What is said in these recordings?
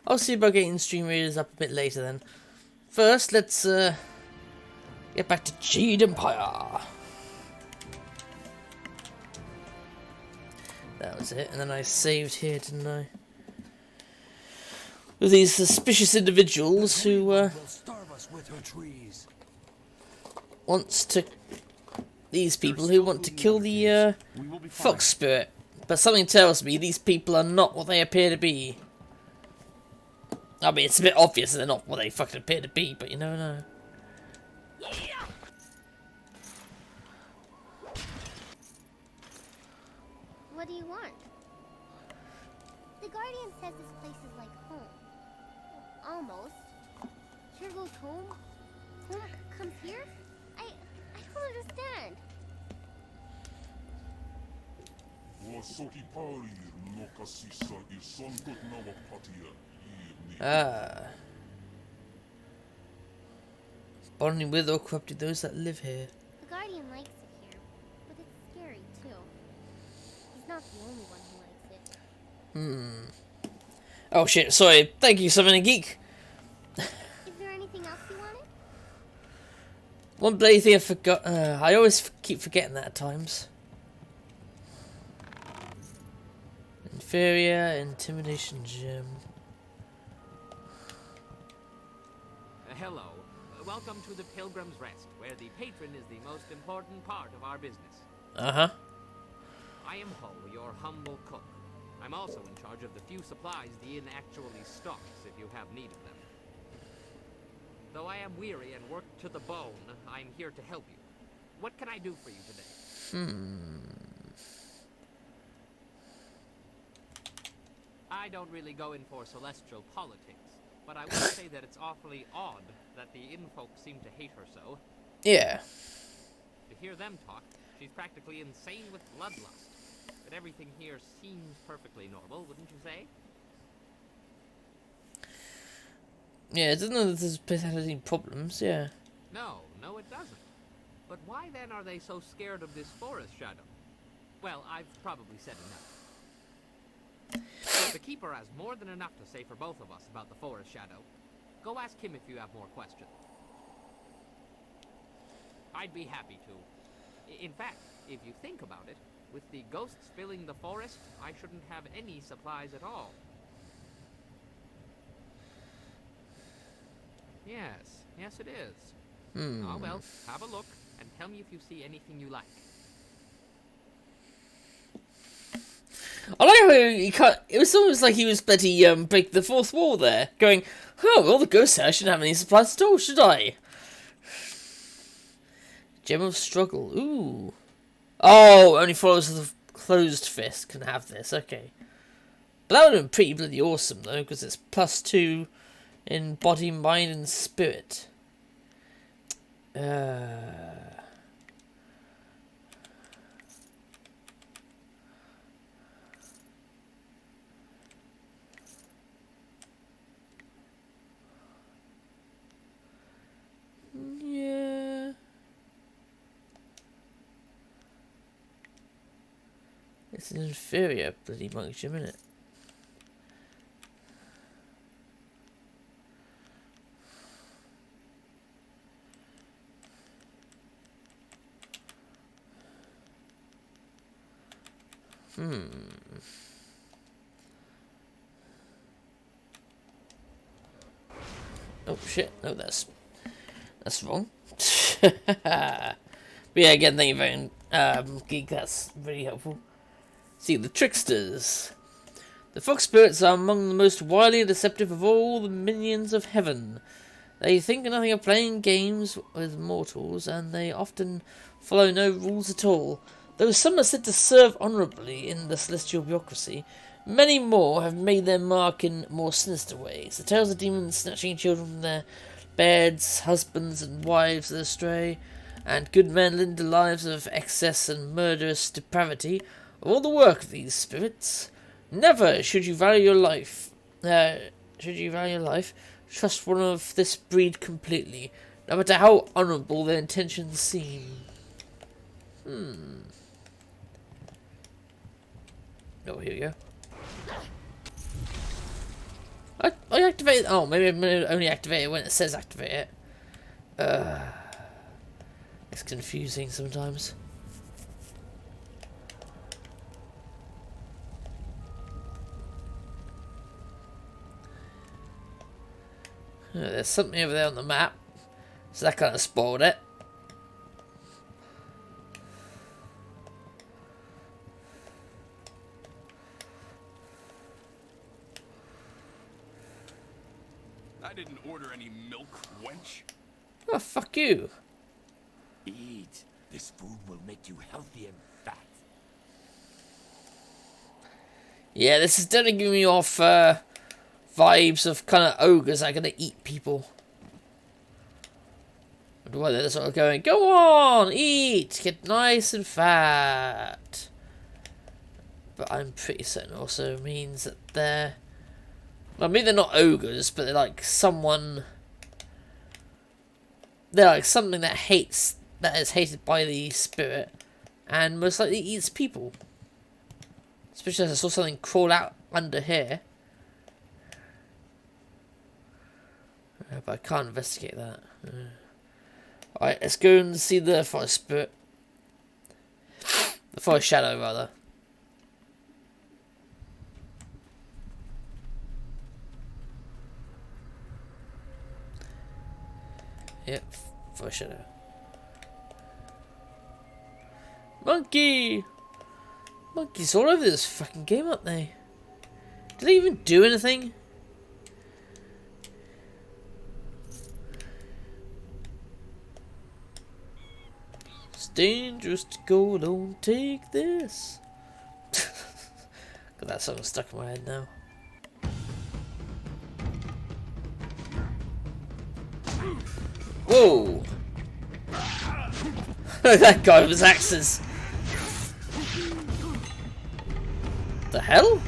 I'll see about getting stream readers up a bit later then. First, let's get back to Jade Empire. That was it, and then I saved here, didn't I? With these suspicious individuals who wants to... These people who want to kill the fox spirit. But something tells me these people are not what they appear to be. I mean, it's a bit obvious they're not what they fucking appear to be, but you never know. What do you want? The Guardian says this place is like home. Almost. Here goes home? Home comes here? I don't understand. Bonding with or corrupting those that live here. The Guardian likes it here, but it's scary too. He's not the only one who likes it. Oh shit, sorry. Thank you, Summoning Geek. Is there anything else you wanted? One bloody thing I forgot. I always keep forgetting that at times. Inferior Intimidation Gem. Hello. Welcome to the Pilgrims Rest, where the patron is the most important part of our business. Uh-huh. I am Ho, your humble cook. I'm also in charge of the few supplies the inn actually stocks if you have need of them. Though I am weary and worked to the bone, I'm here to help you. What can I do for you today? I don't really go in for celestial politics, but I will say that it's awfully odd that the inn folk seem to hate her so. Yeah. To hear them talk, she's practically insane with bloodlust. But everything here seems perfectly normal, wouldn't you say? Yeah, it doesn't know that this place has any problems, yeah. No, it doesn't. But why then are they so scared of this forest shadow? Well, I've probably said enough. The Keeper has more than enough to say for both of us about the forest shadow. Go ask him if you have more questions. I'd be happy to. In fact, if you think about it, with the ghosts filling the forest, I shouldn't have any supplies at all. Yes it is. Oh well, have a look, and tell me if you see anything you like. I like how he cut. It was almost like he was bloody break the fourth wall there, going, "Oh, well, the ghost here shouldn't have any supplies at all, should I?" Gem of Struggle. Ooh. Oh, only followers of the closed fist can have this. Okay, but that would have been pretty bloody awesome though, because it's +2 in body, mind, and spirit. Yeah. It's an inferior bloody monk gem, isn't it? Oh shit! No, that's wrong. But yeah, again, thank you very much, Geek. That's really helpful. See, the tricksters. The fox spirits are among the most wily and deceptive of all the minions of heaven. They think nothing of playing games with mortals, and they often follow no rules at all. Though some are said to serve honourably in the celestial bureaucracy, many more have made their mark in more sinister ways. The tales of demons snatching children from their beds, husbands and wives astray, and good men living lives of excess and murderous depravity, are all the work of these spirits. Never should you value your life. Trust one of this breed completely, no matter how honourable their intentions seem. Oh, here we go. I activate? Oh, maybe I'm gonna only activate it when it says activate it. It's confusing sometimes. There's something over there on the map, so that kind of spoiled it. I didn't order any milk, wench. Oh, fuck you. Eat. This food will make you healthy and fat. Yeah, this is definitely giving me off vibes of kind of ogres that are gonna eat people. I wonder why they're sort of going, go on, eat, get nice and fat. But I'm pretty certain also means that they're, well, I mean they're not ogres, but they're like someone, they're like something that hates, that is hated by the spirit, and most likely eats people. Especially as I saw something crawl out under here. But I can't investigate that. Alright, let's go and see the forest spirit. The forest shadow, rather. Yep, forest shadow. Monkey! Monkeys all over this fucking game, aren't they? Do they even do anything? It's dangerous to go, don't take this. Got that song stuck in my head now. Whoa! That guy with his axes. The hell?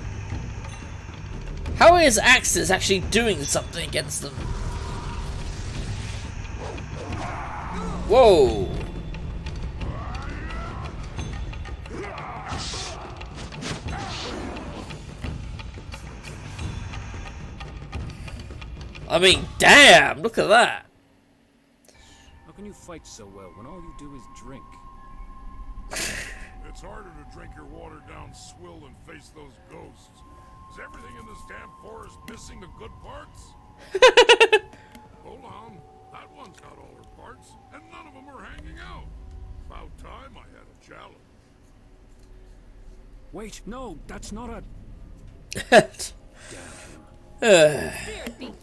How is axes actually doing something against them? Whoa! I mean, damn! Look at that! How can you fight so well when all you do is drink? It's harder to drink your watered-down swill and face those ghosts. Is everything in this damn forest missing the good parts? Hold on. That one's got all her parts, and none of them are hanging out. About time I had a challenge. Wait, no, that's not a... Damn him.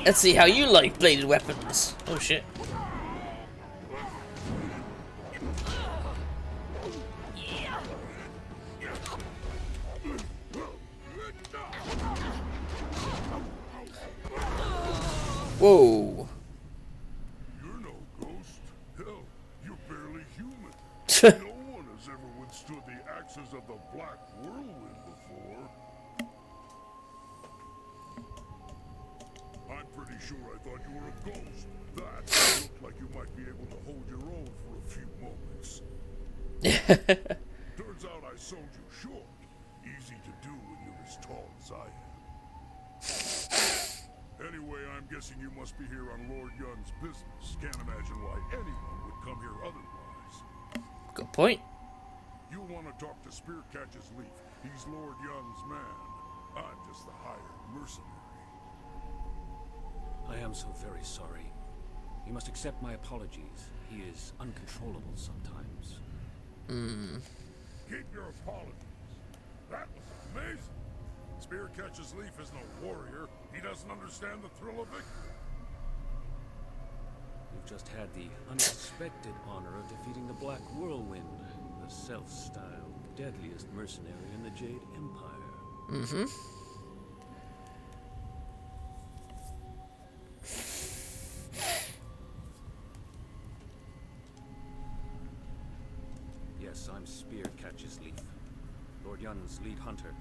Let's see how you like bladed weapons. Oh shit. Whoa. You're no ghost. Hell, you're barely human. No one has ever withstood the axes of the Black Whirlwind before. I'm pretty sure I thought you were a ghost. That looked like you might be able to hold your own for a few moments. Turns out I sold you short. Easy to do when you're as tall as I am. Anyway, I'm guessing you must be here on Lord Yun's business. Can't imagine why anyone would come here otherwise. Good point. You'll want to talk to Spearcatch's Leaf. He's Lord Yun's man. I'm just the hired mercenary. I am so very sorry. You must accept my apologies. He is uncontrollable sometimes. Keep your apologies. That was amazing. Spearcatch's Leaf is no warrior. He doesn't understand the thrill of victory. You've just had the unexpected honor of defeating the Black Whirlwind, the self-styled deadliest mercenary in the Jade Empire. Yes, I'm Spearcatch's Leaf, Lord Yun's lead hunter.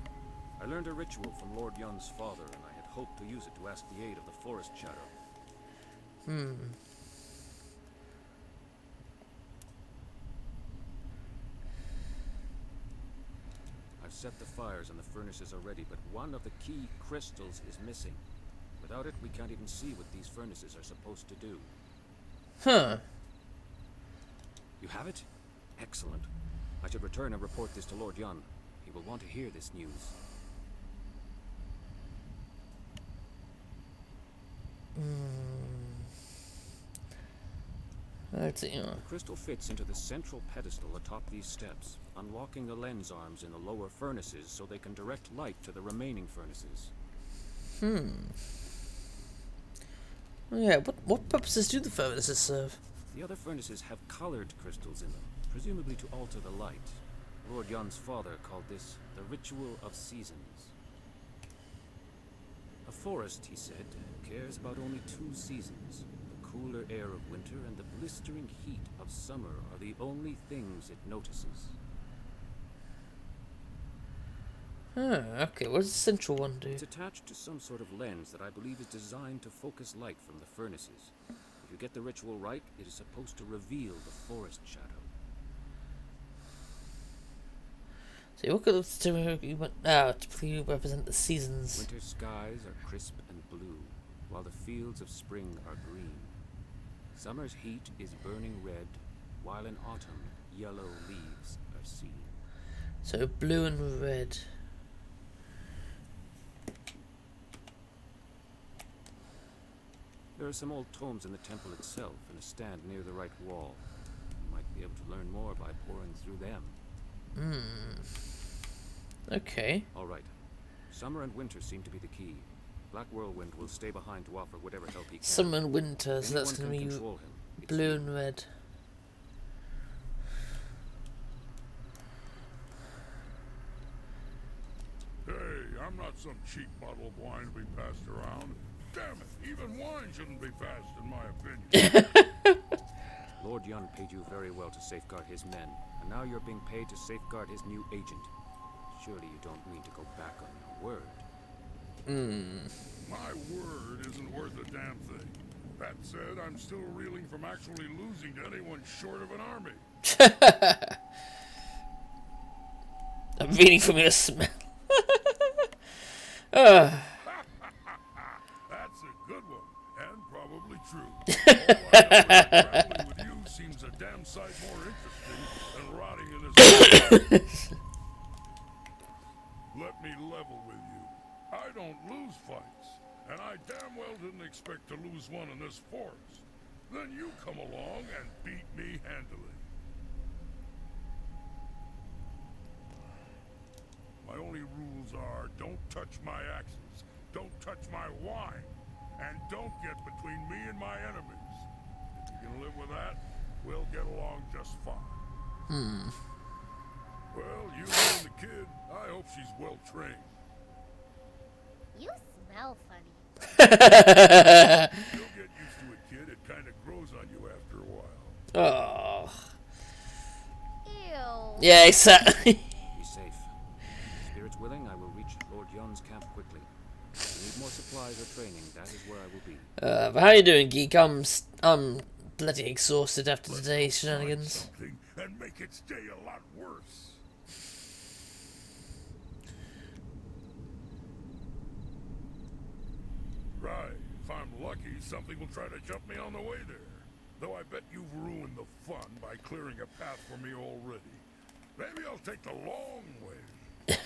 I learned a ritual from Lord Yun's father, and I had hoped to use it to ask the aid of the Forest Shadow. I've set the fires and the furnaces are ready, but one of the key crystals is missing. Without it, we can't even see what these furnaces are supposed to do. Huh. You have it? Excellent. I should return and report this to Lord Yun. He will want to hear this news. Let's see. The crystal fits into the central pedestal atop these steps, unlocking the lens arms in the lower furnaces so they can direct light to the remaining furnaces. Oh, yeah, what purposes do the furnaces serve? The other furnaces have colored crystals in them, presumably to alter the light. Lord Yun's father called this the Ritual of Seasons. A forest, he said, cares about only 2 seasons. The cooler air of winter and the blistering heat of summer are the only things it notices. Okay, what does the central one do? It's attached to some sort of lens that I believe is designed to focus light from the furnaces. If you get the ritual right, it is supposed to reveal the Forest Shadow. So what colors typically represent the seasons? Winter skies are crisp and blue, while the fields of spring are green. Summer's heat is burning red, while in autumn, yellow leaves are seen. So blue and red. There are some old tomes in the temple itself, and a stand near the right wall. You might be able to learn more by poring through them. Okay. All right. Summer and winter seem to be the key. Black Whirlwind will stay behind to offer whatever help he can. Summer and winter, so Anyone that's going can to be control him. It's blue you. and red. Hey, I'm not some cheap bottle of wine to be passed around. Damn it, even wine shouldn't be passed, in my opinion. Lord Yun paid you very well to safeguard his men, and now you're being paid to safeguard his new agent. Surely you don't mean to go back on your word. My word isn't worth a damn thing. That said, I'm still reeling from actually losing to anyone short of an army. I'm reading from your smell. That's a good one, and probably true. All I know is traveling with you seems a damn sight more interesting than rotting in this. Let me level with you. I don't lose fights, and I damn well didn't expect to lose one in this forest. Then you come along and beat me handily. My only rules are don't touch my axes, don't touch my wine, and don't get between me and my enemies. If you can live with that, we'll get along just fine. Well, you and the kid, I hope she's well trained. You smell funny. You'll get used to it, kid. It kind of grows on you after a while. Oh. Ew. Yeah, exactly. Be safe. Spirits willing, I will reach Lord Yun's camp quickly. If you need more supplies or training, that is where I will be. But how you doing, geek? I'm bloody exhausted after today's Find shenanigans. something and make it stay a lot worse. Right. If I'm lucky, something will try to jump me on the way there. Though I bet you've ruined the fun by clearing a path for me already. Maybe I'll take the long way.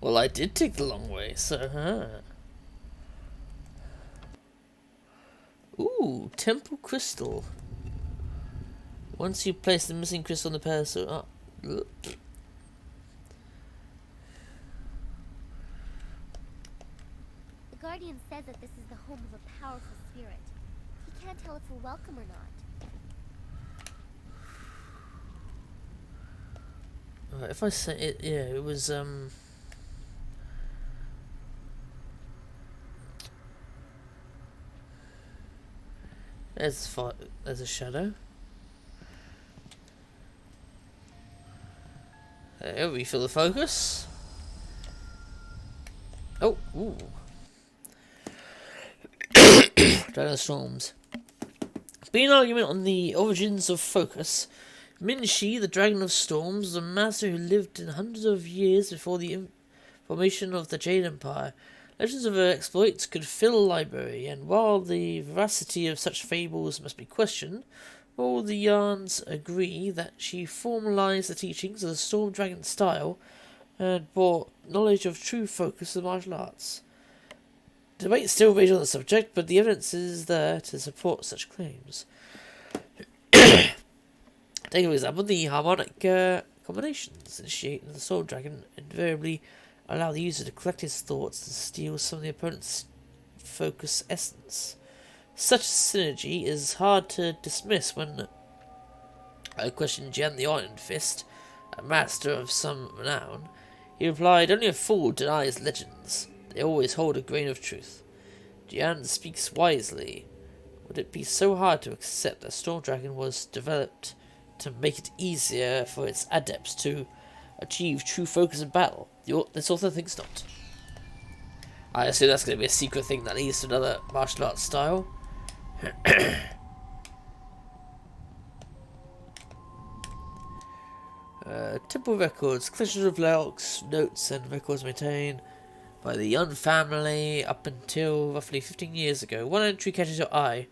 Well, I did take the long way, so Ooh, temple crystal. Once you place the missing crystal on the pedestal, The Guardian says that this is the home of a powerful spirit. He can't tell if we're welcome or not. if I say it, yeah, it was there's a shadow. There, refill the focus. Oh, ooh. Dragon of Storms. Being an argument on the origins of focus, Minshi, the Dragon of Storms, was a master who lived in hundreds of years before the formation of the Jade Empire. Legends of her exploits could fill a library, and while the veracity of such fables must be questioned, all the yarns agree that she formalized the teachings of the Storm Dragon style and brought knowledge of true focus of martial arts. Debate still rages on the subject, but the evidence is there to support such claims. Take for example the harmonic combinations initiated in the Soul Dragon invariably allow the user to collect his thoughts and steal some of the opponent's focus essence. Such synergy is hard to dismiss when I questioned Jian the Iron Fist, a master of some renown. He replied, "Only a fool denies legends. They always hold a grain of truth." Jian speaks wisely. Would it be so hard to accept that Storm Dragon was developed to make it easier for its adepts to achieve true focus in battle? This author thinks not. I assume that's going to be a secret thing that leads to another martial arts style. Temple records, collections of logs, notes, and records maintained by the Young family up until roughly 15 years ago. One entry catches your eye.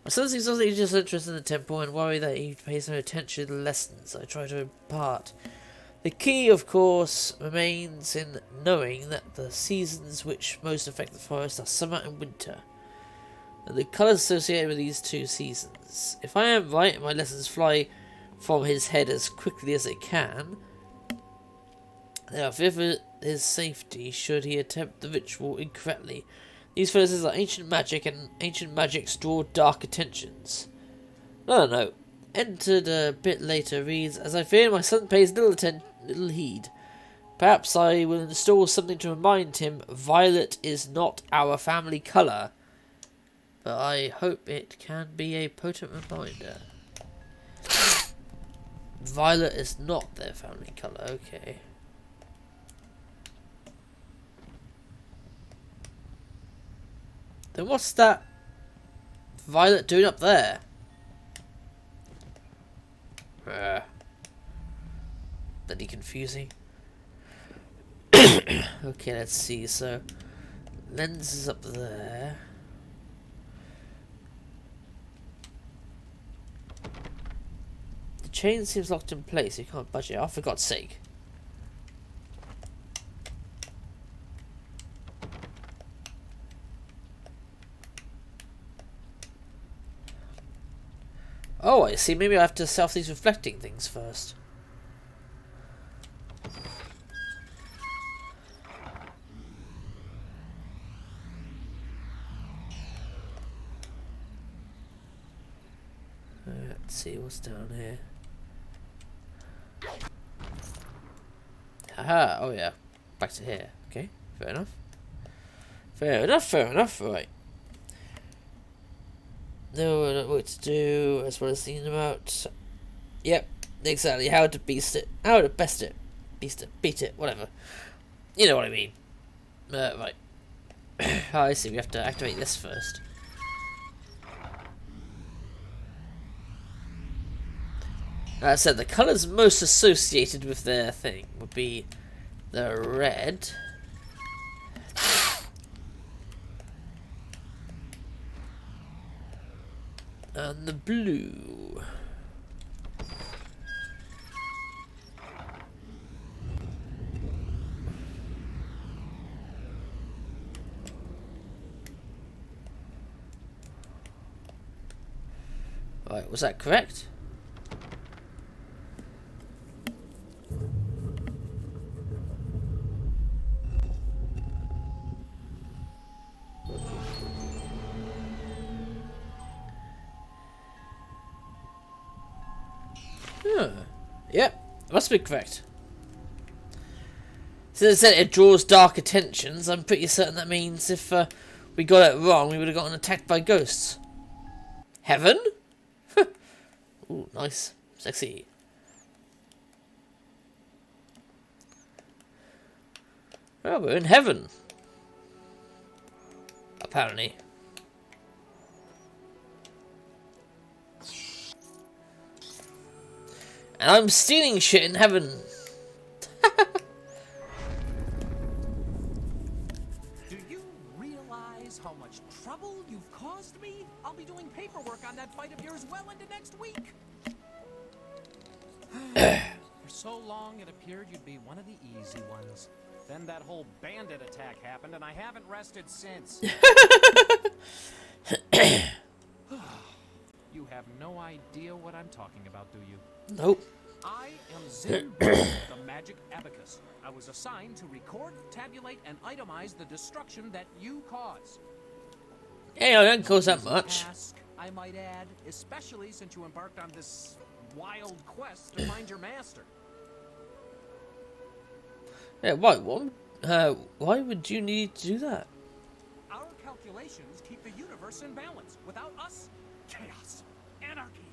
My son seems not just interested in the temple and worry that he pays no attention to the lessons I try to impart. The key, of course, remains in knowing that the seasons which most affect the forest are summer and winter, and the colours associated with these two seasons. If I am right and my lessons fly from his head as quickly as they can, they are fear for his safety should he attempt the ritual incorrectly. These verses are ancient magic, and ancient magics draw dark attentions. Another note, entered a bit later, reads, "As I fear my son pays little heed. Perhaps I will install something to remind him violet is not our family colour. But I hope it can be a potent reminder." Violet is not their family colour, okay. Then what's that violet doing up there? Bloody confusing. Okay, let's see. So, lens is up there. The chain seems locked in place. You can't budge it. Oh, for God's sake. Oh, I see. Maybe I have to set off these reflecting things first. Let's see what's down here. Haha, oh yeah. Back to here. Okay, fair enough. Fair enough, right. No, what to do, as well as thinking about. Yep, exactly, how to beast it. How to best it. Beat it, whatever. You know what I mean. Right. Oh, I see, we have to activate this first. As I said, the colours most associated with their thing would be the red. And the blue. Right, was that correct? Yep, must be correct. Since it said it draws dark attentions, I'm pretty certain that means if we got it wrong, we would have gotten attacked by ghosts. Heaven? Ooh, nice. Sexy. Oh, we're in heaven. apparently. And I'm stealing shit in heaven. Do you realize how much trouble you've caused me? I'll be doing paperwork on that fight of yours well into next week. For so long, it appeared you'd be one of the easy ones. Then that whole bandit attack happened, and I haven't rested since. You have no idea what I'm talking about, do you? Nope. I am Zin, the magic abacus. I was assigned to record, tabulate, and itemize the destruction that you cause. Hey, I don't cause that much. Task, I might add, especially since you embarked on this wild quest to find your master. Yeah, why? What? Why would you need to do that? Our calculations keep the universe in balance. Without us, chaos, anarchy,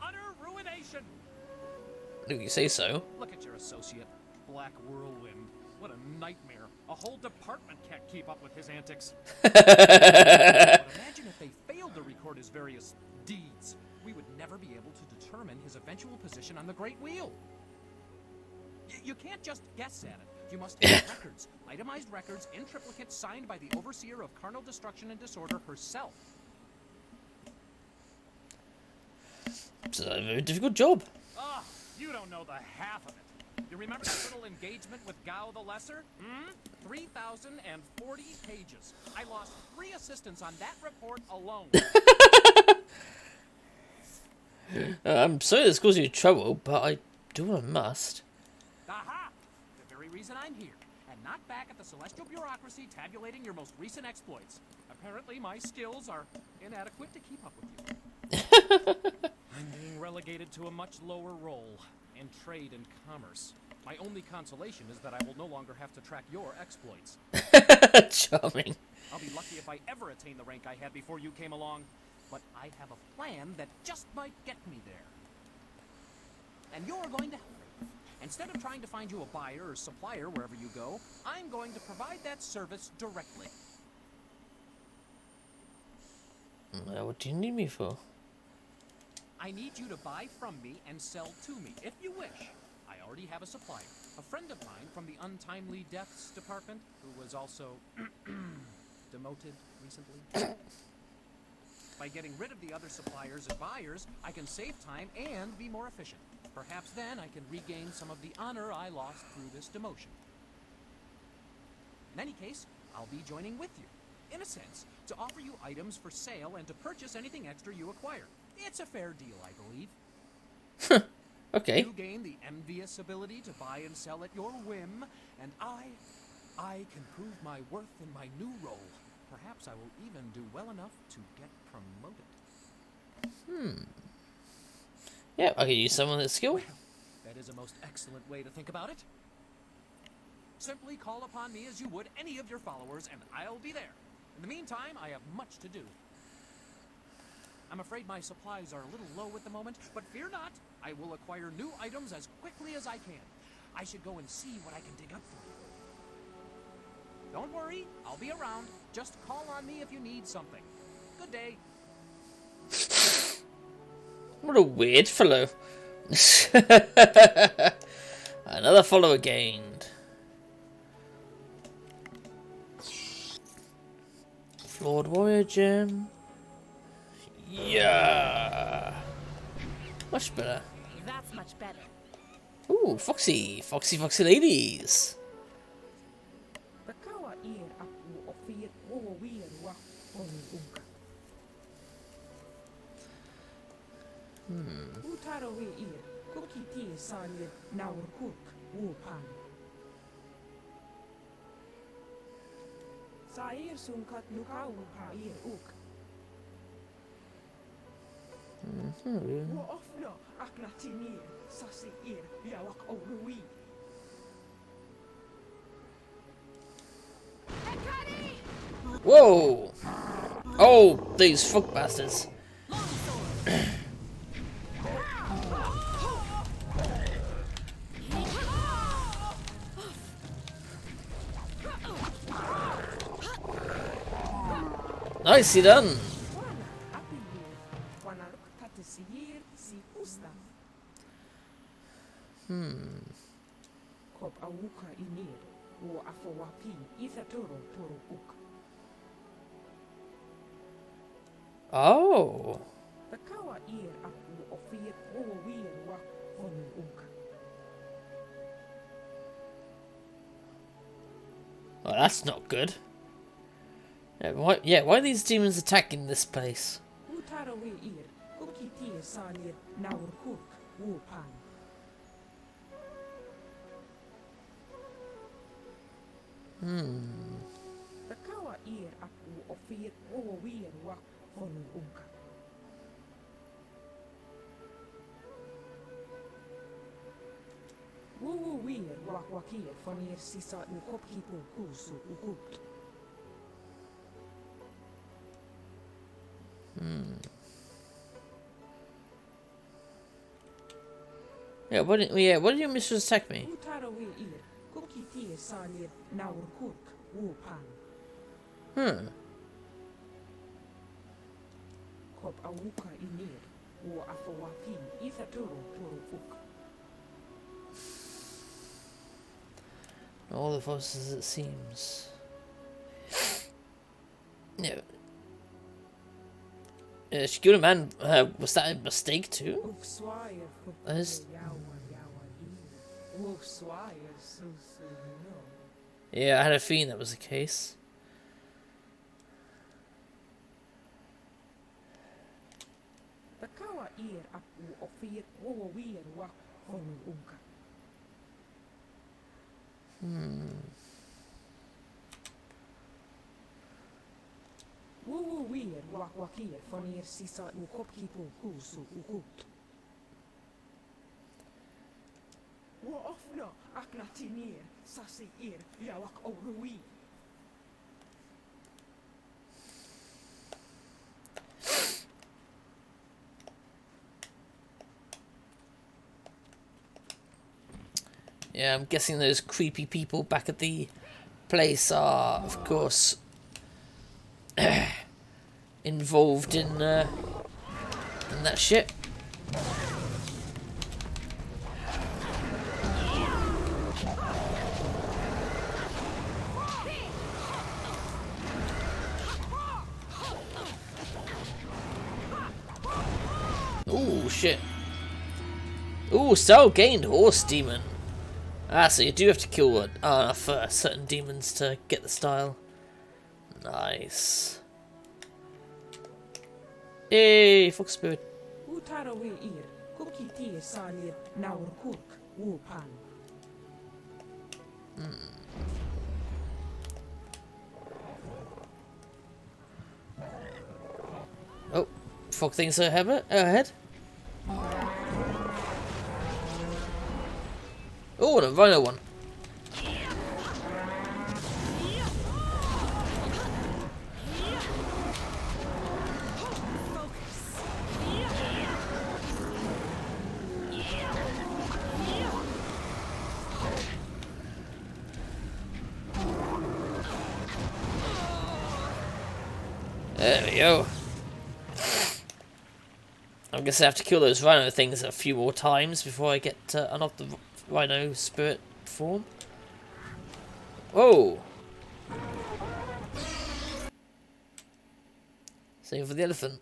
utter ruination. If you say so. Look at your associate, Black Whirlwind. What a nightmare. A whole department can't keep up with his antics. But imagine if they failed to record his various deeds. We would never be able to determine his eventual position on the Great Wheel. You can't just guess at it. You must have records, itemized records in triplicate signed by the overseer of carnal destruction and disorder herself. It's a very difficult job. Ah, you don't know the half of it. You remember that little engagement with Gao the Lesser? 3,040 pages. I lost 3 assistants on that report alone. I'm sorry this caused you trouble, but I do what I must. Aha! The very reason I'm here, and not back at the celestial bureaucracy tabulating your most recent exploits. Apparently my skills are inadequate to keep up with you. I'm being relegated to a much lower role in trade and commerce. My only consolation is that I will no longer have to track your exploits. Charming. I'll be lucky if I ever attain the rank I had before you came along, but I have a plan that just might get me there. And you're going to help me. Instead of trying to find you a buyer or supplier wherever you go, I'm going to provide that service directly. What do you need me for? I need you to buy from me and sell to me, if you wish. I already have a supplier, a friend of mine from the Untimely Deaths Department, who was also demoted recently. By getting rid of the other suppliers and buyers, I can save time and be more efficient. Perhaps then I can regain some of the honor I lost through this demotion. In any case, I'll be joining with you, in a sense, to offer you items for sale and to purchase anything extra you acquire. It's a fair deal, I believe. Okay. You gain the envious ability to buy and sell at your whim, and I can prove my worth in my new role. Perhaps I will even do well enough to get promoted. Yeah, I could use some of that skill. Well, that is a most excellent way to think about it. Simply call upon me as you would any of your followers, and I'll be there. In the meantime, I have much to do. I'm afraid my supplies are a little low at the moment, but fear not. I will acquire new items as quickly as I can. I should go and see what I can dig up for you. Don't worry, I'll be around. Just call on me if you need something. Good day. What a weird fellow. Another follower gained. Flawed warrior gem. Yeah. Much better. That's much better. Ooh, Foxy. Foxy ladies. Whoa! Oh, these fuck bastards. Nicely done. Oh. Well, that's not good. Why are these demons attacking this place? Yeah, why did your mistress attack me? All the voices it seems. No. She killed a man. Was that a mistake too? That is... Yeah, I had a feeling that was the case. Yeah, I'm guessing those creepy people back at the place are, of course, involved in that shit. Ooh, shit. Ooh, so gained horse demon. Ah, so you do have to kill enough certain demons to get the style. Nice. Hey, Fox Spirit. Oh, Fox things ahead. Oh, and a rhino one. There we go. I'm guessing I have to kill those rhino things a few more times before I get to unlock the rhino spirit form. Whoa! Same for the elephant.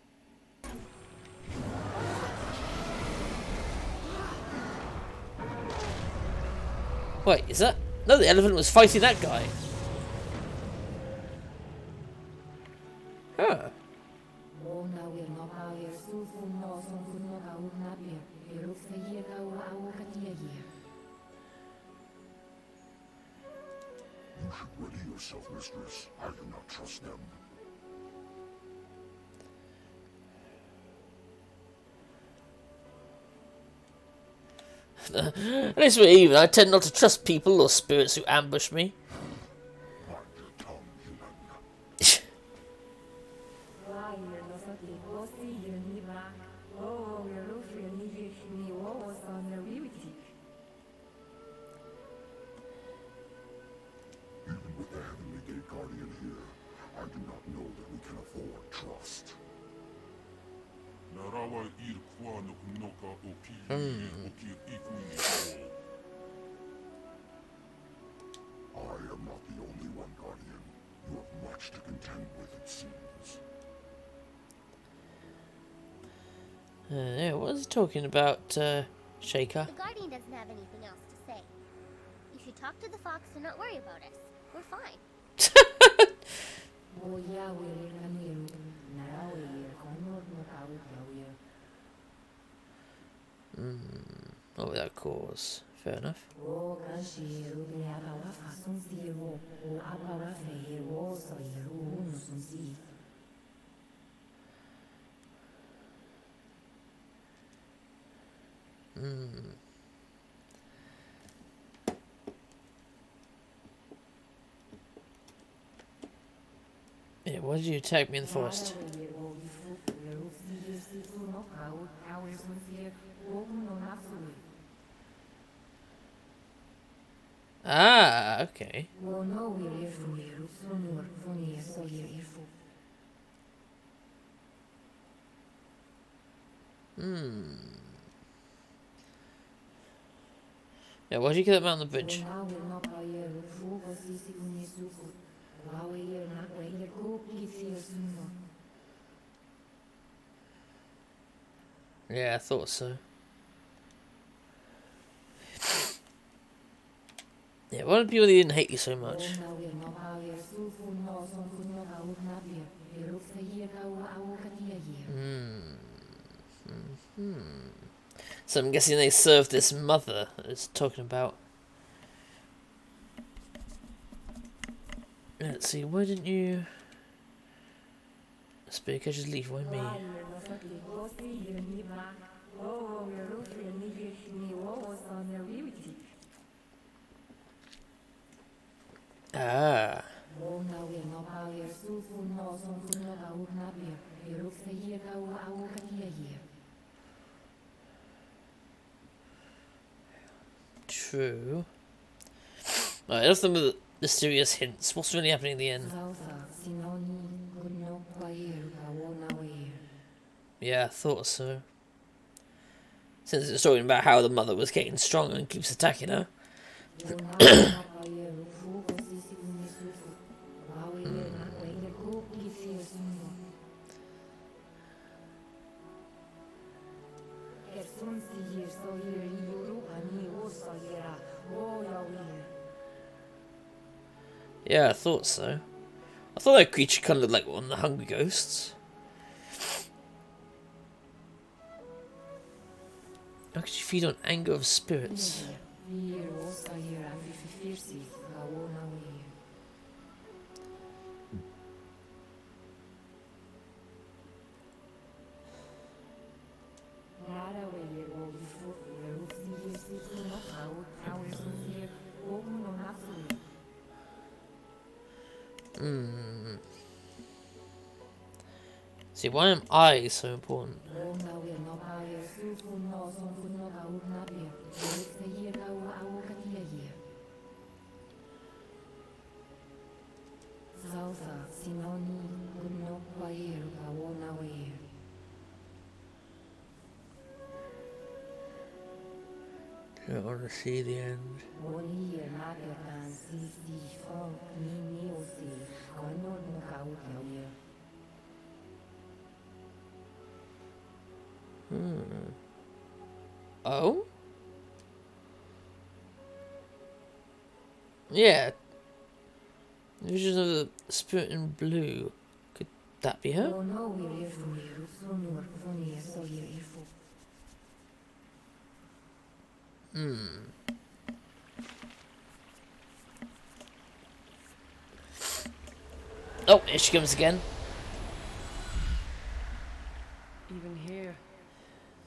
Wait, is that... No, the elephant was fighting that guy. Huh. You should ready yourself, Mistress. I do not trust them. At least we're even. I tend not to trust people or spirits who ambush me. Mind your tongue, human. Even with the Heavenly Gate Guardian here, I do not know that we can afford last. Narawa irkwa no kunoka oki oki ikuni. I am not the only one, Guardian. You have much to contend with, it seems. Yeah, what was he talking about, Shaker? The Guardian doesn't have anything else to say. You should talk to the fox and not worry about us. We're fine. Not without cause. Fair enough. Yeah, why did you attack me in the forest? Ah, okay. Yeah, why did you kill that man on the bridge? Yeah, I thought so. Yeah, why do people didn't hate you so much? So I'm guessing they served this mother it's talking about. Let's see, why didn't you... Speak, I just leave, why me? Ah. True. Right, enough of the mysterious hints. What's really happening in the end? Yeah, I thought so. Since it's talking about how the mother was getting stronger and keeps attacking her. Yeah, I thought so. I thought that creature kind of looked like one of the hungry ghosts. How could you feed on anger of spirits? See, why am I so important? I don't want to see the end. Oh? Yeah. Visions of the spirit in blue. Could that be her? Oh, here she comes again. Even here,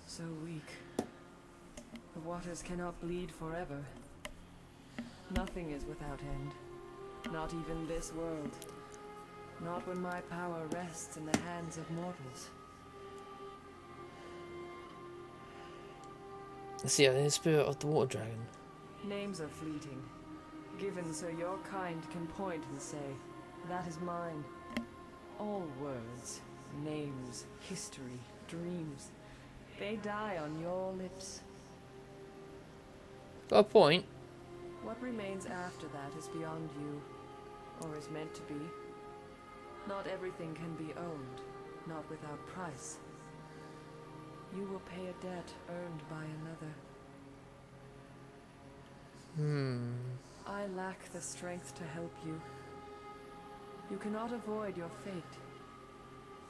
so weak. The waters cannot bleed forever. Nothing is without end. Not even this world. Not when my power rests in the hands of mortals. Let's see, the spirit of the water dragon. Names are fleeting, given so your kind can point and say, that is mine. All words, names, history, dreams. They die on your lips. Got a point. What remains after that is beyond you, or is meant to be. Not everything can be owned, not without price. You will pay a debt earned by another. I lack the strength to help you. You cannot avoid your fate.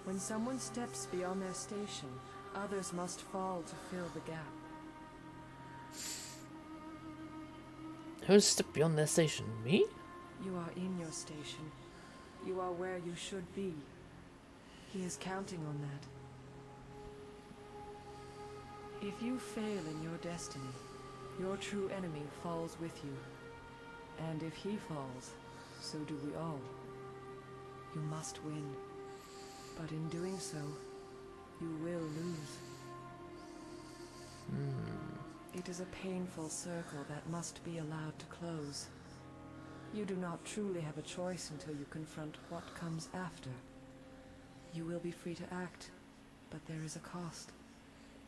When someone steps beyond their station, others must fall to fill the gap. Who's stepped beyond their station? Me? You are in your station. You are where you should be. He is counting on that. If you fail in your destiny, your true enemy falls with you. And if he falls, so do we all. You must win. But in doing so, you will lose. It is a painful circle that must be allowed to close. You do not truly have a choice until you confront what comes after. You will be free to act, but there is a cost.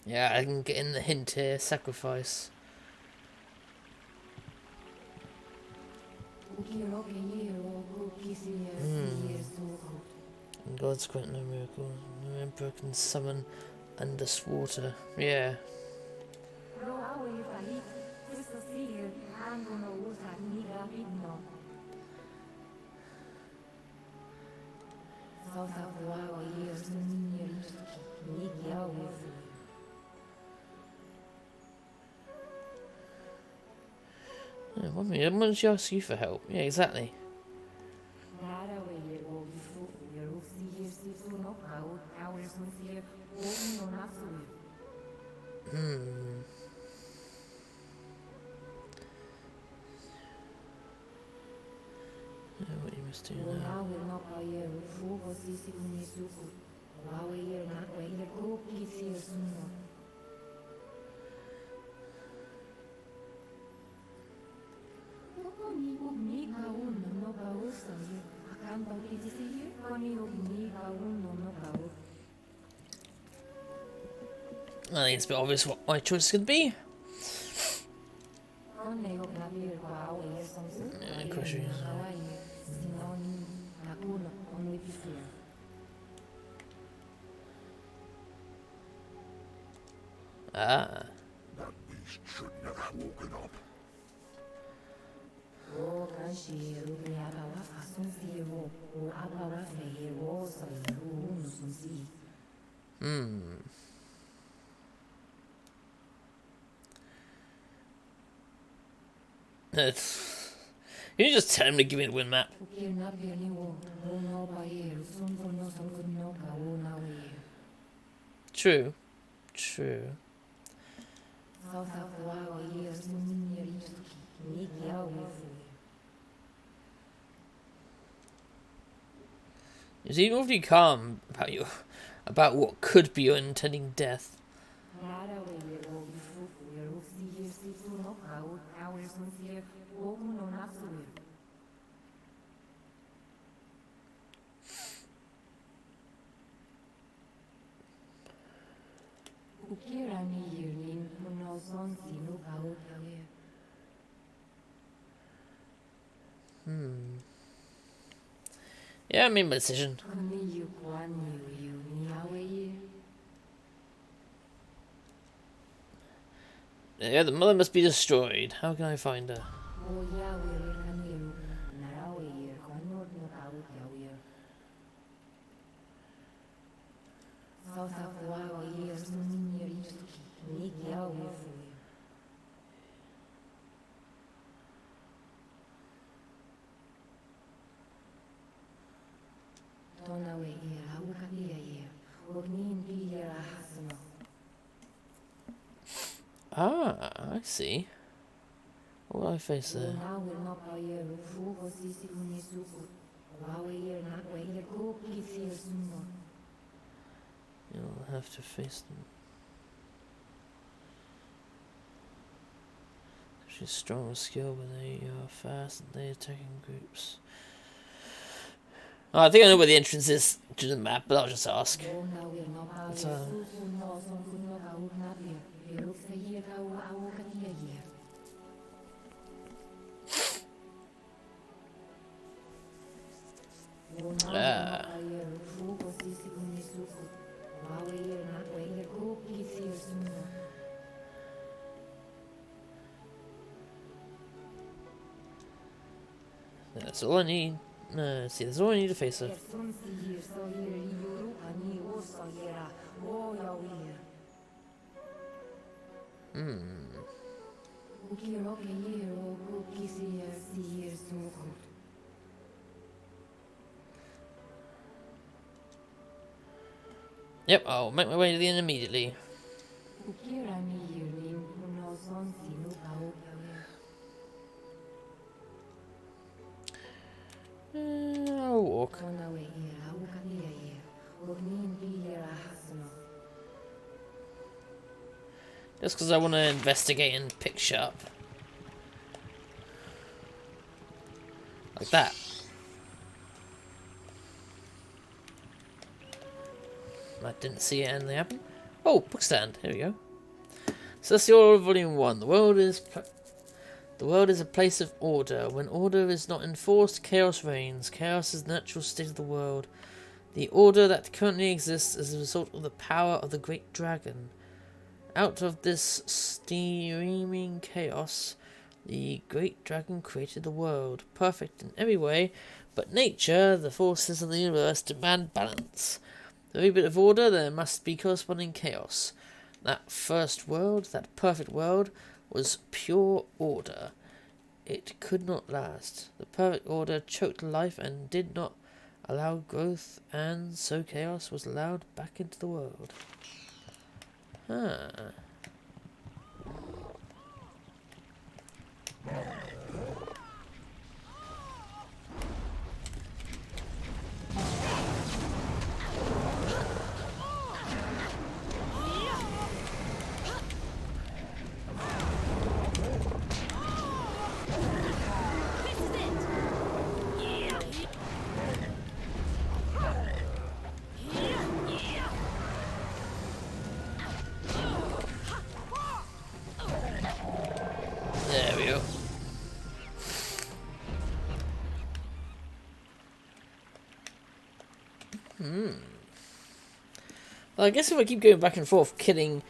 Yeah, I can get in the hint here. Sacrifice. And God's grant no miracle. No emperor can summon underwater. Yeah. Yeah, one minute, why don't she ask you for help? Yeah, exactly. What you must do now. I think it's a bit obvious what my choice could be. Ah. That beast shouldn't have woken up. You just tell him to give me the win map. True. True. Is he awfully calm about what could be your intending death? Yeah, I made my decision. Yeah, the mother must be destroyed. How can I find her? Ah, I see. What will I face there? You'll have to face them. She's strong with skill, but they are fast and they attacking groups. Oh, I think I know where the entrance is. to the map, but I'll just ask. But, that's all I need. See, that's all I need to face her. Yep, I'll make my way to the end immediately. I'll walk. Just because I want to investigate and pick shit up. Like that. I didn't see it and they happen. Oh, book stand. Here we go. Celestial Volume 1. The world is a place of order. When order is not enforced, chaos reigns. Chaos is the natural state of the world. The order that currently exists is a result of the power of the great dragon. Out of this steaming chaos, the great dragon created the world, perfect in every way, but nature, the forces of the universe, demand balance. For every bit of order, there must be corresponding chaos. That first world, that perfect world, was pure order. It could not last. The perfect order choked life and did not allow growth, and so chaos was allowed back into the world. Huh. There we go. Well, I guess if I keep going back and forth killing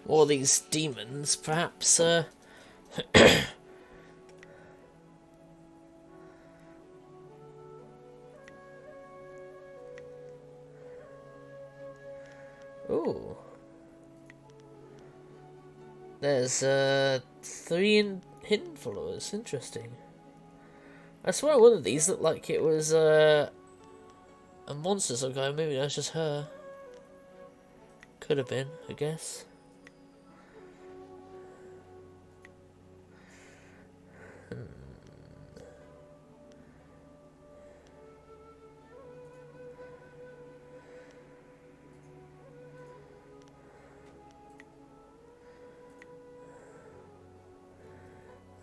all these demons, perhaps, ooh. There's, 3 hidden followers. Interesting. I swear one of these looked like it was, a monster some kind. Maybe that's just her. Could have been, I guess.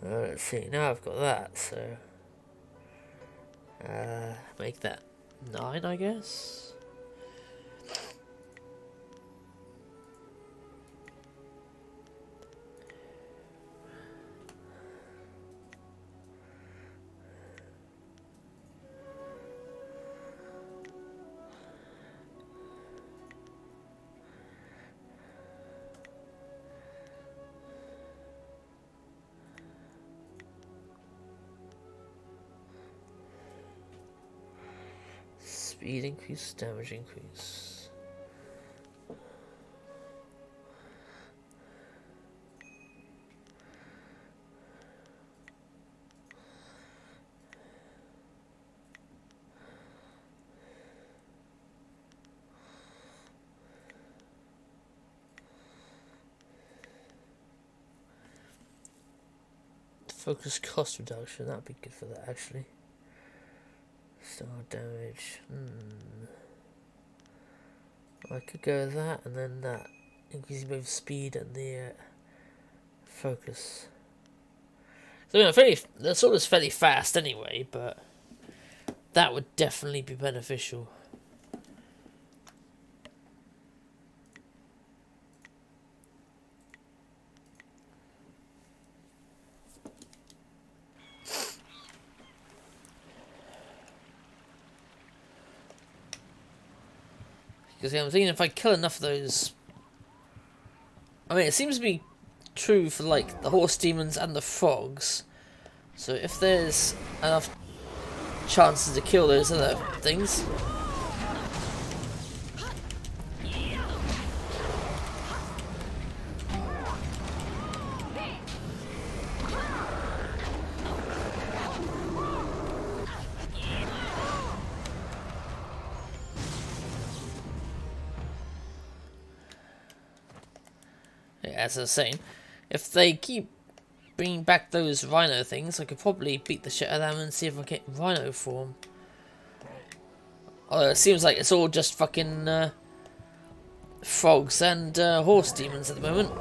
Let's see, now I've got that, so make that 9, I guess. Speed increase, damage increase. Focus cost reduction, that'd be good for that actually. Star damage. I could go with that and then that. Increasing both speed and the focus. So the sword is fairly fast anyway, but that would definitely be beneficial. Because I'm thinking if I kill enough of those... I mean, it seems to be true for, like, the horse demons and the frogs. So if there's enough chances to kill those other things... As I was saying, if they keep bringing back those rhino things, I could probably beat the shit out of them and see if I get rhino form. Although it seems like it's all just fucking frogs and horse demons at the moment.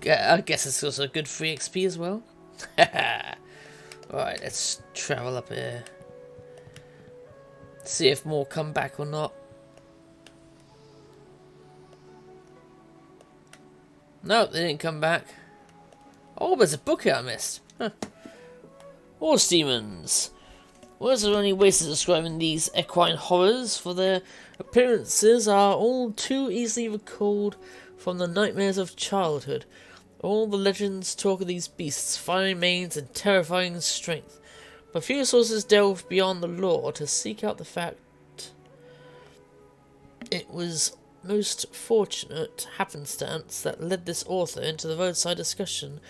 I guess it's also good free XP as well. Right, let's travel up here. See if more come back or not. No, they didn't come back. Oh, there's a book here I missed. Huh. Horse demons. Words are only ways of describing these equine horrors, for their appearances are all too easily recalled from the nightmares of childhood. All the legends talk of these beasts, fiery manes and terrifying strength, but few sources delve beyond the lore to seek out the fact. It was most fortunate happenstance that led this author into the roadside discussion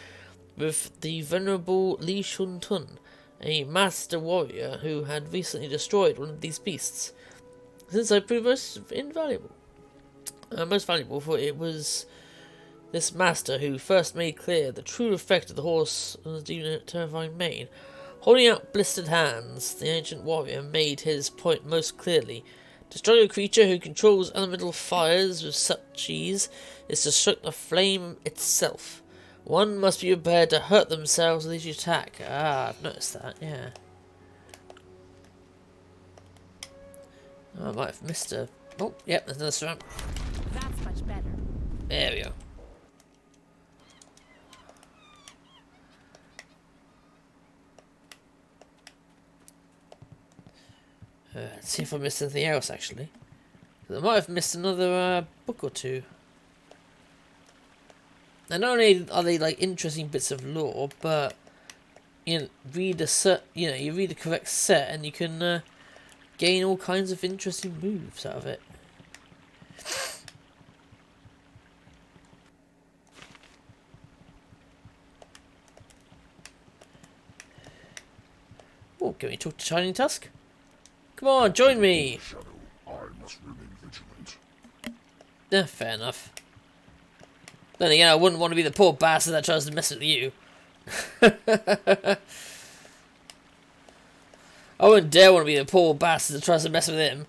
with the venerable Li Shuntun, a master warrior who had recently destroyed one of these beasts. Since I proved most invaluable. Most valuable, for it was this master who first made clear the true effect of the horse and the terrifying mane. Holding out blistered hands, the ancient warrior made his point most clearly. To strike a creature who controls elemental fires with such ease is to strike the flame itself. One must be prepared to hurt themselves with each attack. Ah, I've noticed that, yeah. Oh, I might have missed a... Oh, yep, there's another swamp. That's much better. There we go. Let's see if I missed anything else, actually. I might have missed another book or two. And not only are they like interesting bits of lore, but you read you read the correct set, and you can gain all kinds of interesting moves out of it. Oh, can we talk to Shining Tusk? Come on, join me! Shadow, I must remain vigilant. Fair enough. Then again, I wouldn't want to be the poor bastard that tries to mess with you. I wouldn't dare want to be the poor bastard that tries to mess with him.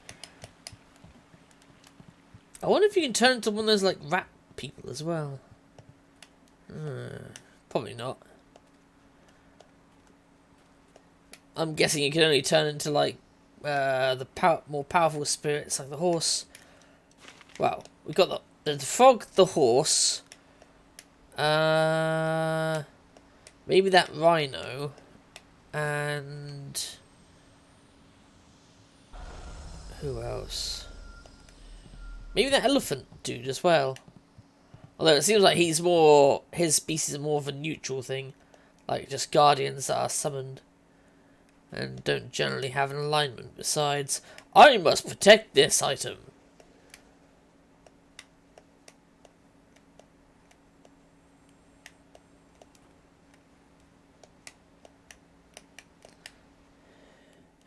I wonder if you can turn into one of those, like, rat people as well. Probably not. I'm guessing you can only turn into, like, the more powerful spirits, like the horse. Well, we got the frog, the horse. Maybe that rhino. And... who else? Maybe that elephant dude as well. Although it seems like his species is more of a neutral thing. Like just guardians that are summoned. And don't generally have an alignment. Besides, I must protect this item.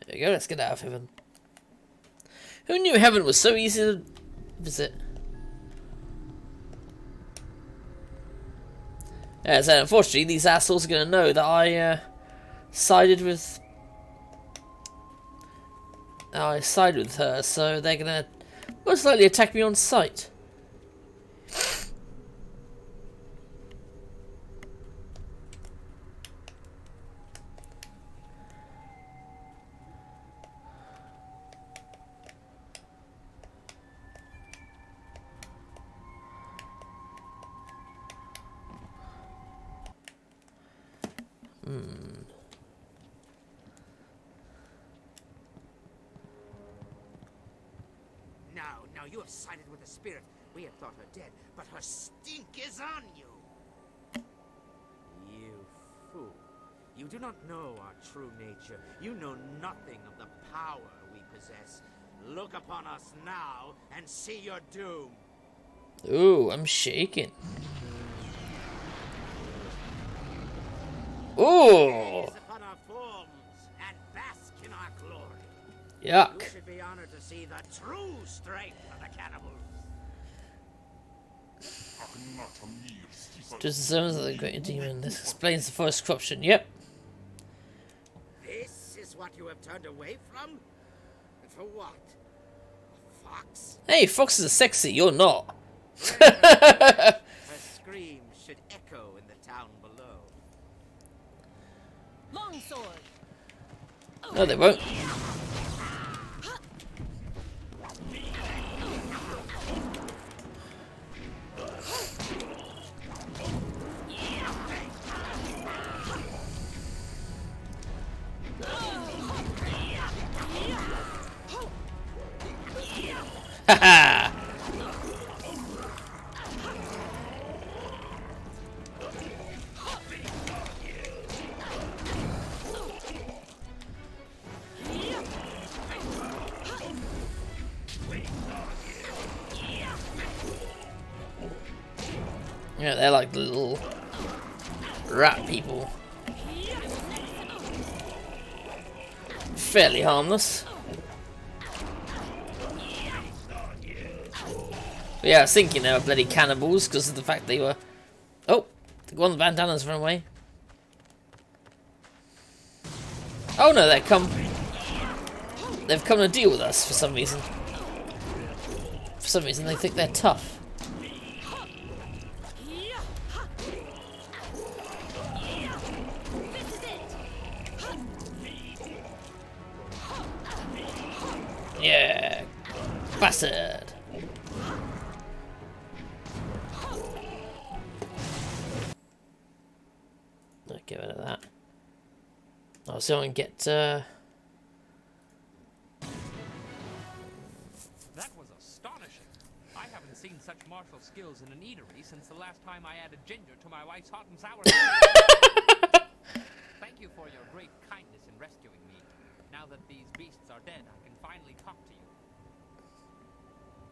There we go, let's get out of heaven. Who knew heaven was so easy to visit? Yeah, so unfortunately, these assholes are going to know that I sided with her, so they're going to most likely attack me on sight. Now you have sided with the spirit. We had thought her dead, but her stink is on you. You fool. You do not know our true nature. You know nothing of the power we possess. Look upon us now and see your doom. Ooh, I'm shaking. Ooh. Gaze upon our forms and bask in our glory. Yuck. You should be honored to see the true strength of the cannibals. Just the servants of the great demon. This explains the forest corruption. Yep. This is what you have turned away from? And for what? A fox? Hey, foxes are sexy. You're not. Her screams should echo in the town below. Longsword. No, they won't. Haha! Yeah, they're like the little rat people. Fairly harmless. But yeah, I was thinking they were bloody cannibals because of the fact they were... Oh, the one with the bandanas run away. Oh no, they've come to deal with us for some reason. For some reason they think they're tough. Yeah, bastard. I'll get rid of that. I'll see if I can get. That was astonishing. I haven't seen such martial skills in an eatery since the last time I added ginger to my wife's hot and sour. Thank you for your great kindness in rescuing me. Now that these beasts are dead, I can finally talk to you.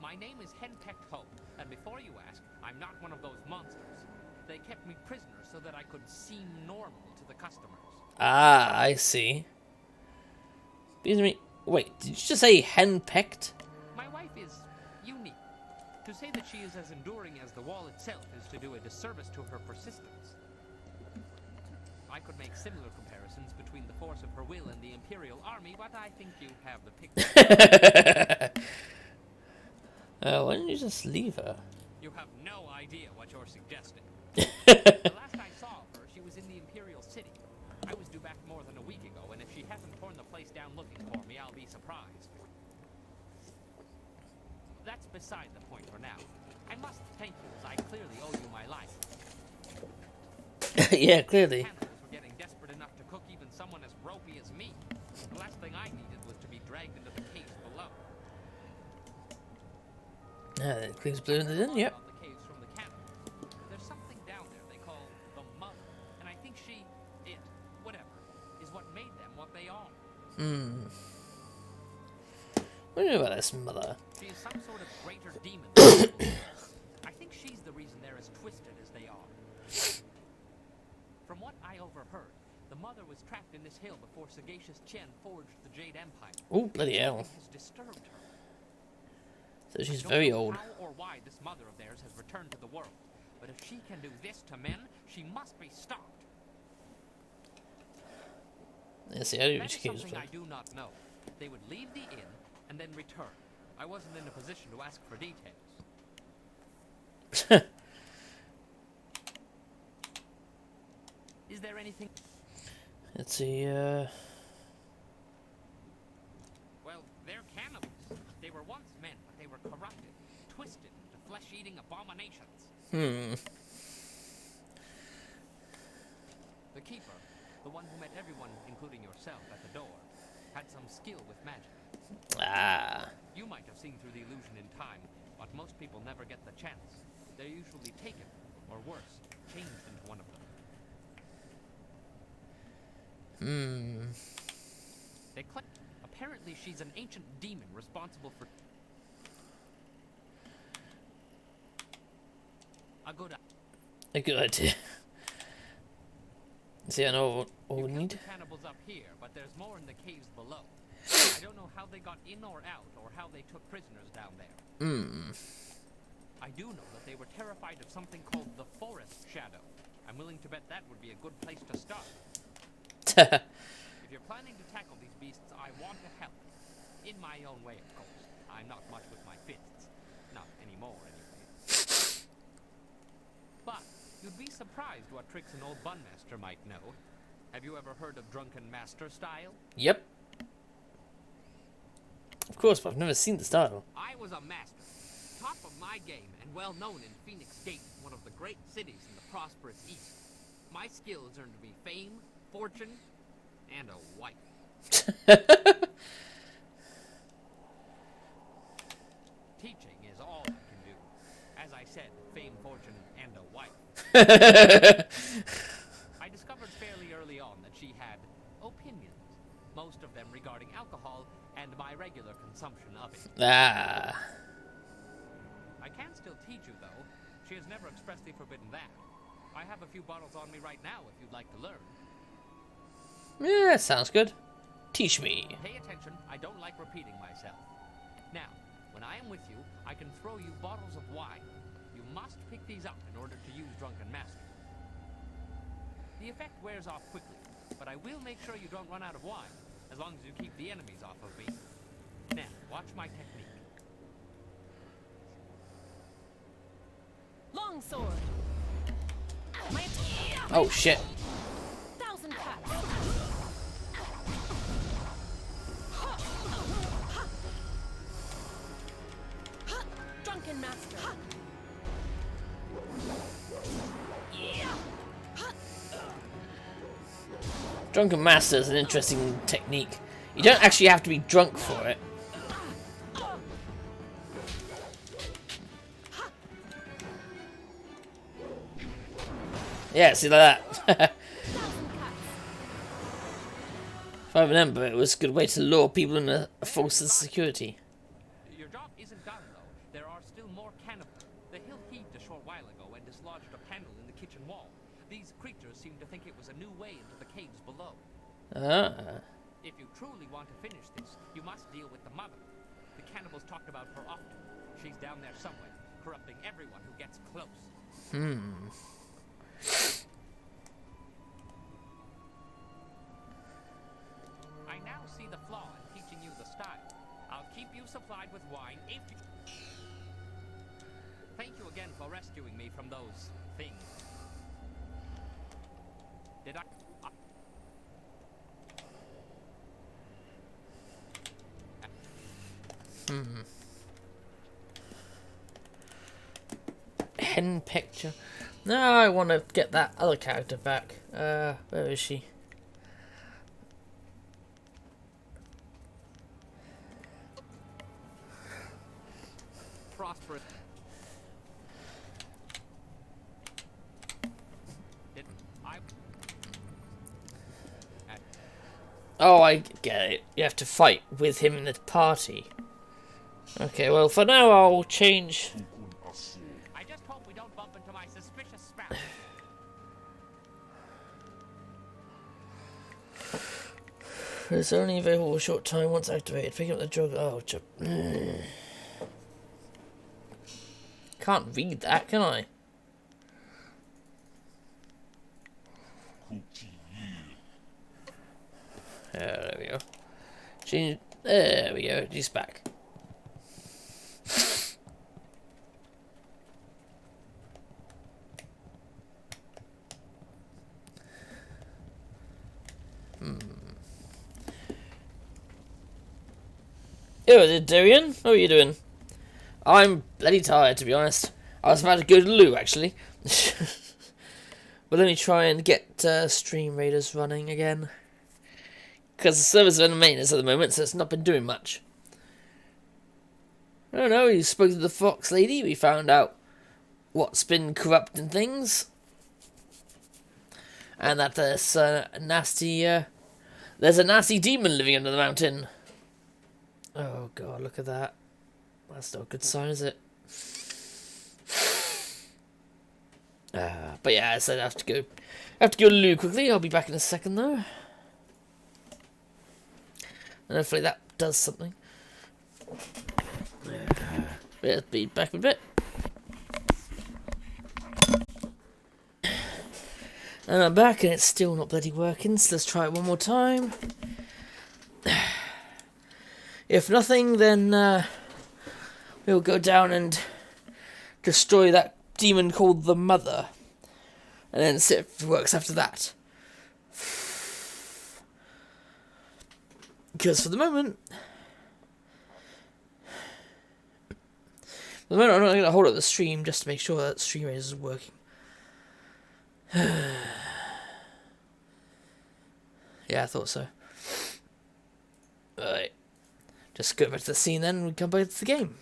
My name is Henpecked Hope, and before you ask, I'm not one of those monsters. They kept me prisoner so that I could seem normal to the customers. Ah, I see. Excuse me. Wait, did you just say henpecked? My wife is unique. To say that she is as enduring as the wall itself is to do a disservice to her persistence. I could make similar comparisons between the force of her will and the Imperial Army, but I think you have the picture. Why don't you just leave her? You have no idea what you're suggesting. The last I saw of her, she was in the Imperial City. I was due back more than a week ago, and if she hasn't torn the place down looking for me, I'll be surprised. That's beside the point for now. I must thank you, as I clearly owe you my life. Yeah, clearly. Cannibals were getting desperate enough to cook even someone as ropey as me. The last thing I needed was to be dragged into the caves below. The Queen's blue in the din, yep. About the caves from the cannon. There's something down there they call the Mother, and I think whatever, is what made them what they are. What do you know about this mother? She is some sort of greater demon. I think she's the reason they're as twisted as they are. From what I overheard, the Mother was trapped in this hill before sagacious Tian forged the Jade Empire. Oh, bloody hell. Something has disturbed her. So she's I don't very know old. How or why this mother of theirs has returned to the world, but if she can do this to men, she must be stopped. Let's see, how do That she is keeps something I do not know. They would leave the inn and then return. I wasn't in a position to ask for details. Is there anything? Let's see, Well, they're cannibals. They were once men, but they were corrupted, twisted into flesh-eating abominations. The Keeper, the everyone, including yourself, at the door had some skill with magic. Ah. You might have seen through the illusion in time, but most people never get the chance. They're usually taken, or worse, changed into one of them. They claim apparently she's an ancient demon responsible for a good A good idea. See, I know what we You killed need. the cannibals up here, but there's more in the caves below. I don't know how they got in or out, or how they took prisoners down there. I do know that they were terrified of something called the Forest Shadow. I'm willing to bet that would be a good place to start. If you're planning to tackle these beasts, I want to help. In my own way, of course. I'm not much with my fists. Not anymore, anyway. But you'd be surprised what tricks an old bunmaster might know. Have you ever heard of Drunken Style? Yep. Of course, but I've never seen the style. I was a master, top of my game, and well known in Phoenix Gate, one of the great cities in the prosperous East. My skills earned me fame, fortune, and a wife. Teaching is all I can do. As I said, fame, fortune, and a wife. I discovered fairly early on that she had opinions, most of them regarding alcohol and my regular consumption of it. Ah. I can still teach you, though. She has never expressly forbidden that. I have a few bottles on me right now if you'd like to learn. Yeah, sounds good. Teach me. Pay attention, I don't like repeating myself. Now, when I am with you, I can throw you bottles of wine. You must pick these up in order to use Drunken Master. The effect wears off quickly, but I will make sure you don't run out of wine, as long as you keep the enemies off of me. Now, watch my technique. Longsword. Oh shit. Thousand cuts. Drunken Master. Drunken Master is an interesting technique. You don't actually have to be drunk for it. Yeah, see like that. If I remember, it was a good way to lure people in a false sense of security. Your job isn't done, though. There are still more cannibals. The hill heaved a short while ago and dislodged a panel in the kitchen wall. These creatures seem to think it was a new way into the caves below. Ah. If you truly want to finish this, you must deal with the mother. The cannibals talked about her often. She's down there somewhere, corrupting everyone who gets close. I now see the flaw in teaching you the style. I'll keep you supplied with wine if you... Thank you again for rescuing me from those things. Did I... Hen picture. No, I want to get that other character back. Where is she? prosperous... Oh, I get it. You have to fight with him in the party. Okay, well, for now, I'll change. I just hope we don't bump into my suspicious spouse. It's only available for a short time once activated. Pick up the drug. Oh, can't read that, can I? There we go. Change. There we go. He's back. Yo, Darian, how are you doing? I'm bloody tired, to be honest. I was about to go to the loo, actually. But let me try and get Stream Raiders running again. because the server's in maintenance at the moment, so it's not been doing much. I don't know, we spoke to the fox lady, we found out what's been corrupting things. And that there's a nasty demon living under the mountain. Oh god, look at that. That's not a good sign, is it? But yeah, I said I have to go loo quickly. I'll be back in a second though. And hopefully that does something. I'll be back in a bit. And I'm back and it's still not bloody working, so let's try it one more time. If nothing, then we'll go down and destroy that demon called the Mother. And then see if it works after that. Because for the moment... I'm not going to hold up the stream just to make sure that stream rate is working. Yeah, I thought so. Alright. Just go back to the scene then and we come back to the game.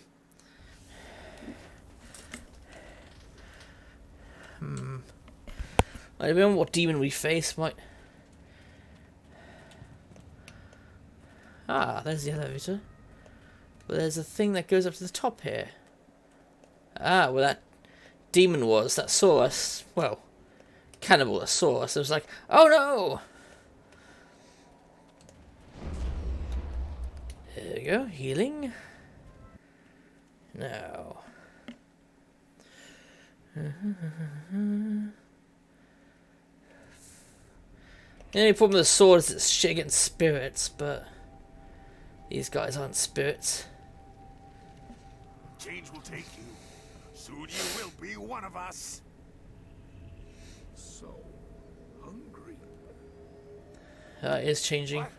I don't know what demon we face. Might. Ah, there's the elevator. But there's a thing that goes up to the top here. Ah, well that demon that saw us. Well, cannibal that saw us. It was like, oh no! There we go, healing. Now. The only problem with the sword is it's shit against spirits, but these guys aren't spirits. Change will take you. Soon you will be one of us. So hungry. It is changing. What?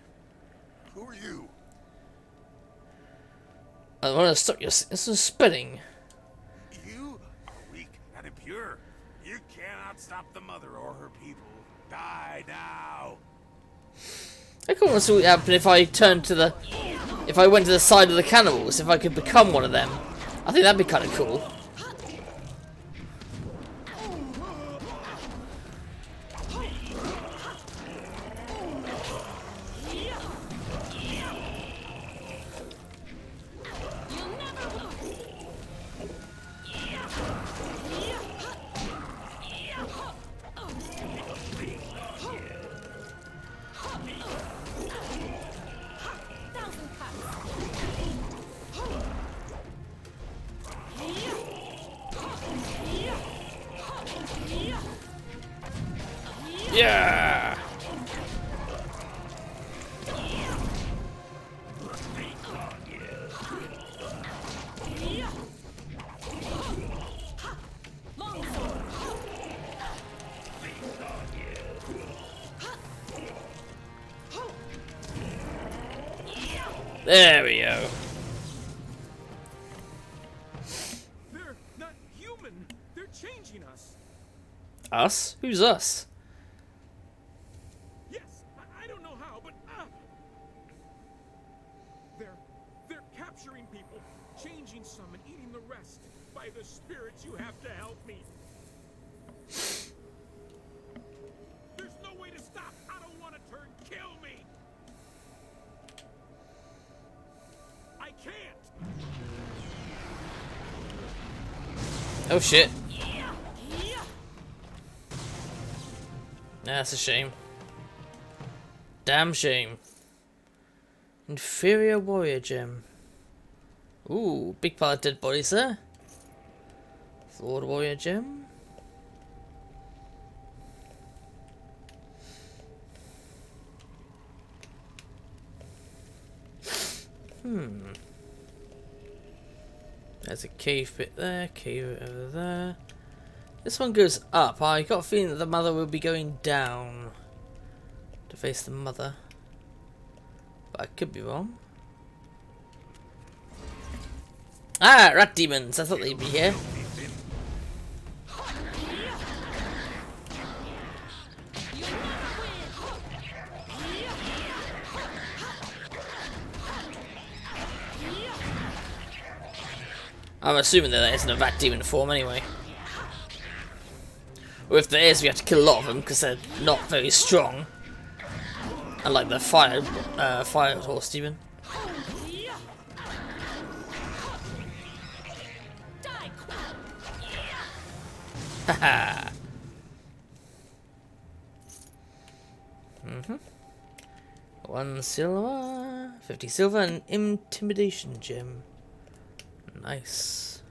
Who are you? I want to stop your. This is spitting. You are weak and impure. You cannot stop the Mother or her people. Die now. I kind of want to see what would happen if I turned to the. If I went to the side of the cannibals, if I could become one of them. I think that'd be kind of cool. Yeah. There we go. They're not human. They're changing us. Us? Who's us? Yes, I don't know how, but they're capturing people, changing some and eating the rest. By the spirits, you have to help me. There's no way to stop. I don't want to turn. Kill me. I can't. Oh shit. That's a shame. Damn shame. Inferior warrior gem. Ooh, big pile of dead bodies there. Flawed warrior gem. There's a cave bit there, cave over there. This one goes up. I got a feeling that the Mother will be going down to face the Mother. But I could be wrong. Ah, rat demons! I thought they'd be here. I'm assuming that there isn't a rat demon form anyway. Or if there is, we have to kill a lot of them because they're not very strong. Unlike the fire horse demon. Haha. 1 silver, 50 silver, and intimidation gem. Nice.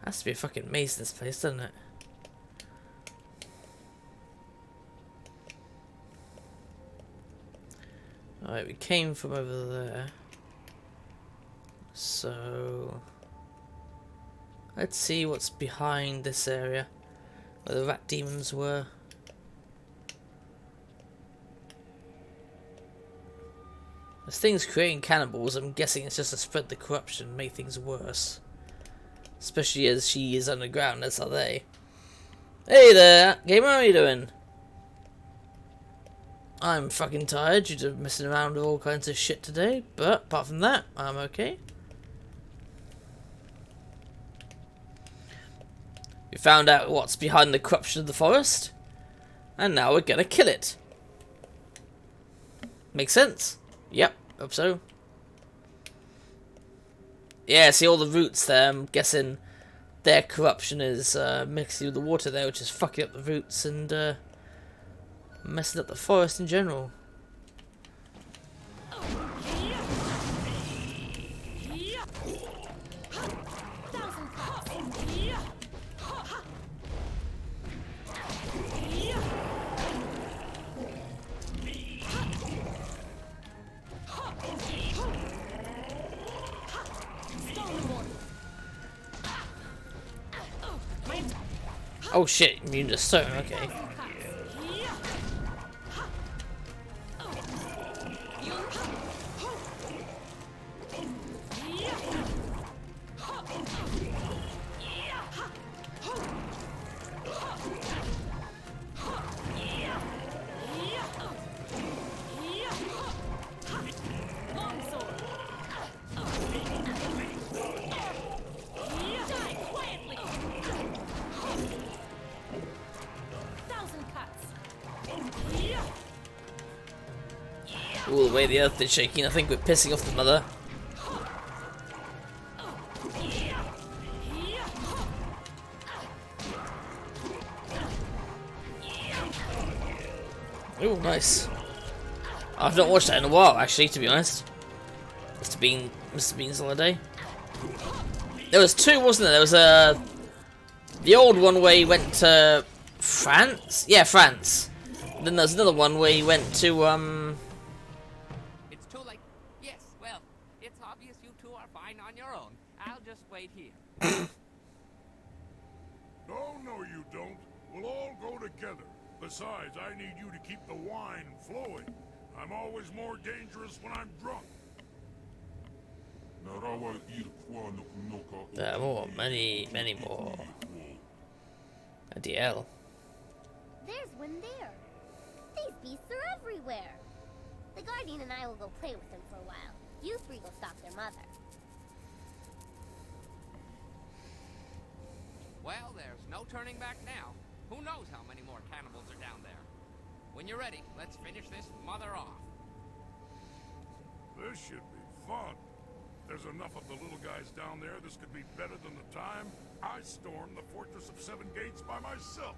Has to be a fucking maze in this place, doesn't it? Alright, we came from over there. So let's see what's behind this area where the rat demons were. There's things creating cannibals. I'm guessing it's just to spread the corruption, make things worse. Especially as she is underground, as are they. Hey there, gamer, how are you doing? I'm fucking tired due to messing around with all kinds of shit today, but apart from that, I'm okay. We found out what's behind the corruption of the forest, and now we're gonna kill it. Makes sense? Yep, hope so. Yeah, see all the roots there, I'm guessing their corruption is mixing with the water there, which is fucking up the roots and messing up the forest in general. Oh shit, immune to stone, okay. Ooh, the way the earth is shaking, I think we're pissing off the mother. Ooh, nice. I've not watched that in a while, actually, to be honest. Mr. Bean's holiday. There was two, wasn't there? There was the old one where he went to France. Yeah, France. Then there's another one where he went to It's too late. Yes, well, it's obvious you two are fine on your own. I'll just wait here. No, you don't. We'll all go together. Besides, I need you to keep the wine flowing. I'm always more dangerous when I'm drunk. there are more, many more. Bloody hell. There's one there. These beasts are everywhere. The Guardian and I will go play with them for a while. You three will stop their mother. Well, there's no turning back now. Who knows how many more cannibals are down there? When you're ready, let's finish this mother off. This should be fun. There's enough of the little guys down there. This could be better than the time I stormed the Fortress of Seven Gates by myself.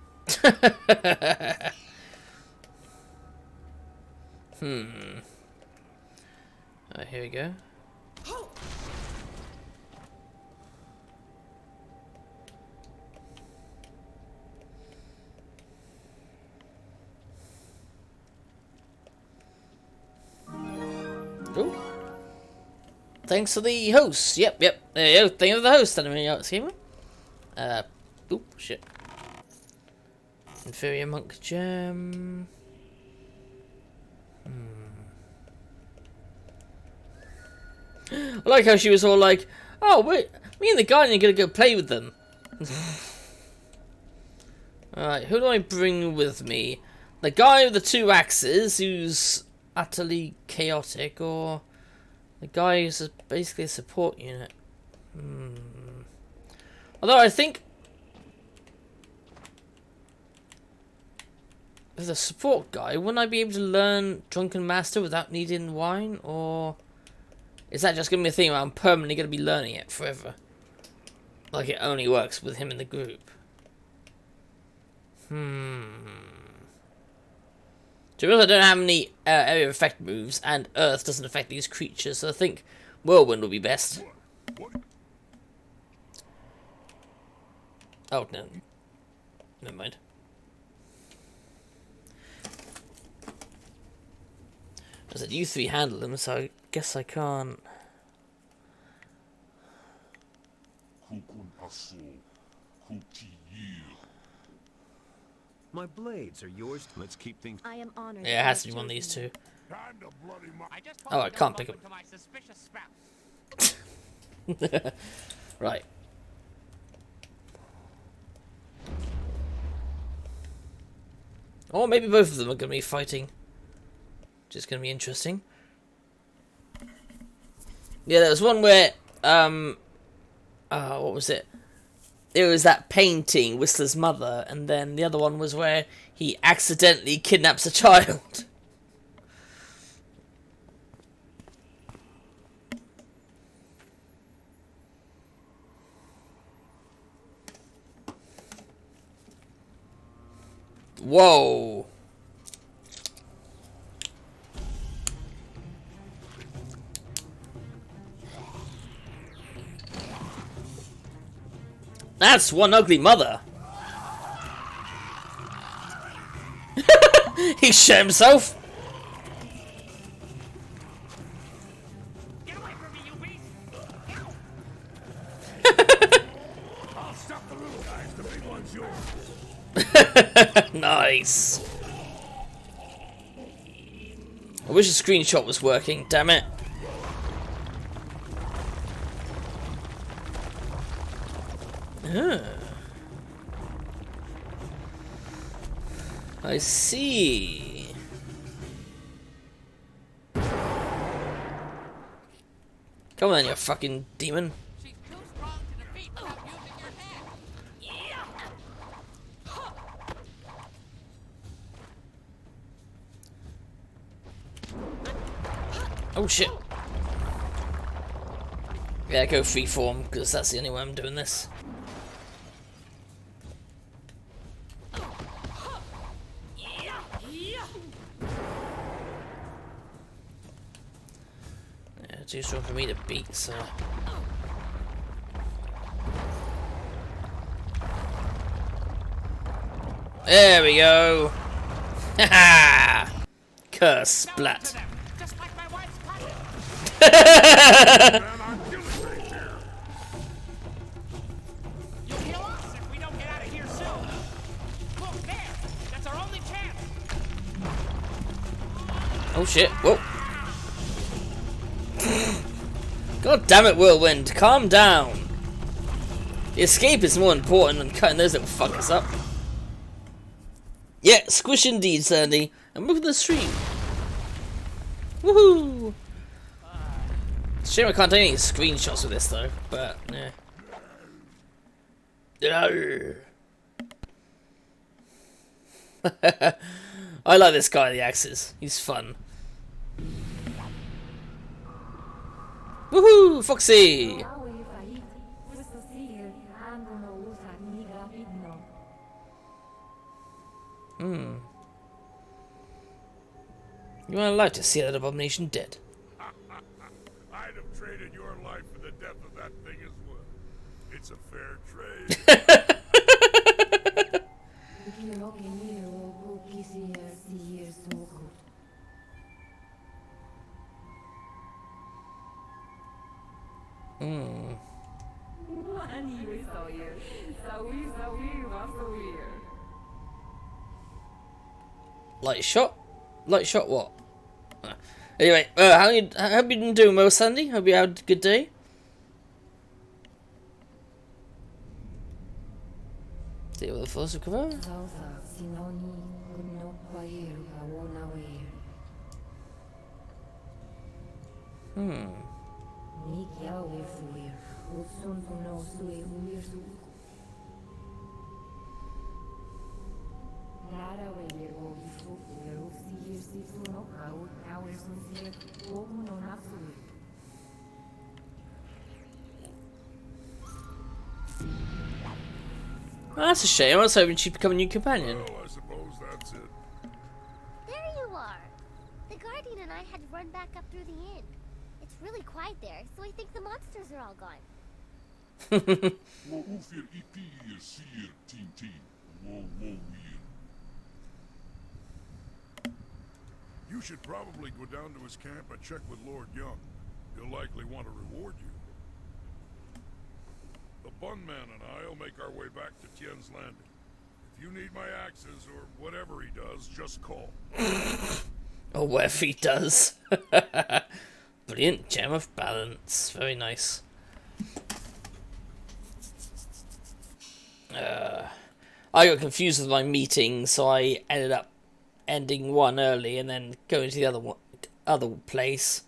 Here we go. Ooh. Thanks for the host. Yep. There you go. Thank you for the host. Anyway, else gamer. Oop, shit. Inferior monk gem. I like how she was all like, "Oh wait, me and the Guardian are gonna go play with them." Alright, who do I bring with me? The guy with the 2 axes, who's utterly chaotic, or the guy who's basically a support unit? Although I think as a support guy, wouldn't I be able to learn Drunken Master without needing wine? Or is that just going to be a thing where I'm permanently going to be learning it forever? Like it only works with him in the group. To be honest, I don't have any area of effect moves, and Earth doesn't affect these creatures, so I think Whirlwind will be best. Oh, no. Never mind. I said you 3 handle them, so I guess I can't. My blades are yours. Let's keep things. I am honored. Yeah, it has to be one of these 2. Time to bloody Oh, I can't pick up. To my suspicious spouse. Right. Or maybe both of them are going to be fighting. Which is going to be interesting. Yeah, there was one where, what was it? It was that painting, Whistler's mother, and then the other one was where he accidentally kidnaps a child. Whoa. That's one ugly mother. He shot himself. Get away from me, you beast! I'll stop the little guys, the big one's yours. Nice. I wish the screenshot was working, damn it. I see. Come on, you fucking demon. She's too strong to defeat without using your hand. Oh shit. Yeah, go freeform, because that's the only way I'm doing this. Yeah, too strong for me to beat, so... There we go! Haha! Curse splat. Just like my wife's cousin. You'll kill us if we don't get out of here soon. Look there. That's our only chance. Oh shit, whoa. God damn it, Whirlwind, calm down. The escape is more important than cutting those little fuckers up. Yeah, squish indeed, Sandy. And move the stream. Woohoo! Shame I can't take any screenshots of this though, but yeah. I like this guy, the axes. He's fun. Woohoo! Foxy! You would like to see that abomination dead. I'd have traded your life for the death of that thing as well. It's a fair trade. Light shot? Light shot what? Anyway, how you been doing, Mo Sandy? Hope you had a good day. Stay with the force of cover. Well, that's a shame. I was hoping she'd become a new companion. Well, I suppose that's it. There you are. The Guardian and I had run back up through the inn. It's really quiet there, so I think the monsters are all gone. You should probably go down to his camp and check with Lord Young. He'll likely want to reward you. The Bunman and I'll make our way back to Tian's Landing. If you need my axes or whatever he does, just call. Or whatever he does. Brilliant gem of balance. Very nice. I got confused with my meeting, so I ended up ending one early and then going to the other place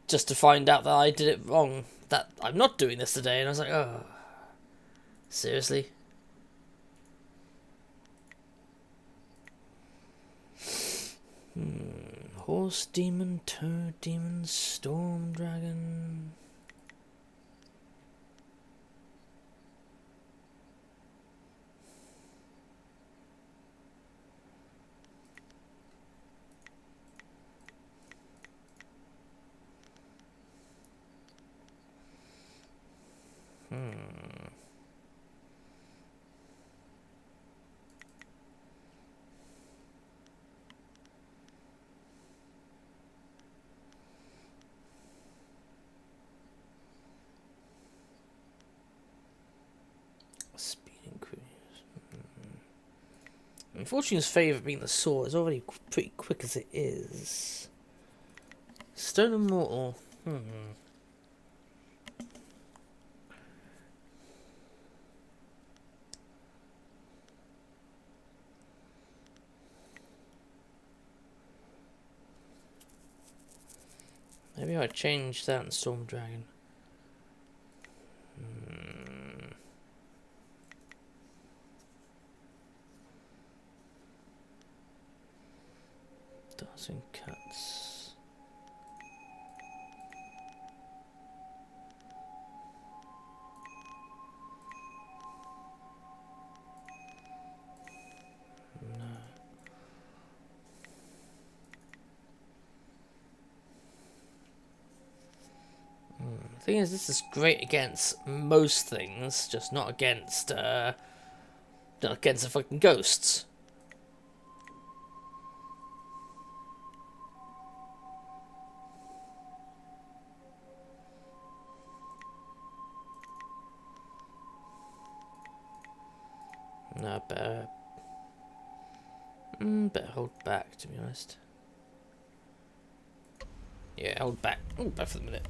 just to find out that I did it wrong. That I'm not doing this today, and I was like, oh, seriously? Horse demon, toad demon, storm dragon. Speed increase. Unfortunate's favourite being the sword is already pretty quick as it is. Stone Immortal. Maybe I change that in Storm Dragon. Dancing Cuts. No. The thing is, this is great against most things, just not against the fucking ghosts. No, better hold back, to be honest. Yeah, hold back. Oh, back for the minute.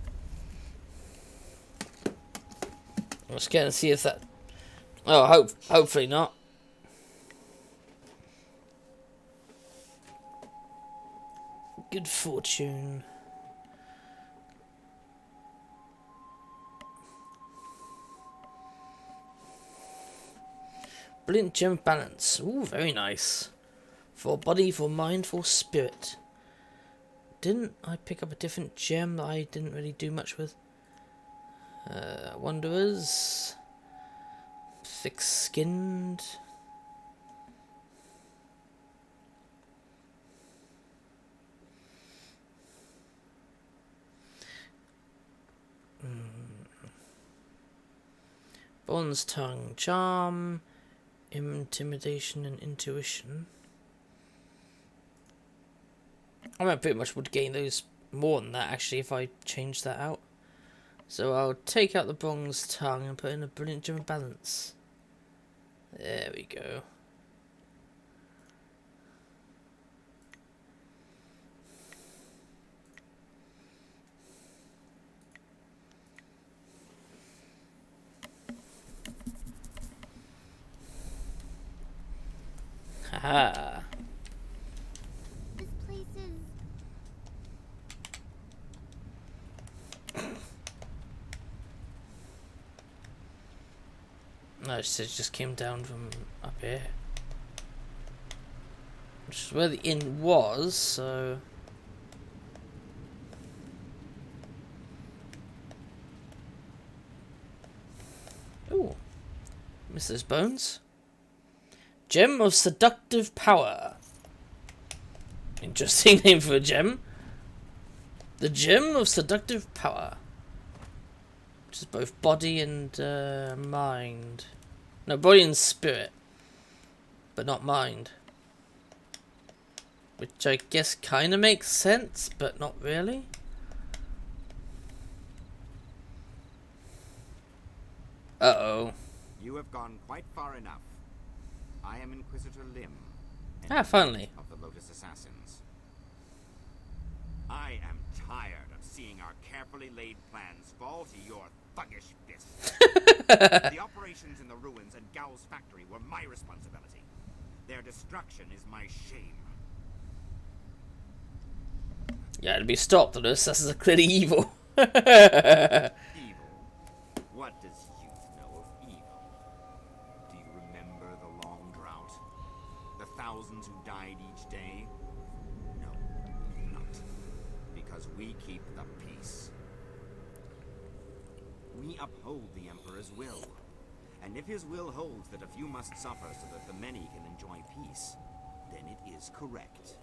I'm scared to see if that. Oh, hopefully not. Good fortune. Brilliant gem of balance. Ooh, very nice. For body, for mind, for spirit. Didn't I pick up a different gem that I didn't really do much with? Wanderers. Thick-skinned. Bond's tongue. Charm. Intimidation and intuition. I mean, I pretty much would gain those more than that actually if I changed that out. So I'll take out the bronze tongue and put in a brilliant gem of balance. There we go. Aha. This place is... No, she said it just came down from up here. Which is where the inn was, so... Ooh. Miss those bones. Gem of Seductive Power. Interesting name for a gem. The Gem of Seductive Power. Which is both body and mind. No, body and spirit. But not mind. Which I guess kind of makes sense, but not really. Uh-oh. You have gone quite far enough. I am Inquisitor Lim. Finally. Of the Lotus Assassins. I am tired of seeing our carefully laid plans fall to your thuggish fists. The operations in the ruins and Gao's factory were my responsibility. Their destruction is my shame. Yeah, to be stopped. The Lotus Assassins are clearly evil. Evil? What does youth know of evil? Do you remember the long drought? The thousands who died each day? No, not. Because we keep the peace. We uphold the Emperor's will. And if his will holds that a few must suffer so that the many can enjoy peace, then it is correct.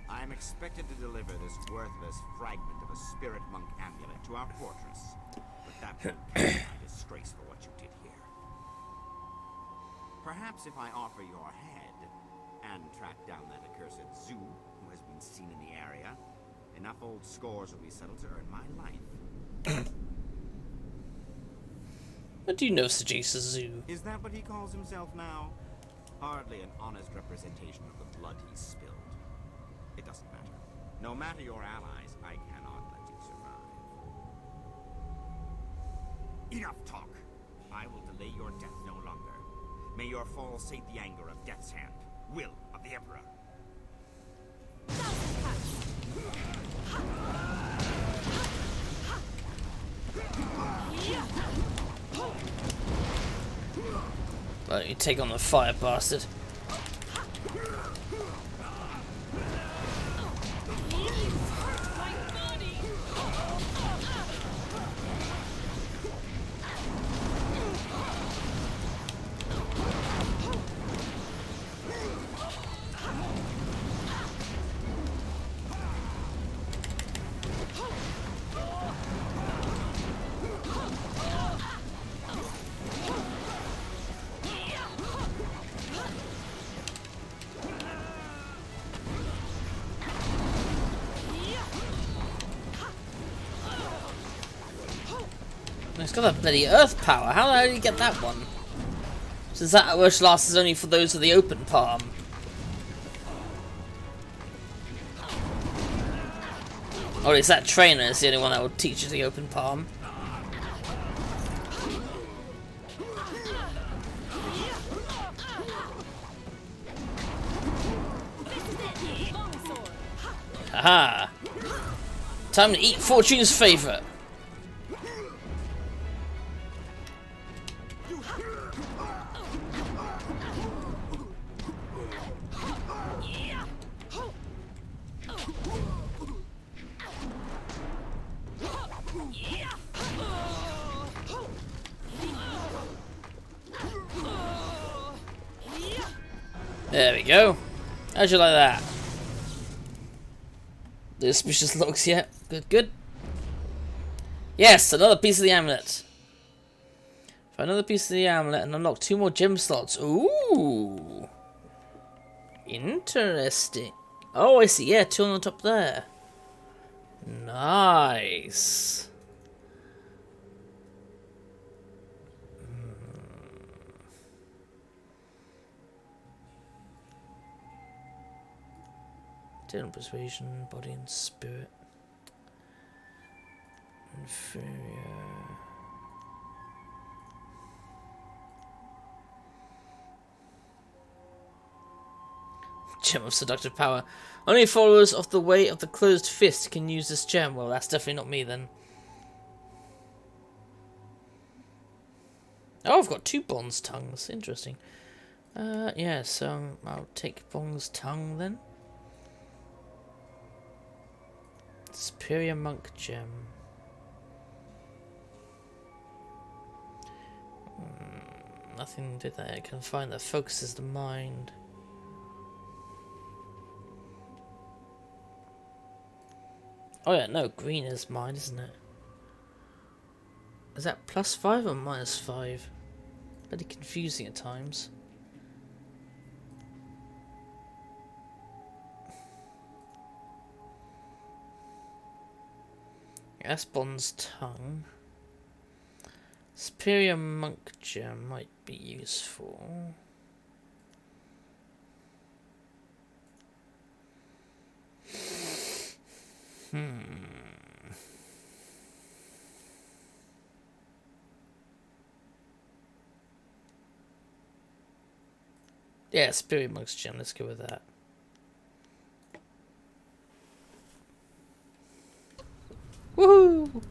I am expected to deliver this worthless fragment of a spirit monk amulet to our fortress. But that won't count my disgrace for what you did here. Perhaps if I offer your head, and track down that accursed Zoo who has been seen in the area, enough old scores will be settled to earn my life. What do you know, Seducer Zoo? Is that what he calls himself now? Hardly an honest representation of the blood he spilled. It doesn't matter. No matter your allies, I cannot let you survive. Enough talk! I will delay your death no longer. May your fall sate the anger of Death's Hand, will of the Emperor. Well, you take on the fire bastard. It's got a bloody earth power. How the hell did you get that one? Since that which lasts only for those with the open palm. Or is that trainer is the only one that will teach you the open palm? Haha! Time to eat Fortune's favourite. There we go. How'd you like that? The auspicious looks, yeah. Good, good. Yes, another piece of the amulet. Find another piece of the amulet and unlock 2 more gem slots. Ooh. Interesting. Oh, I see. Yeah, 2 on the top there. Nice. Internal persuasion, body and spirit. Inferior. gem of seductive power. Only followers of the way of the closed fist can use this gem. Well, that's definitely not me then. Oh, I've got 2 Bond's tongues. Interesting. Yeah, so I'll take Bond's tongue then. Superior monk gem. Nothing did that I can find that focuses the mind. Oh yeah, no, green is mine, isn't it? Is that +5 or -5? Very confusing at times. Bond's tongue. Superior monk gem might be useful. Yeah, Superior Monk's Gem, let's go with that. Woohoo!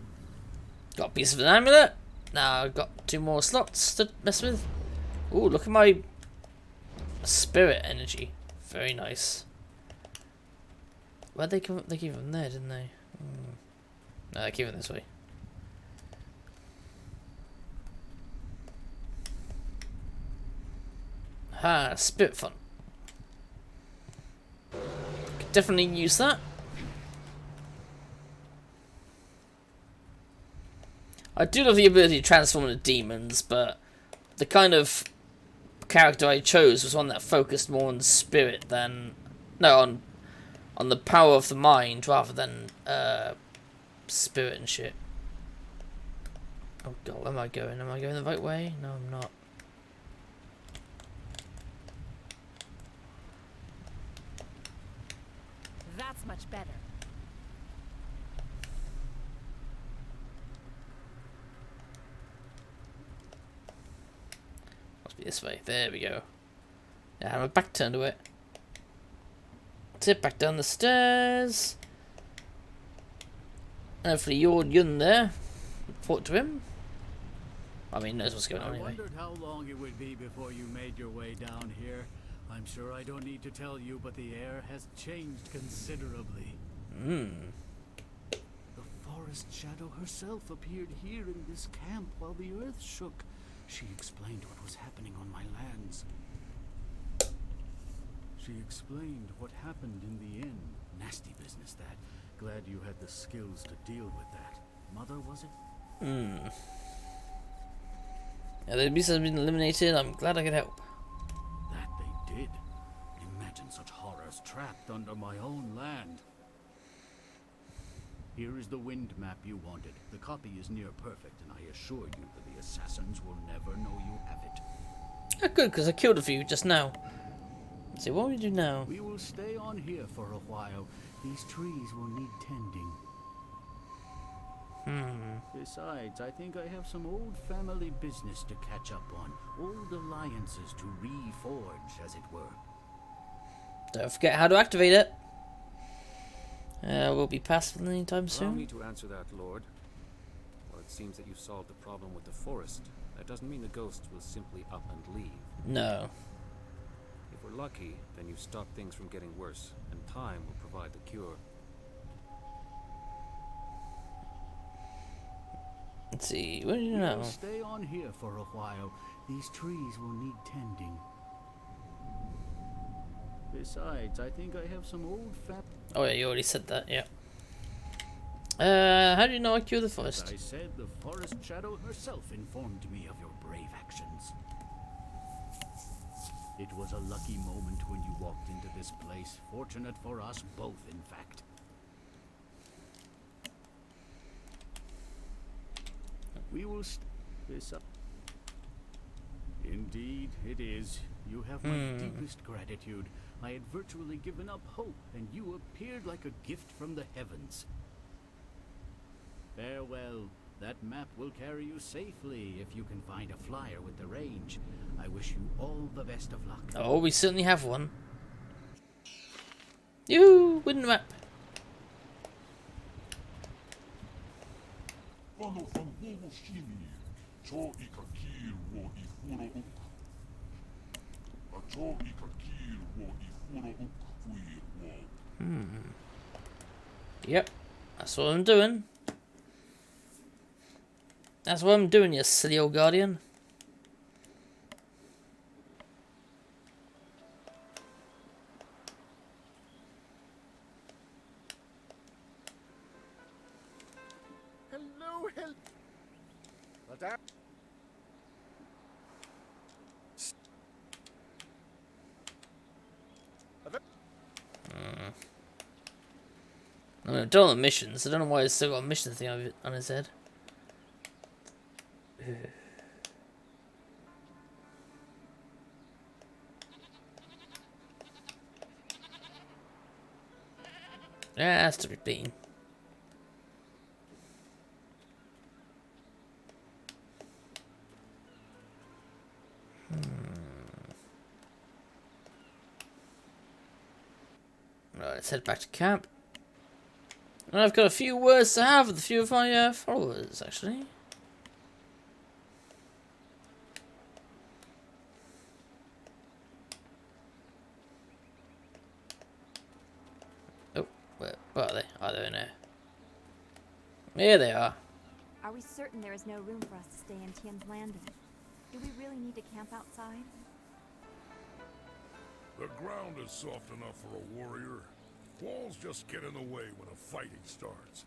Got a piece of an amulet. Now I've got 2 more slots to mess with. Ooh, look at my spirit energy. Very nice. Where'd they come? They came from there, didn't they? No, they came from this way. Ah, spirit fun. Could definitely use that. I do love the ability to transform into demons, but the kind of character I chose was one that focused more on spirit than on the power of the mind rather than spirit and shit. Oh god, where am I going? Am I going the right way? No, I'm not. That's much better. Must be this way. There we go. Now I'm back turned to it. Sit back down the stairs. Hopefully you're Yun there. Report to him. I mean, he knows what's going on anyway. I wondered how long it would be before you made your way down here. I'm sure I don't need to tell you, but the air has changed considerably. The forest shadow herself appeared here in this camp while the earth shook. She explained what was happening on my lands. She explained what happened in the inn. Nasty business, that. Glad you had the skills to deal with that. Mother, was it? Yeah, the beast has been eliminated. I'm glad I could help. That they did. Imagine such horrors trapped under my own land. Here is the wind map you wanted. The copy is near perfect, and I assure you that the assassins will never know you have it. Ah, good, because I killed a few just now. Let's see, what do we do now? We will stay on here for a while. These trees will need tending. Besides, I think I have some old family business to catch up on. Old alliances to reforge, as it were. Don't forget how to activate it. We'll be passive anytime soon. Allow me to answer that, Lord. Well, it seems that you've solved the problem with the forest. That doesn't mean the ghosts will simply up and leave. No. If we're lucky, then you've stopped things from getting worse, and time will provide the cure. Let's see, what do you know? We'll stay on here for a while. These trees will need tending. Besides, I think I have some old Oh yeah, you already said that, yeah. How do you know I cure the forest? As I said, the forest shadow herself informed me of your brave actions. It was a lucky moment when you walked into this place. Fortunate for us both, in fact. We will this up. Indeed, it is. You have my deepest gratitude. I had virtually given up hope, and you appeared like a gift from the heavens. Farewell. That map will carry you safely if you can find a flyer with the range. I wish you all the best of luck. Oh, we certainly have one. You win the map. Yep, that's what I'm doing. That's what I'm doing, you silly old guardian. Hello. I mean, I've done all the missions. I don't know why he's still got a mission thing on his head. Yeah, that's to be beaten. Right, let's head back to camp. And I've got a few words to have with a few of my followers, actually. Oh, where are they? Are they in there? Here they are. Are we certain there is no room for us to stay in Tian's landing? Do we really need to camp outside? The ground is soft enough for a warrior. Walls just get in the way when a fighting starts.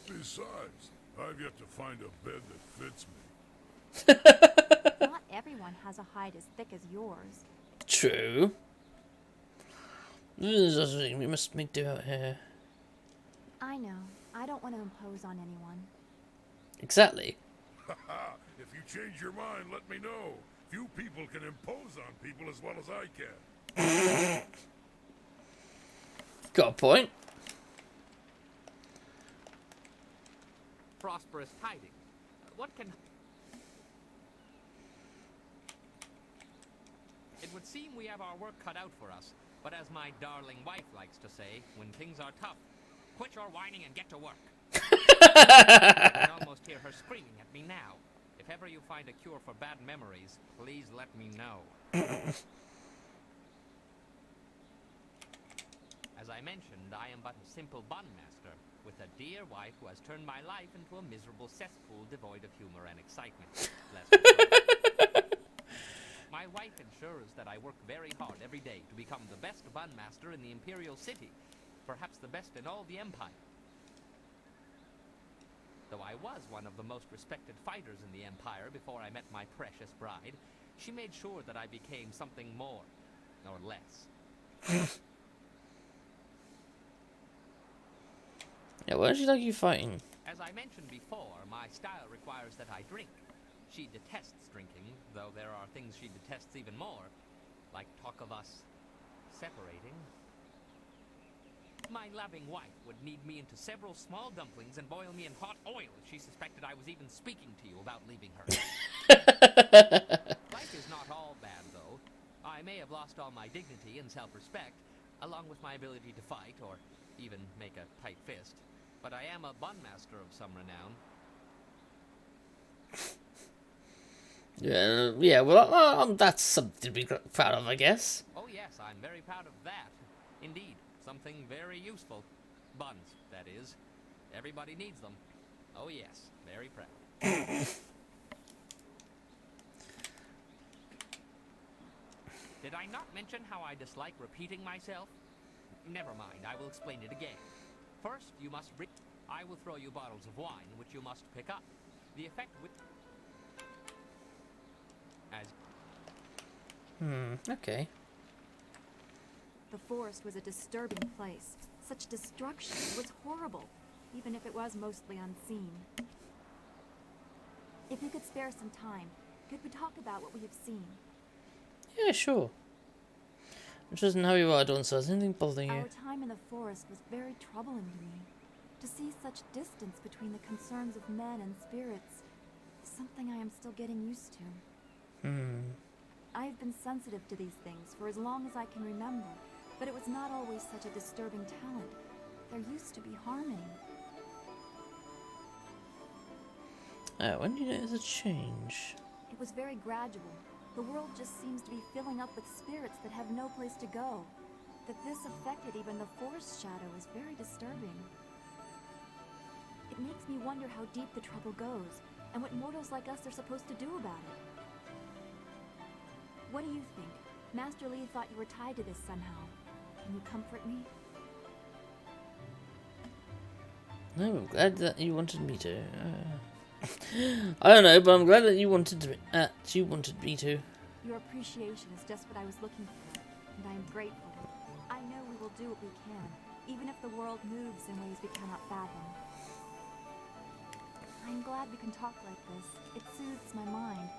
Besides, I've yet to find a bed that fits me. Not everyone has a hide as thick as yours. True. We must make do out here. I know. I don't want to impose on anyone. Exactly. If you change your mind, let me know. Few people can impose on people as well as I can. Got a point. Prosperous tidings. What can... It would seem we have our work cut out for us, but as my darling wife likes to say, when things are tough, quit your whining and get to work. I can almost hear her screaming at me now. If ever you find a cure for bad memories, please let me know. As I mentioned, I am but a simple bun master, with a dear wife who has turned my life into a miserable cesspool devoid of humor and excitement. Bless her. My wife ensures that I work very hard every day to become the best bun master in the Imperial City, perhaps the best in all the Empire. Though I was one of the most respected fighters in the Empire before I met my precious bride, she made sure that I became something more, or less. Yeah, why don't you like you fighting? As I mentioned before, my style requires that I drink. She detests drinking, though there are things she detests even more, like talk of us separating. My loving wife would knead me into several small dumplings and boil me in hot oil if she suspected I was even speaking to you about leaving her. Life is not all bad, though. I may have lost all my dignity and self-respect, along with my ability to fight, or even make a tight fist. But I am a bun master of some renown. Yeah, well, that's something to be proud of, I guess. Oh yes, I'm very proud of that. Indeed, something very useful. Buns, that is. Everybody needs them. Oh yes, very proud. Did I not mention how I dislike repeating myself? Never mind, I will explain it again. First, you must I will throw you bottles of wine, which you must pick up. The effect with... Okay. The forest was a disturbing place. Such destruction was horrible, even if it was mostly unseen. If you could spare some time, could we talk about what we have seen? Yeah, sure. Interested in how you are doing so. Is anything bothering you? Our time in the forest was very troubling to me. To see such distance between the concerns of men and spirits is something I am still getting used to. I have been sensitive to these things for as long as I can remember, but it was not always such a disturbing talent. There used to be harmony. Oh, when do you notice a change? It was very gradual. The world just seems to be filling up with spirits that have no place to go. That this affected even the forest shadow is very disturbing. It makes me wonder how deep the trouble goes, and what mortals like us are supposed to do about it. What do you think? Master Li thought you were tied to this somehow. Can you comfort me? No, I'm glad that you wanted me to. I don't know, but I'm glad that you wanted me to. Your appreciation is just what I was looking for, and I am grateful. I know we will do what we can, even if the world moves in ways we cannot fathom. I'm glad we can talk like this. It soothes my mind.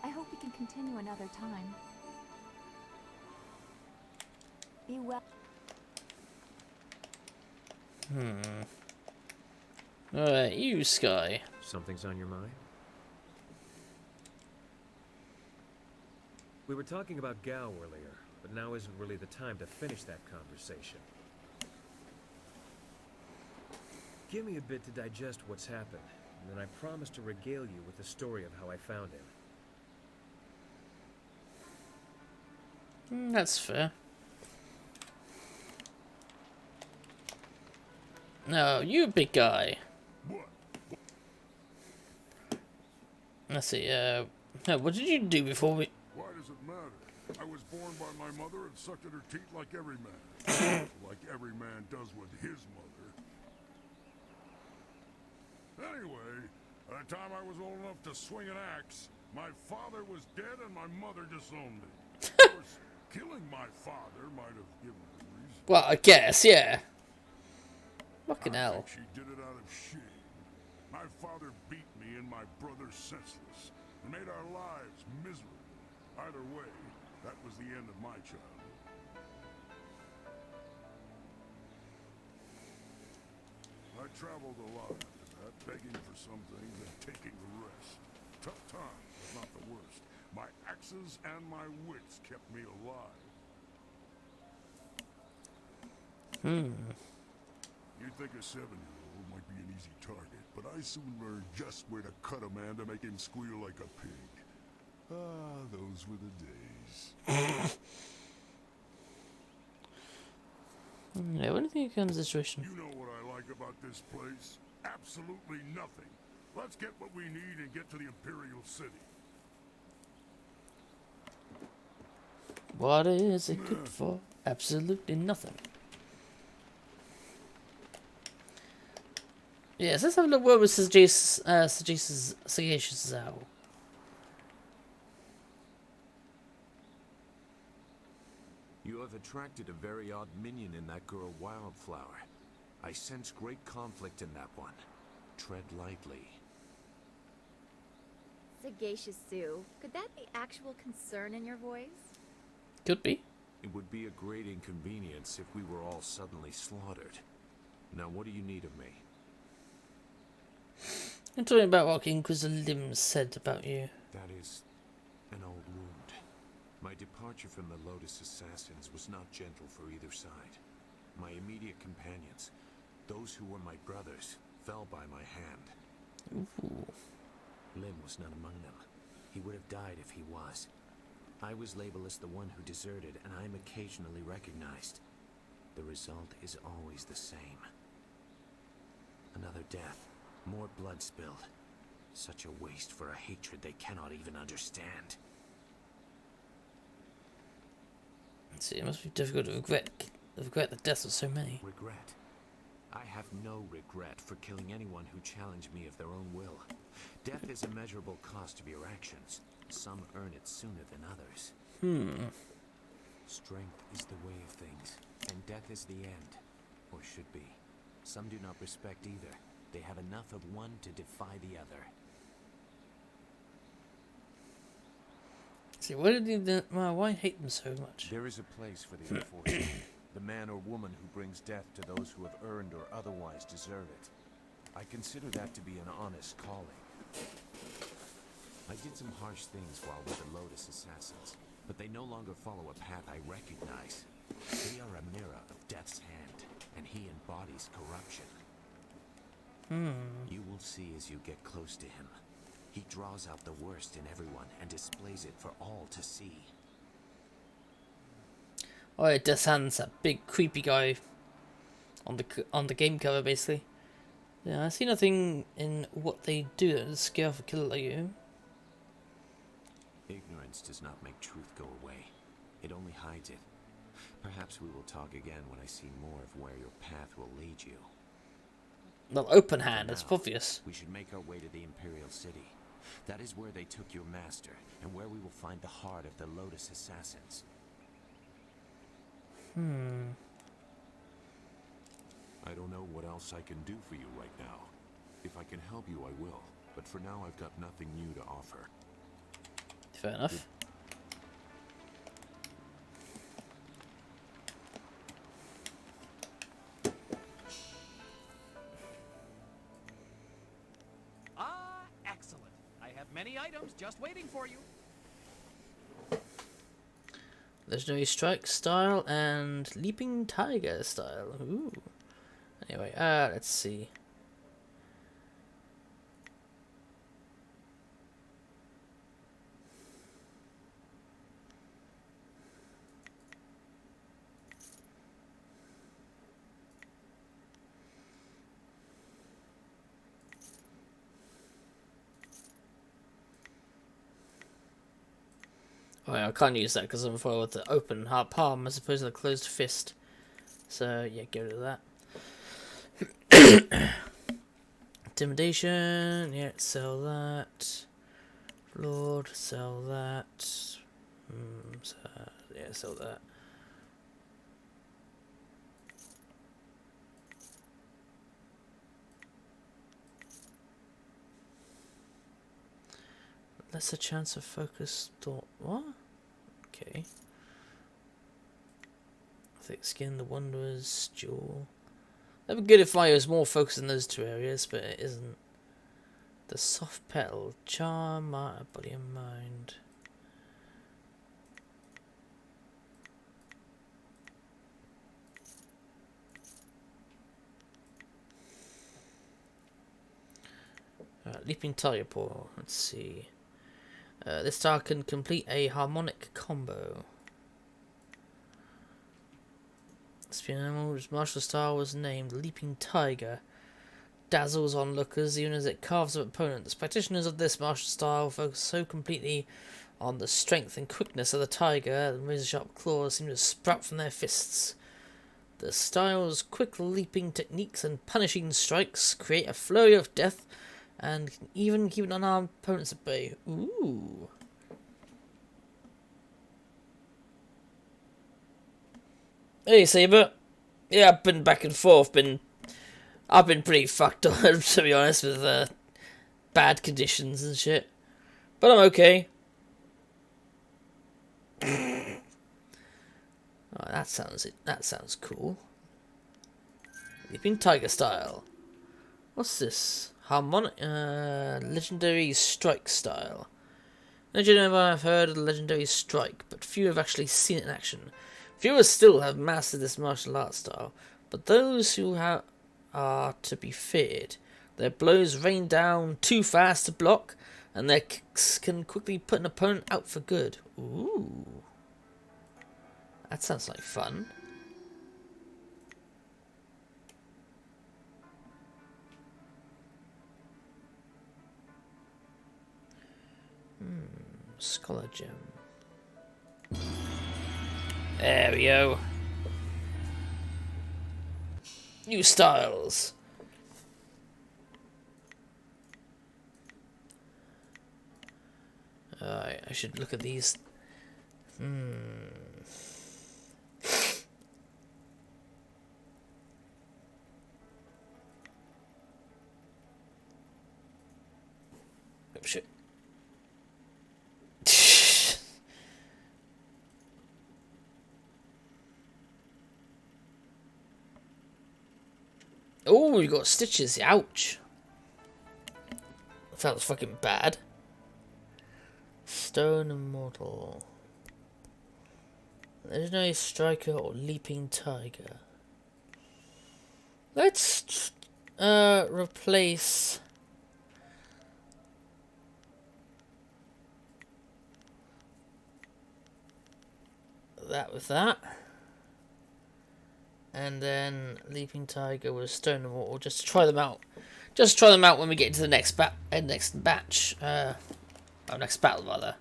I hope we can continue another time. Be well. Alright, you, Sky. Something's on your mind? We were talking about Gao earlier, but now isn't really the time to finish that conversation. Give me a bit to digest what's happened, and then I promise to regale you with the story of how I found him. That's fair. No, you big guy. Let's see, what did you do before we... Why does it matter? I was born by my mother and sucked at her teat like every man. Like every man does with his mother. Anyway, by the time I was old enough to swing an axe, my father was dead and my mother disowned me. Of course, killing my father might have given her reason. Well, I guess, yeah. Fucking hell. She did it out of shame. My father beat me and my brother senseless, and made our lives miserable. Either way, that was the end of my childhood. I traveled a lot after that, begging for some things and taking the rest. Tough times, but not the worst. My axes and my wits kept me alive. You'd think a 7-year-old might be an easy target, but I soon learned just where to cut a man to make him squeal like a pig. Ah, those were the days. Yeah, what do you think of the situation? You know what I like about this place? Absolutely nothing. Let's get what we need and get to the Imperial City. What is it good for? Absolutely nothing. Yes, let's have a look what was Sagacious Owl. You have attracted a very odd minion in that girl Wildflower. I sense great conflict in that one. Tread lightly. Sagacious Sue, could that be actual concern in your voice? Could be. It would be a great inconvenience if we were all suddenly slaughtered. Now what do you need of me? I'm talking about what Inquisitor Lim said about you. That is an old wound. My departure from the Lotus Assassins was not gentle for either side. My immediate companions, those who were my brothers, fell by my hand. Ooh. Lim was not among them. He would have died if he was. I was labeled as the one who deserted, and I am occasionally recognized. The result is always the same. Another death. More blood spilled. Such a waste for a hatred they cannot even understand. Let's see, it must be difficult to regret the deaths of so many. Regret? I have no regret for killing anyone who challenged me of their own will. Death is a measurable cost of your actions. Some earn it sooner than others. Strength is the way of things, and death is the end. Or should be. Some do not respect either. They have enough of one to defy the other. See, why hate them so much? There is a place for the unfortunate. The man or woman who brings death to those who have earned or otherwise deserve it. I consider that to be an honest calling. I did some harsh things while with the Lotus Assassins, but they no longer follow a path I recognize. They are a mirror of Death's hand, and he embodies corruption. You will see as you get close to him. He draws out the worst in everyone and displays it for all to see. Oh yeah, Death's Hand's that big creepy guy on the game cover, basically. Yeah, I see nothing in what they do that would scare off a killer like you. Ignorance does not make truth go away. It only hides it. Perhaps we will talk again when I see more of where your path will lead you. Well, open hand, that's obvious. We should make our way to the Imperial City. That is where they took your master, and where we will find the heart of the Lotus Assassins. I don't know what else I can do for you right now. If I can help you, I will. But for now, I've got nothing new to offer. Fair enough. Excellent. I have many items just waiting for you. Legendary Strike style and Leaping Tiger style. Ooh. Anyway, let's see. Oh yeah, I can't use that because I'm foiled with the open heart palm as opposed to the closed fist. So yeah, get rid of that. Intimidation, yeah, sell that. Lord, sell that. Yeah, sell that. Lesser chance of focus thought. What? Okay. Thick skin, the Wanderer's Jewel. That'd be good if I was more focused in those two areas, but it isn't. The Soft Petal, Charm, Body and Mind. Leaping Tiger Paw, let's see. This star can complete a harmonic combo. Spear animal's martial style was named Leaping Tiger. Dazzles onlookers even as it carves up opponents. Practitioners of this martial style focus so completely on the strength and quickness of the tiger that razor-sharp claws seem to sprout from their fists. The style's quick leaping techniques and punishing strikes create a flurry of death and can even keep an unarmed opponents at bay. Ooh. Hey Saber. Yeah, I've been back and forth, I've been pretty fucked up, to be honest, with bad conditions and shit. But I'm okay. Oh, that sounds cool. Leaping Tiger style. What's this? Harmonic Legendary Strike style. Legend I've heard of the Legendary Strike, but few have actually seen it in action. Fewer still have mastered this martial art style, but those who have are to be feared. Their blows rain down too fast to block, and their kicks can quickly put an opponent out for good. Ooh. That sounds like fun. Scholar Gem. There we go. New styles. I should look at these. Oh shit. Oh, you got stitches. Ouch. That was fucking bad. Stone Immortal. There's no striker or leaping tiger. Let's replace that with that, and then leaping tiger with stone and water, just to try them out. Just try them out when we get into the next next batch. Our next battle rather.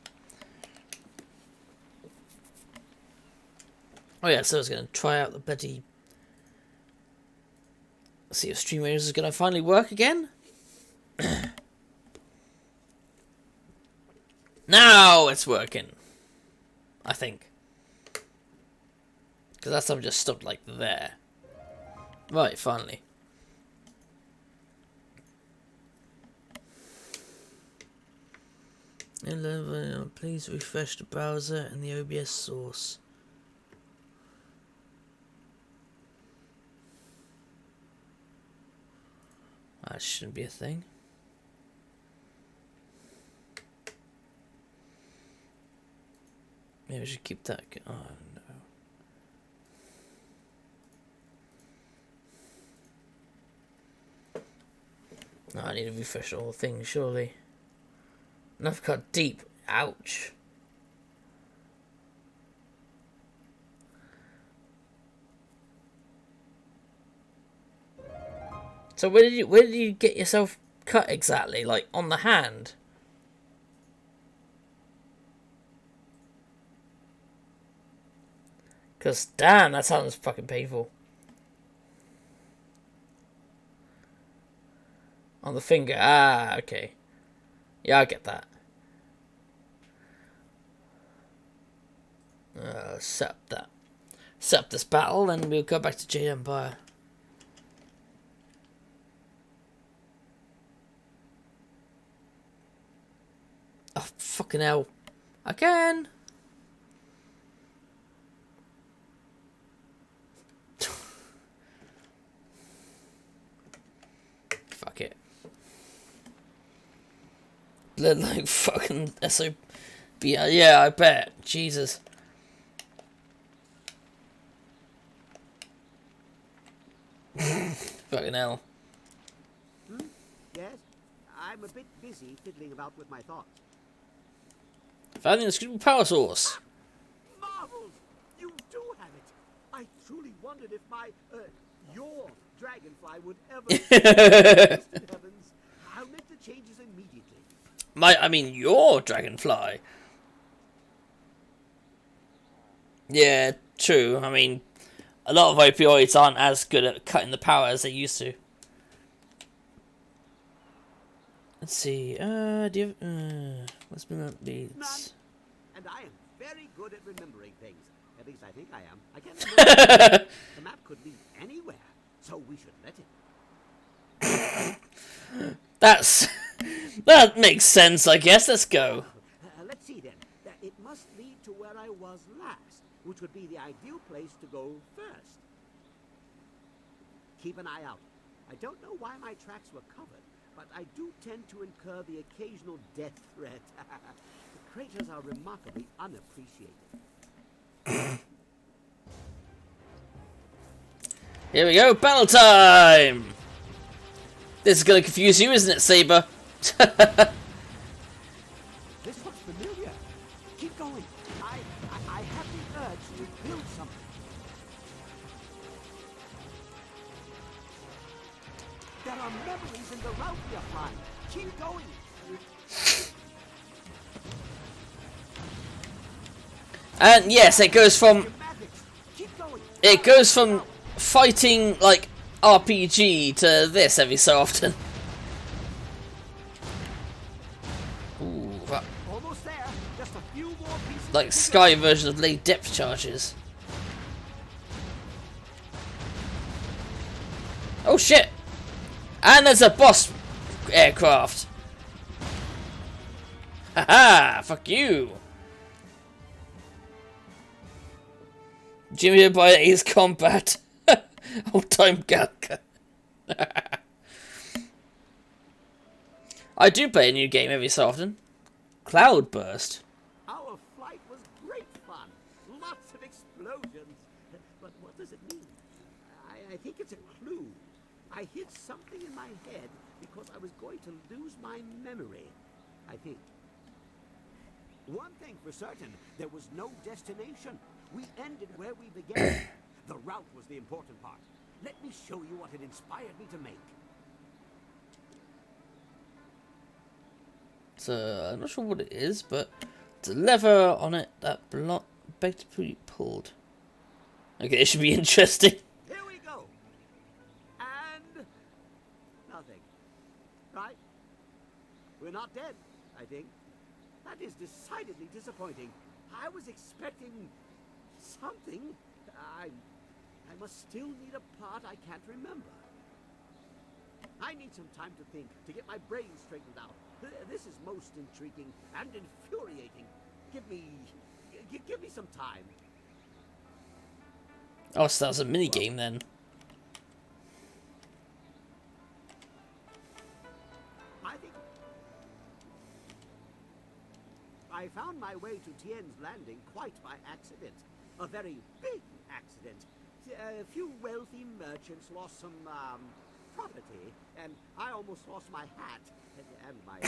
Oh yeah, so I was gonna try out the bloody. See if Stream Raiders is gonna finally work again. Now it's working. I think. Because last time I just stopped like there. Right, finally. Please refresh the browser and the OBS source. That shouldn't be a thing. Maybe I should keep that. Oh no. No, I need to refresh the whole thing, surely. And I've cut deep. Ouch. So where did you get yourself cut exactly? Like on the hand? Cause damn, that sounds fucking painful. On the finger. Ah, okay. Yeah, I get that. Set up that. Set up this battle, and we'll go back to Jade Empire. Oh, fucking hell. I can! Fuck it. Blood like fucking SOB. Yeah, I bet. Jesus. Fucking hell. Yes, I'm a bit busy fiddling about with my thoughts. Found the inscrutable power source. Marvels! You do have it! I truly wondered if your dragonfly would ever... Distant heavens, I'll make the changes immediately. I mean, your dragonfly. Yeah, true. I mean, a lot of opioids aren't as good at cutting the power as they used to. Let's see. Do you have... what's been up beats? None. And I am very good at remembering things. At least I think I am. I can't remember. The map could lead anywhere, so we should let it. That makes sense, I guess. Let's go. Let's see then. It must lead to where I was last, which would be the ideal place to go first. Keep an eye out. I don't know why my tracks were covered, but I do tend to incur the occasional death threat. The craters are remarkably unappreciated. Here we go, battle time! This is gonna confuse you, isn't it, Saber? This looks familiar. Keep going. I have the urge to build something. There are memories in the route we are flying. Keep going. And yes, it goes from fighting like RPG to this every so often. Ooh, almost there. Just a few more pieces. Like Sky version of late depth charges. Oh shit! And there's a boss aircraft. Haha! Fuck you! Jimmy by Ace Combat. Old time Galka. I do play a new game every so often. Cloudburst. Our flight was great fun. Lots of explosions. I hit something in my head because I was going to lose my memory, I think. One thing for certain, there was no destination. We ended where we began. The route was the important part. Let me show you what it inspired me to make. So, I'm not sure what it is, but it's a lever on it that begged to be pulled. Okay, it should be interesting. Here we go. And nothing. Right? We're not dead, I think. That is decidedly disappointing. I was expecting something. I must still need a part I can't remember. I need some time to think, to get my brain straightened out. This is most intriguing and infuriating. Give me some time. Oh, so that was a mini game then. I found my way to Tian's landing quite by accident. A very big accident. A few wealthy merchants lost some, property, and I almost lost my hat and my...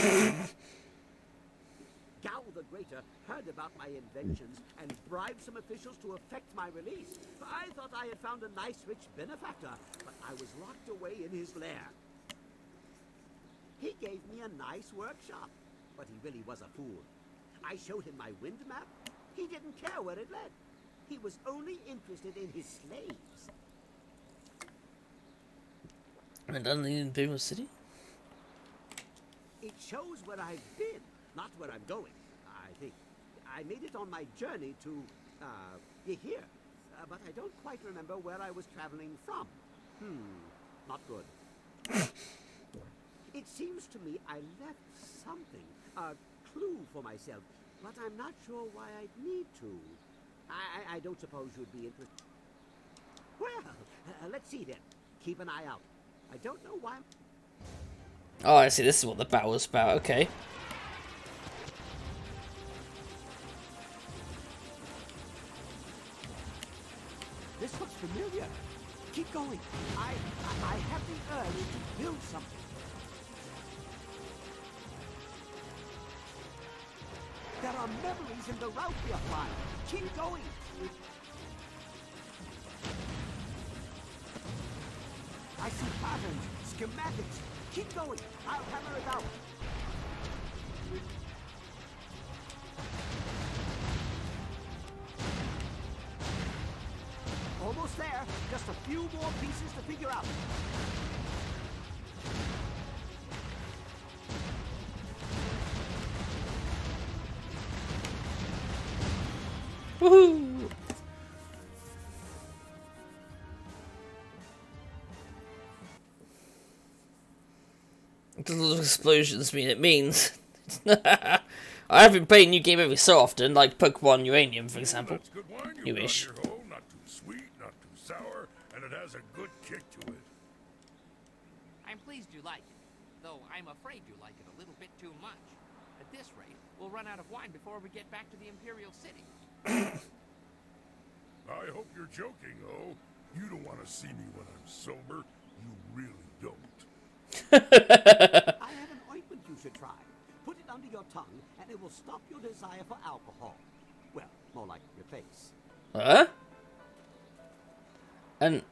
Gao the Greater heard about my inventions and bribed some officials to effect my release. I thought I had found a nice rich benefactor, but I was locked away in his lair. He gave me a nice workshop, but he really was a fool. I showed him my wind map. He didn't care where it led. He was only interested in his slaves. And only in Pilgrims City? It shows where I've been, not where I'm going, I think. I made it on my journey to, here. But I don't quite remember where I was traveling from. Not good. It seems to me I left something, a clue for myself, but I'm not sure why I'd need to. I don't suppose you'd be interested. Well, let's see then. Keep an eye out. I don't know why. Oh, I see. This is what the battle was about. Okay. This looks familiar. Keep going. I have the urge to build something. There are memories in the route we are flying. Keep going. I see patterns, schematics. Keep going. I'll hammer it out. Almost there. Just a few more pieces to figure out. Woohoo! Doesn't those explosions mean it means? I haven't played a new game every so often, like Pokemon Uranium, for example. That's good wine You got wish. here, Ho. Not too sweet, not too sour, and it has a good kick to it. I'm pleased you like it, though I'm afraid you like it a little bit too much. At this rate, we'll run out of wine before we get back to the Imperial City. I hope you're joking, Ho. You don't want to see me when I'm sober. You really don't. I have an ointment you should try. Put it under your tongue, and it will stop your desire for alcohol. Well, more like replace. Huh? And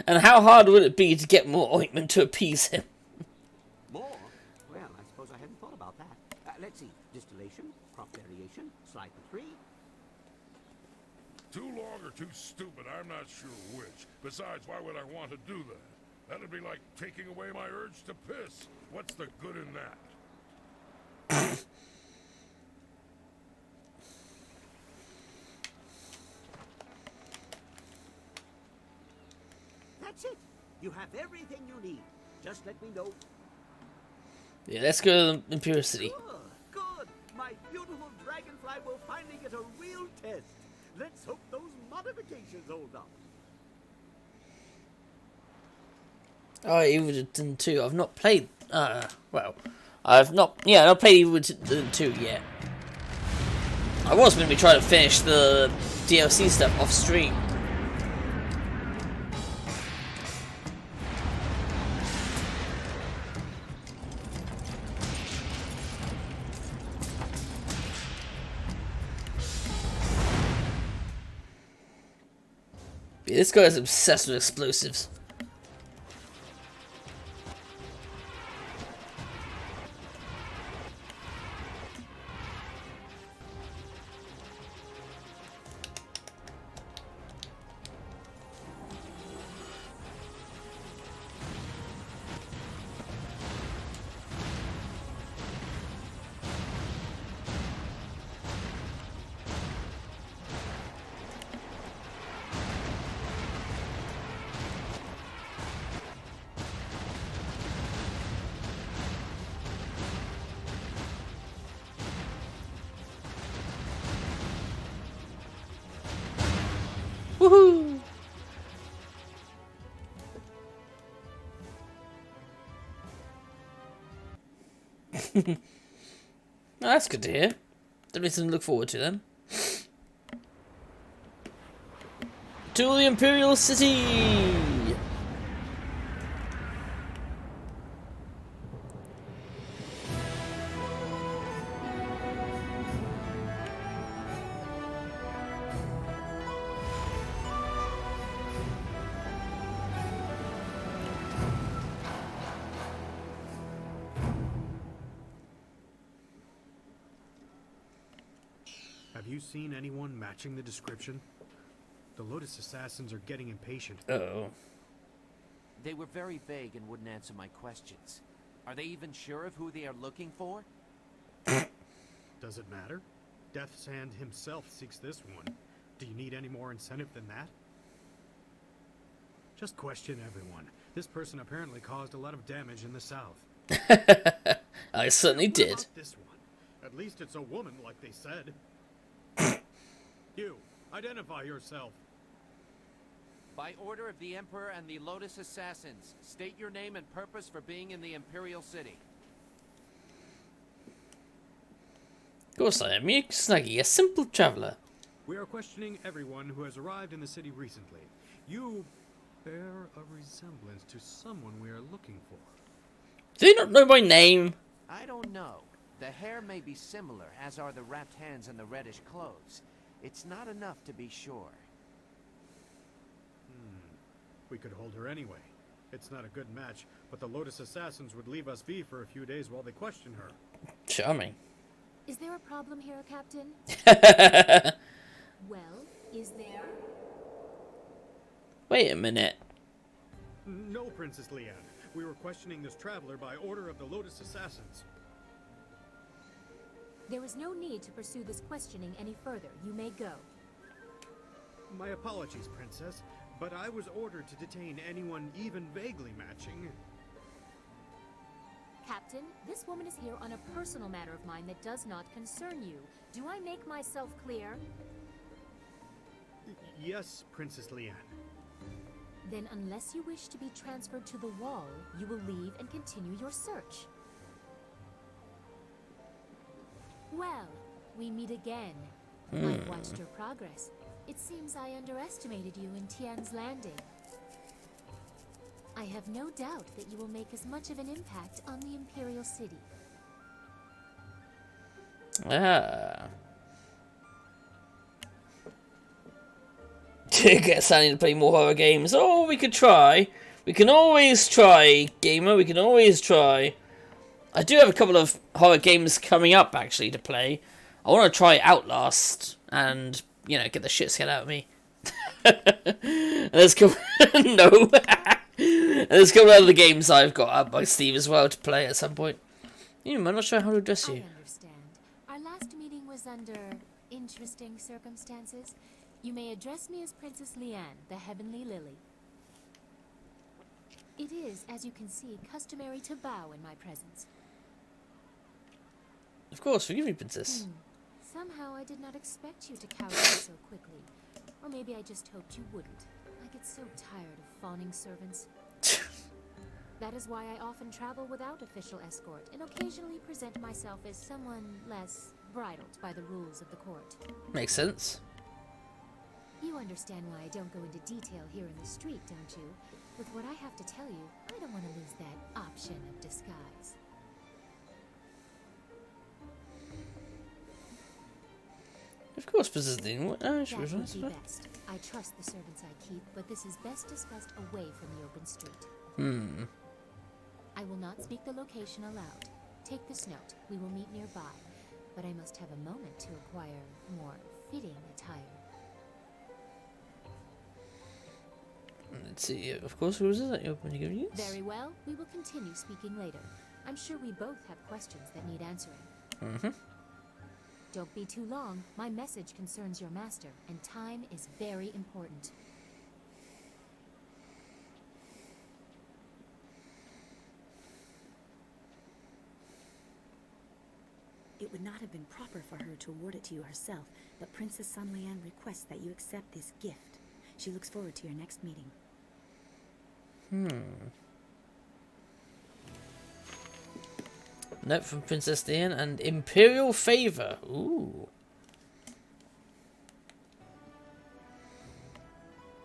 how hard would it be to get more ointment to appease him? More? Well, I suppose I hadn't thought about that. Let's see. Distillation, crop variation, slide to 3. Too long or too stupid, I'm not sure which. Besides, why would I want to do that? That'd be like taking away my urge to piss. What's the good in that? That's it. You have everything you need. Just let me know. Yeah, let's go to the Imperial City. Good. My beautiful dragonfly will finally get a real test. Let's hope those modifications hold up. Oh, Evil Within 2. I've not played. Well, I've not. Yeah, I've not played Evil Within 2 yet. I was going to be trying to finish the DLC stuff off stream. Yeah, this guy's obsessed with explosives. Woohoo! That's good to hear. Definitely something to look forward to then. To the Imperial City! Have you seen anyone matching the description? The Lotus Assassins are getting impatient. Uh-oh. They were very vague and wouldn't answer my questions. Are they even sure of who they are looking for? Does it matter? Death's Hand himself seeks this one. Do you need any more incentive than that? Just question everyone. This person apparently caused a lot of damage in the south. I certainly What did. about this one? At least it's a woman, like they said. You, identify yourself. By order of the Emperor and the Lotus Assassins, state your name and purpose for being in the Imperial City. Of course I am, you Snuggy, a simple traveller. We are questioning everyone who has arrived in the city recently. You bear a resemblance to someone we are looking for. Do they not know my name? I don't know. The hair may be similar, as are the wrapped hands and the reddish clothes. It's not enough to be sure. We could hold her anyway. It's not a good match, but the Lotus Assassins would leave us be for a few days while they question her. Charming. Is there a problem here, Captain? Well, is there? Wait a minute. No, Princess Leanne. We were questioning this traveler by order of the Lotus Assassins. There is no need to pursue this questioning any further. You may go. My apologies, Princess, but I was ordered to detain anyone even vaguely matching. Captain, this woman is here on a personal matter of mine that does not concern you. Do I make myself clear? Yes, Princess Leanne. Then unless you wish to be transferred to the wall, you will leave and continue your search. Well, we meet again. I've watched your progress. It seems I underestimated you in Tian's landing. I have no doubt that you will make as much of an impact on the Imperial City. Ah. Guess I need to play more horror games. Oh, we could try. We can always try, gamer. We can always try. I do have a couple of horror games coming up, actually, to play. I want to try Outlast and, you know, get the shit scared out of me. There's no. There's a couple of other games I've got up by Steve as well to play at some point. I'm not sure how to address you. I understand. Our last meeting was under interesting circumstances. You may address me as Princess Leanne, the Heavenly Lily. It is, as you can see, customary to bow in my presence. Of course, forgive me, Princess. Somehow I did not expect you to cower so quickly. Or maybe I just hoped you wouldn't. I get so tired of fawning servants. That is why I often travel without official escort, and occasionally present myself as someone less bridled by the rules of the court. Makes sense. You understand why I don't go into detail here in the street, don't you? With what I have to tell you, I don't want to lose that option of disguise. Of course, persisting. What? That would be best. I trust the servants I keep, but this is best discussed away from the open street. I will not speak the location aloud. Take this note. We will meet nearby, but I must have a moment to acquire more fitting attire. Let's see. Of course, who is it that you're giving you? Very well. We will continue speaking later. I'm sure we both have questions that need answering. Don't be too long. My message concerns your master, and time is very important. It would not have been proper for her to award it to you herself, but Princess Sunlian requests that you accept this gift. She looks forward to your next meeting. Note from Princess Tian and Imperial Favor. Ooh.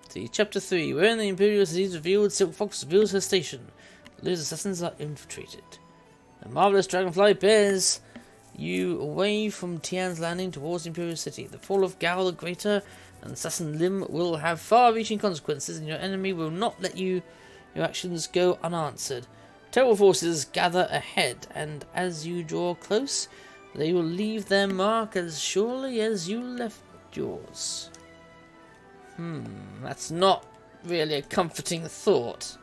See, Chapter 3. Where in the Imperial City is revealed, Silk Fox reveals her station. The Lotus Assassins are infiltrated. The marvelous dragonfly bears you away from Tian's landing towards the Imperial City. The fall of Gao the Greater and Assassin Lim will have far-reaching consequences, and your enemy will not let your actions go unanswered. Terrible forces gather ahead, and as you draw close, they will leave their mark as surely as you left yours. That's not really a comforting thought.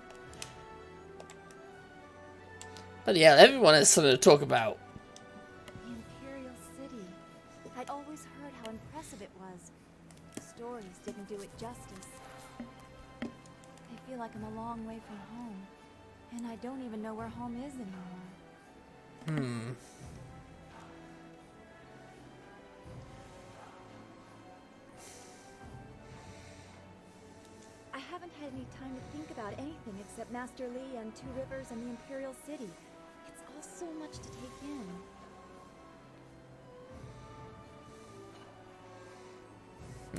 But yeah, everyone has something to talk about. The Imperial City. I'd always heard how impressive it was. The stories didn't do it justice. I feel like I'm a long way from home, and I don't even know where home is anymore. I haven't had any time to think about anything except Master Li and Two Rivers and the Imperial City. It's all so much to take in.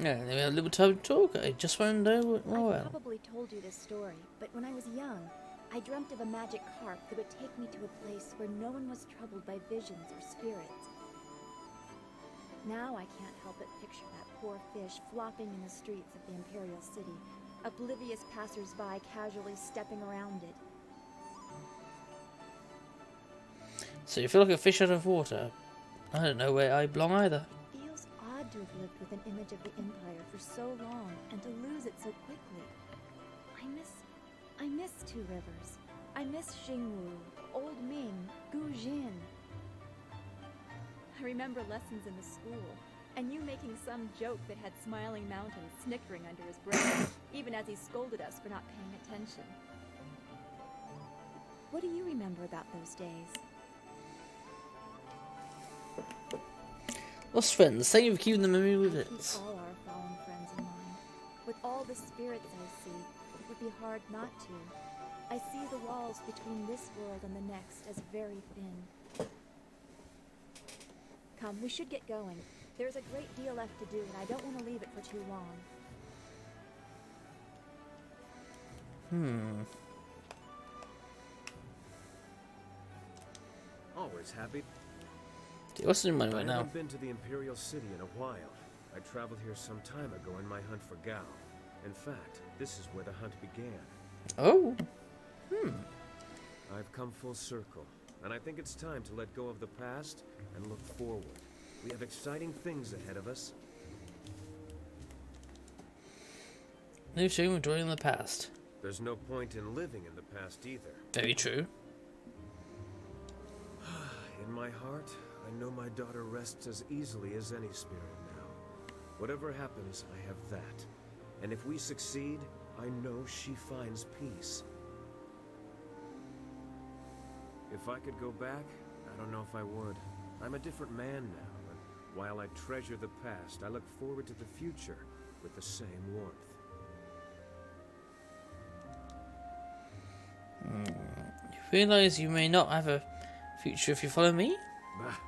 Yeah, we have a little time to talk. I just want to know what. Oh, I well. probably told you this story, but when I was young, I dreamt of a magic harp that would take me to a place where no one was troubled by visions or spirits. Now I can't help but picture that poor fish flopping in the streets of the Imperial City, oblivious passers-by casually stepping around it. So you feel like a fish out of water. I don't know where I belong either. It feels odd to have lived with an image of the Empire for so long and to lose it so quickly. I miss Two Rivers. I miss Xingwu, Old Ming, Gu Jin. I remember lessons in the school, and you making some joke that had Smiling Mountain snickering under his breath, even as he scolded us for not paying attention. What do you remember about those days? Lost friends, thank you for keeping the memory with it. Keep all our fallen friends in mind. With all the spirits I see, it would be hard not to. I see the walls between this world and the next as very thin. Come, we should get going. There's a great deal left to do, and I don't want to leave it for too long. Always happy. What's in mind right I now? haven't been to the Imperial City in a while. I traveled here some time ago in my hunt for Gao. In fact, this is where the hunt began. Oh. I've come full circle, and I think it's time to let go of the past and look forward. We have exciting things ahead of us. No shame of dwelling in the past. There's no point in living in the past either. Very true. In my heart, I know my daughter rests as easily as any spirit now. Whatever happens, I have that. And if we succeed, I know she finds peace. If I could go back, I don't know if I would. I'm a different man now, and while I treasure the past, I look forward to the future with the same warmth. You realize you may not have a future if you follow me? Bah,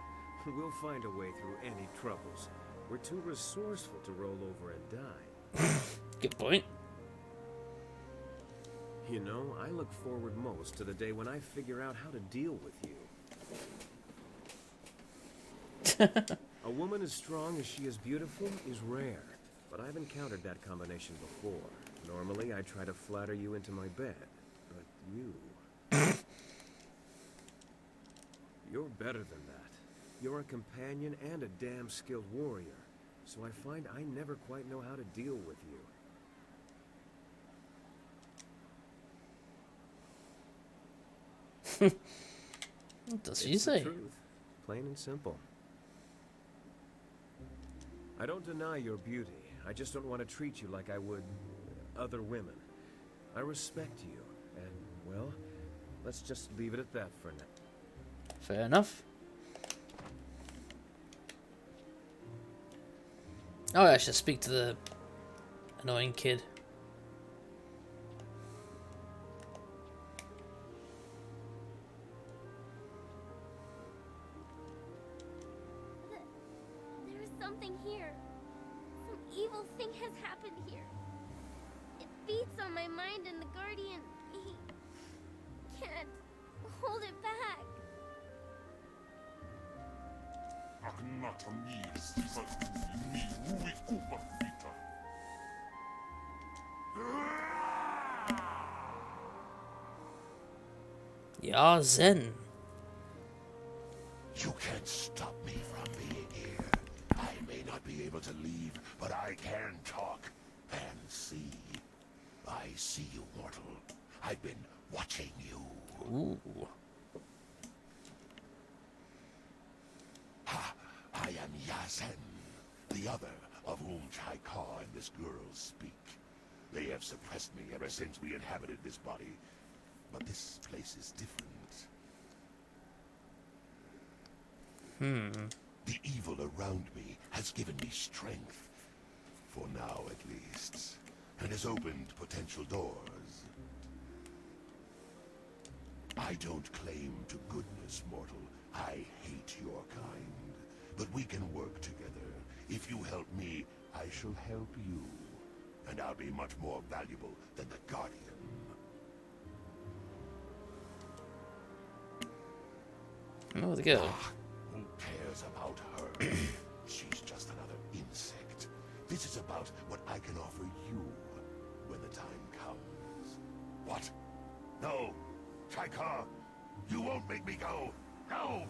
we'll find a way through any troubles. We're too resourceful to roll over and die. Good point. You know, I look forward most to the day when I figure out how to deal with you. A woman as strong as she is beautiful is rare, but I've encountered that combination before. Normally, I try to flatter you into my bed, but you... You're better than that. You're a companion and a damn skilled warrior, so I find I never quite know how to deal with you. What does she It's the say? truth, plain and simple. I don't deny your beauty. I just don't want to treat you like I would other women. I respect you, and, well, let's just leave it at that for now. Fair enough. Oh, I should speak to the annoying kid. There is something here. Some evil thing has happened here. It beats on my mind, and the Guardian, he can't hold it back. Yeah, Zen. You can't stop me from being here. I may not be able to leave, but I can talk and see. I see you, mortal. I've been watching you. Ooh. I am Yazen, the other of whom Chaika and this girl speak. They have suppressed me ever since we inhabited this body, but this place is different. The evil around me has given me strength, for now at least, and has opened potential doors. I don't claim to goodness, mortal. I hate your kind. But we can work together. If you help me, I shall help you. And I'll be much more valuable than the Guardian. Oh, the girl. Who cares about her? She's just another insect. This is about what I can offer you when the time comes. What? No! Chaika! You won't make me go! No!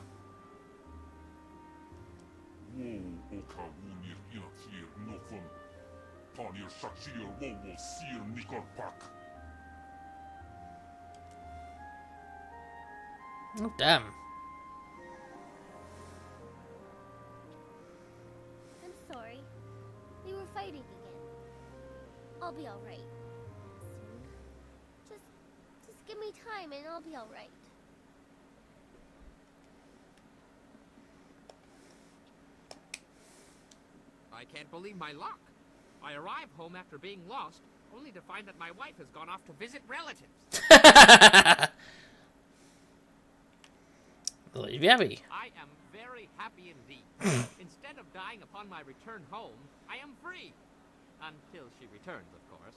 Oh, damn. I'm sorry. We were fighting again. I'll be alright. Soon. Just give me time and I'll be alright. I can't believe my luck. I arrive home after being lost, only to find that my wife has gone off to visit relatives. Well, you'd be happy. I am very happy indeed. Instead of dying upon my return home, I am free. Until she returns, of course.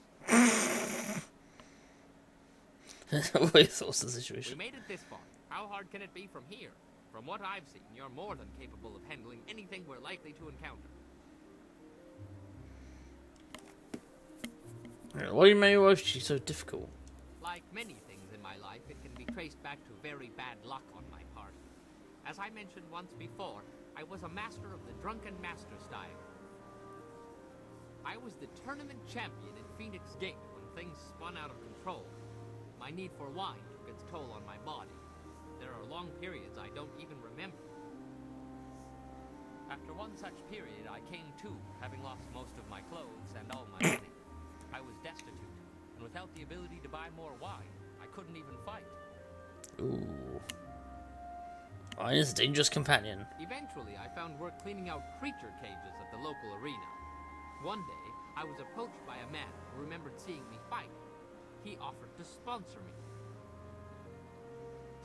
Always thought the situation. We made it this far. How hard can it be from here? From what I've seen, you're more than capable of handling anything we're likely to encounter. Why do you make your she's so difficult? Like many things in my life, it can be traced back to very bad luck on my part. As I mentioned once before, I was a master of the Drunken Style. I was the tournament champion in Phoenix Gate when things spun out of control. My need for wine took its toll on my body. There are long periods I don't even remember. After one such period, I came to, having lost most of my clothes and all my money. I was destitute, and without the ability to buy more wine, I couldn't even fight. Ooh. Wine is a dangerous companion. Eventually, I found work cleaning out creature cages at the local arena. One day, I was approached by a man who remembered seeing me fight. He offered to sponsor me.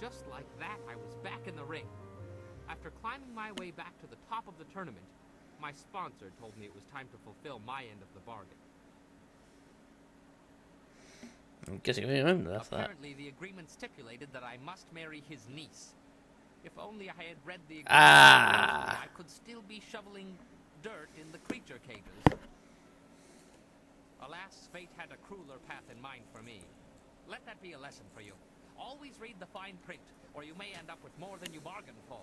Just like that, I was back in the ring. After climbing my way back to the top of the tournament, my sponsor told me it was time to fulfill my end of the bargain. I'm guessing we remember that. Apparently, the agreement stipulated that I must marry his niece. If only I had read the Ah. I could still be shoveling dirt in the creature cages. Alas, fate had a crueler path in mind for me. Let that be a lesson for you. Always read the fine print, or you may end up with more than you bargained for.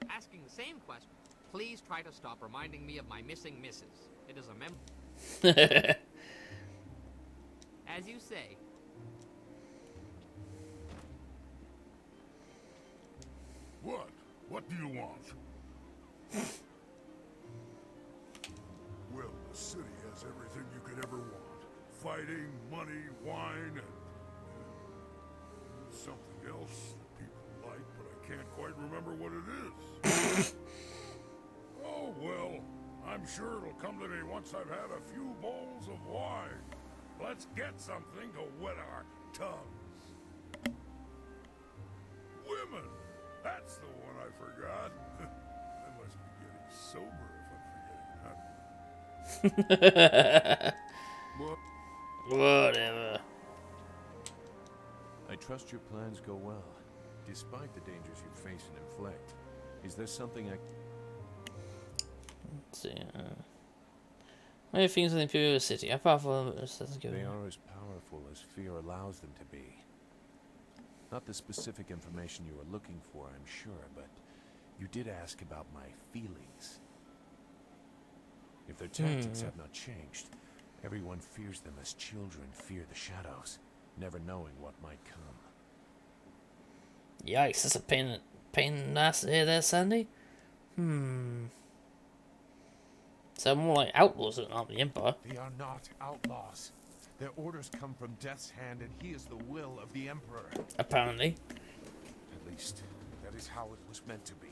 Asking the same question, please try to stop reminding me of my missing missus. It is a As you say. What? What do you want? Well, the city has everything you could ever want. Fighting, money, wine, and something else that people like, but I can't quite remember what it is. Oh, well, I'm sure it'll come to me once I've had a few bowls of wine. Let's get something to wet our tongues. Women! That's the one I forgot. I must be getting sober if I'm forgetting that. Whatever. I trust your plans go well, despite the dangers you face and inflict. Is there something I... Let's see. What are your feelings on the Imperial City? How powerful is this? They are as powerful as fear allows them to be. Not the specific information you are looking for, I'm sure, but you did ask about my feelings. If their tactics have not changed, everyone fears them as children fear the shadows, never knowing what might come. Yikes, that's a pain in the ass to hear there, Sandy. So more like outlaws than the Empire. They are not outlaws. Their orders come from Death's hand, and he is the will of the Emperor. Apparently. At least, that is how it was meant to be.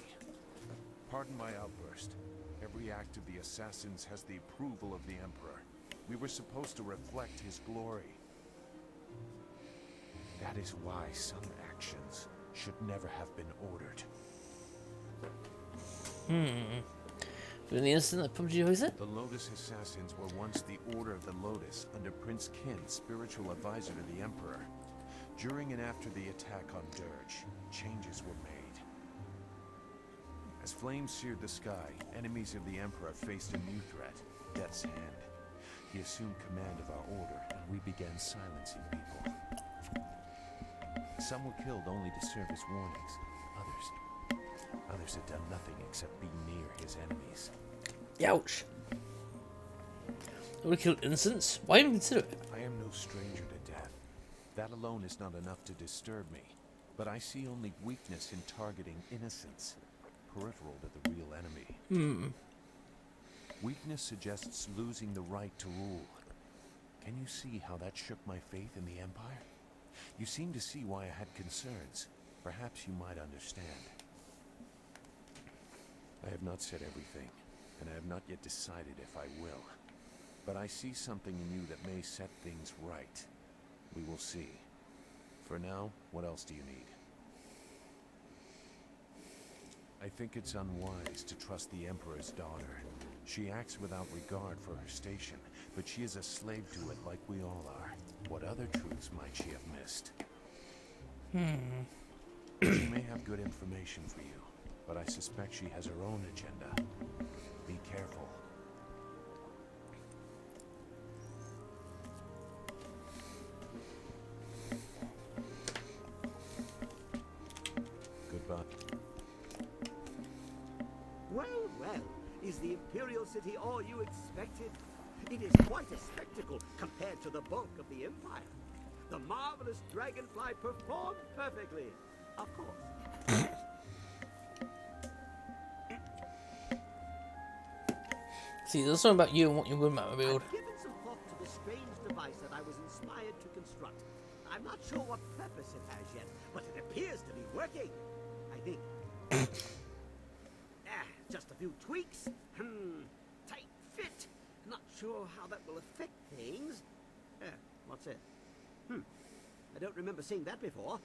Pardon my outburst. Every act of the Assassins has the approval of the Emperor. We were supposed to reflect his glory. That is why some actions should never have been ordered. In the instant that prompted you, is it? The Lotus Assassins were once the Order of the Lotus under Prince Qin, spiritual advisor to the Emperor. During and after the attack on Dirge, changes were made. As flames seared the sky, enemies of the Emperor faced a new threat, Death's Hand. He assumed command of our order, and we began silencing people. Some were killed only to serve as warnings. Others had done nothing except be near his enemies. Ouch. They would have killed innocents? Why even consider it? I am no stranger to death. That alone is not enough to disturb me. But I see only weakness in targeting innocents, peripheral to the real enemy. Weakness suggests losing the right to rule. Can you see how that shook my faith in the Empire? You seem to see why I had concerns. Perhaps you might understand. I have not said everything, and I have not yet decided if I will. But I see something in you that may set things right. We will see. For now, what else do you need? I think it's unwise to trust the Emperor's daughter. She acts without regard for her station, but she is a slave to it like we all are. What other truths might she have missed? She may have good information for you, but I suspect she has her own agenda. Be careful. Goodbye. Well, well, is the Imperial City all you expected? It is quite a spectacle compared to the bulk of the Empire. The marvelous dragonfly performed perfectly, of course. See, there's something about you and what you would build. I've given some thought to the strange device that I was inspired to construct. I'm not sure what purpose it has yet, but it appears to be working. I think. Just a few tweaks. Tight fit. Not sure how that will affect things. What's it? I don't remember seeing that before.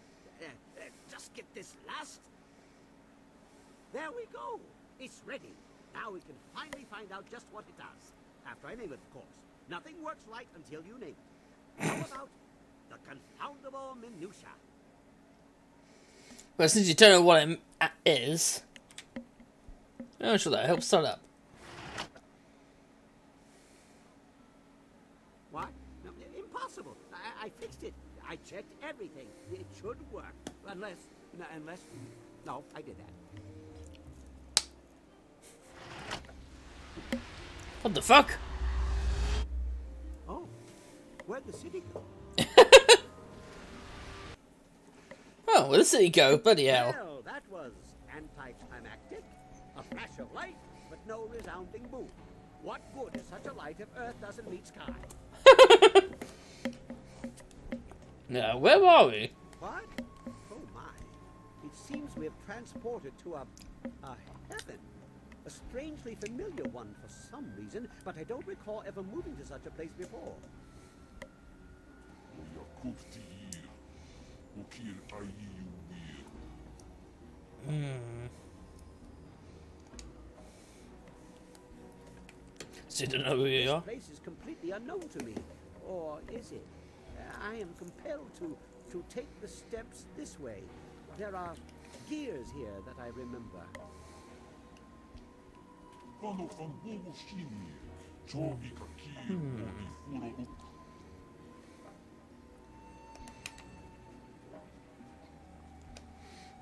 Just get this last. There we go. It's ready. Now we can finally find out just what it does. After I name it, of course. Nothing works right until you name it. How about the confoundable minutia. But since you don't know what it is, I'm sure that helps start up. What? No, impossible. I fixed it. I checked everything. It should work. Unless... No, I did that. What the fuck? Oh. Where'd the city go? Oh, where'd the city go? Bloody hell. Well, that was anticlimactic. A flash of light, but no resounding boom. What good is such a light if Earth doesn't meet sky? Now, where are we? What? Oh my. It seems we have transported to a heaven. A strangely familiar one for some reason, but I don't recall ever moving to such a place before. So you don't know who you are? This place is completely unknown to me. Or is it? I am compelled to take the steps this way. There are gears here that I remember.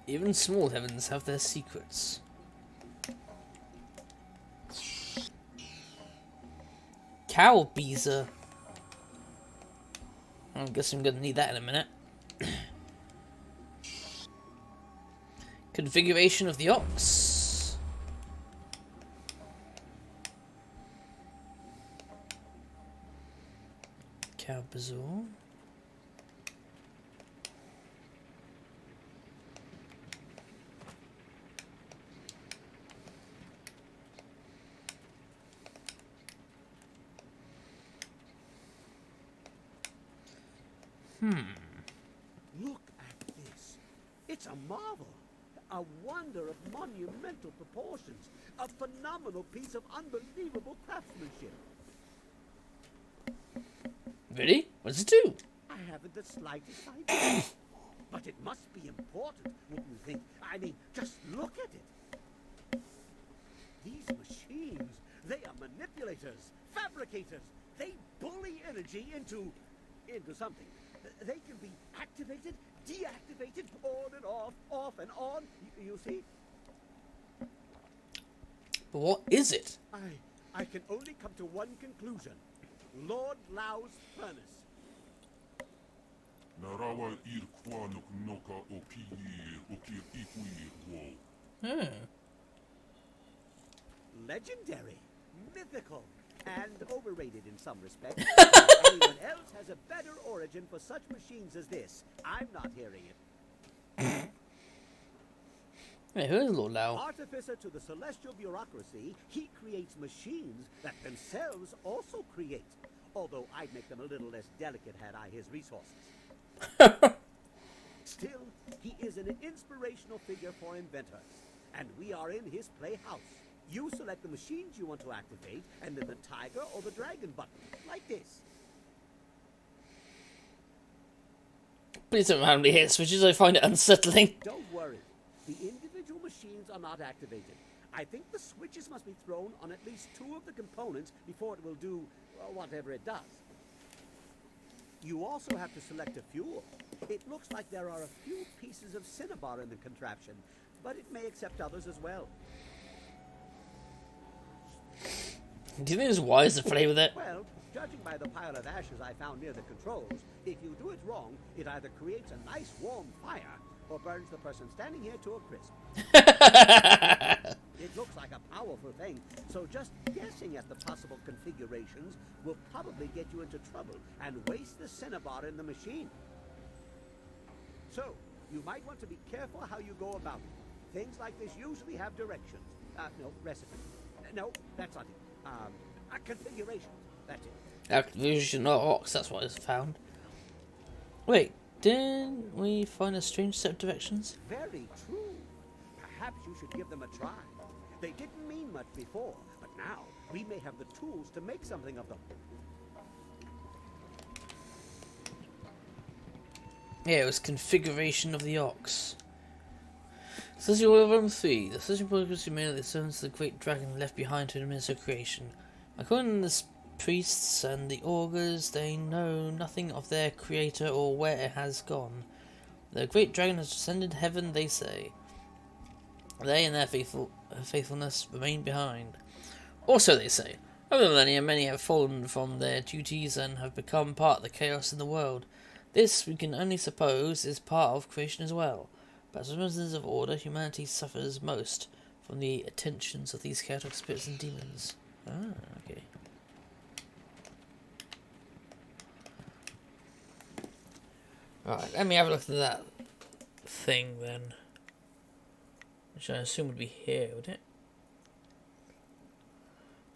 Even small heavens have their secrets. Cow beezer. I guess I'm gonna need that in a minute. Configuration of the ox. Cow bazool. Look at this. It's a marvel. A wonder of monumental proportions. A phenomenal piece of unbelievable craftsmanship. Really? What does it do? I haven't the slightest idea. But it must be important, wouldn't you think? I mean, just look at it. These machines, they are manipulators, fabricators. They bully energy into something. They can be activated, deactivated, on and off and on. You see? But what is it? I can only come to one conclusion. Lord Lau's furnace. Legendary, mythical, and overrated in some respects. Anyone else has a better origin for such machines as this. I'm not hearing it. Hey, who is Lord Lau? Artificer to the celestial bureaucracy, he creates machines that themselves also create. Although I'd make them a little less delicate had I his resources. Still, he is an inspirational figure for inventors. And we are in his playhouse. You select the machines you want to activate, and then the tiger or the dragon button, like this. Please don't randomly hit switches, I find it unsettling. Don't worry. The individual machines are not activated. I think the switches must be thrown on at least 2 of the components before it will do whatever it does. You also have to select a fuel. It looks like there are a few pieces of cinnabar in the contraption, but it may accept others as well. Do you think it's wise to play with it? Well, judging by the pile of ashes I found near the controls, if you do it wrong, it either creates a nice warm fire or burns the person standing here to a crisp. It looks like a powerful thing, so just guessing at the possible configurations will probably get you into trouble and waste the cinnabar in the machine. So, you might want to be careful how you go about it. Things like this usually have directions. No, recipes. No, that's not it. Configurations. That's it. Activation of ox, that's what I found. Wait, didn't we find a strange set of directions? Very true. Perhaps you should give them a try. They didn't mean much before, but now we may have the tools to make something of them. Yeah, it was configuration of the ox. Says you will run 3. The searching progress you made at the stones of the great dragon left behind to administer creation. According to the priests and the augurs, they know nothing of their creator or where it has gone. The great dragon has descended heaven, they say. They and their faithfulness remain behind. Also, they say, over the millennia, many have fallen from their duties and have become part of the chaos in the world. This, we can only suppose, is part of creation as well. But as representatives of order, humanity suffers most from the attentions of these chaotic spirits and demons. Ah, okay. Alright, let me have a look at that thing then. Which I assume would be here, would it?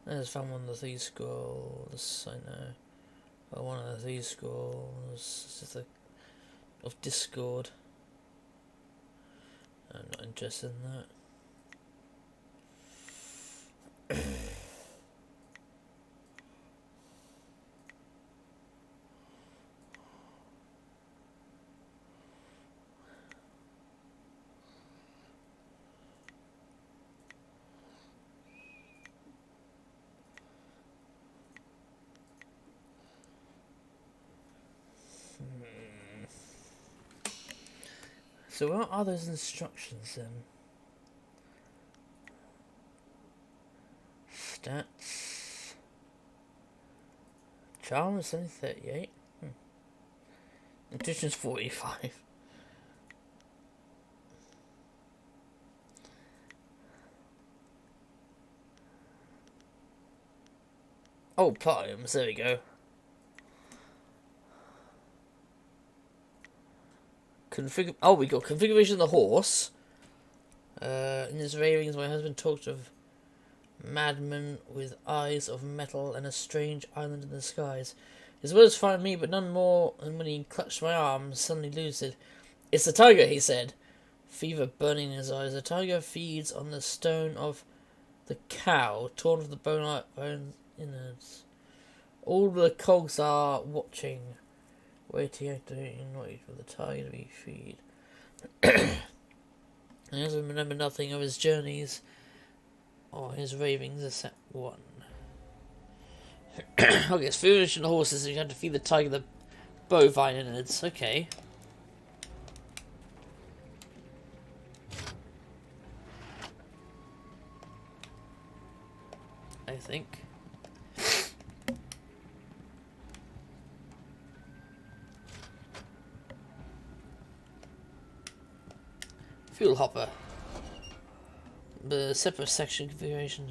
I just found one of these scrolls, I know. Oh, one of these scrolls. This is of Discord. I'm not interested in that. So what are those instructions then? Stats. Charm is only 38. Intuition's 45. Oh, platinums, there we go. We got configuration of the horse. In his ravings, my husband talked of madmen with eyes of metal and a strange island in the skies. His words frightened me, but none more than when he clutched my arm, suddenly lucid. It's the tiger, he said, fever burning in his eyes. The tiger feeds on the stone of the cow, torn of the bone innards. All the cogs are watching. Waiting, activating, wait for the tiger to be freed. He doesn't remember nothing of his journeys or his ravings except one. Okay, it's foolish and the horses, you have to feed the tiger the bovine innards. Okay. I think. Fuel hopper. The separate section configuration.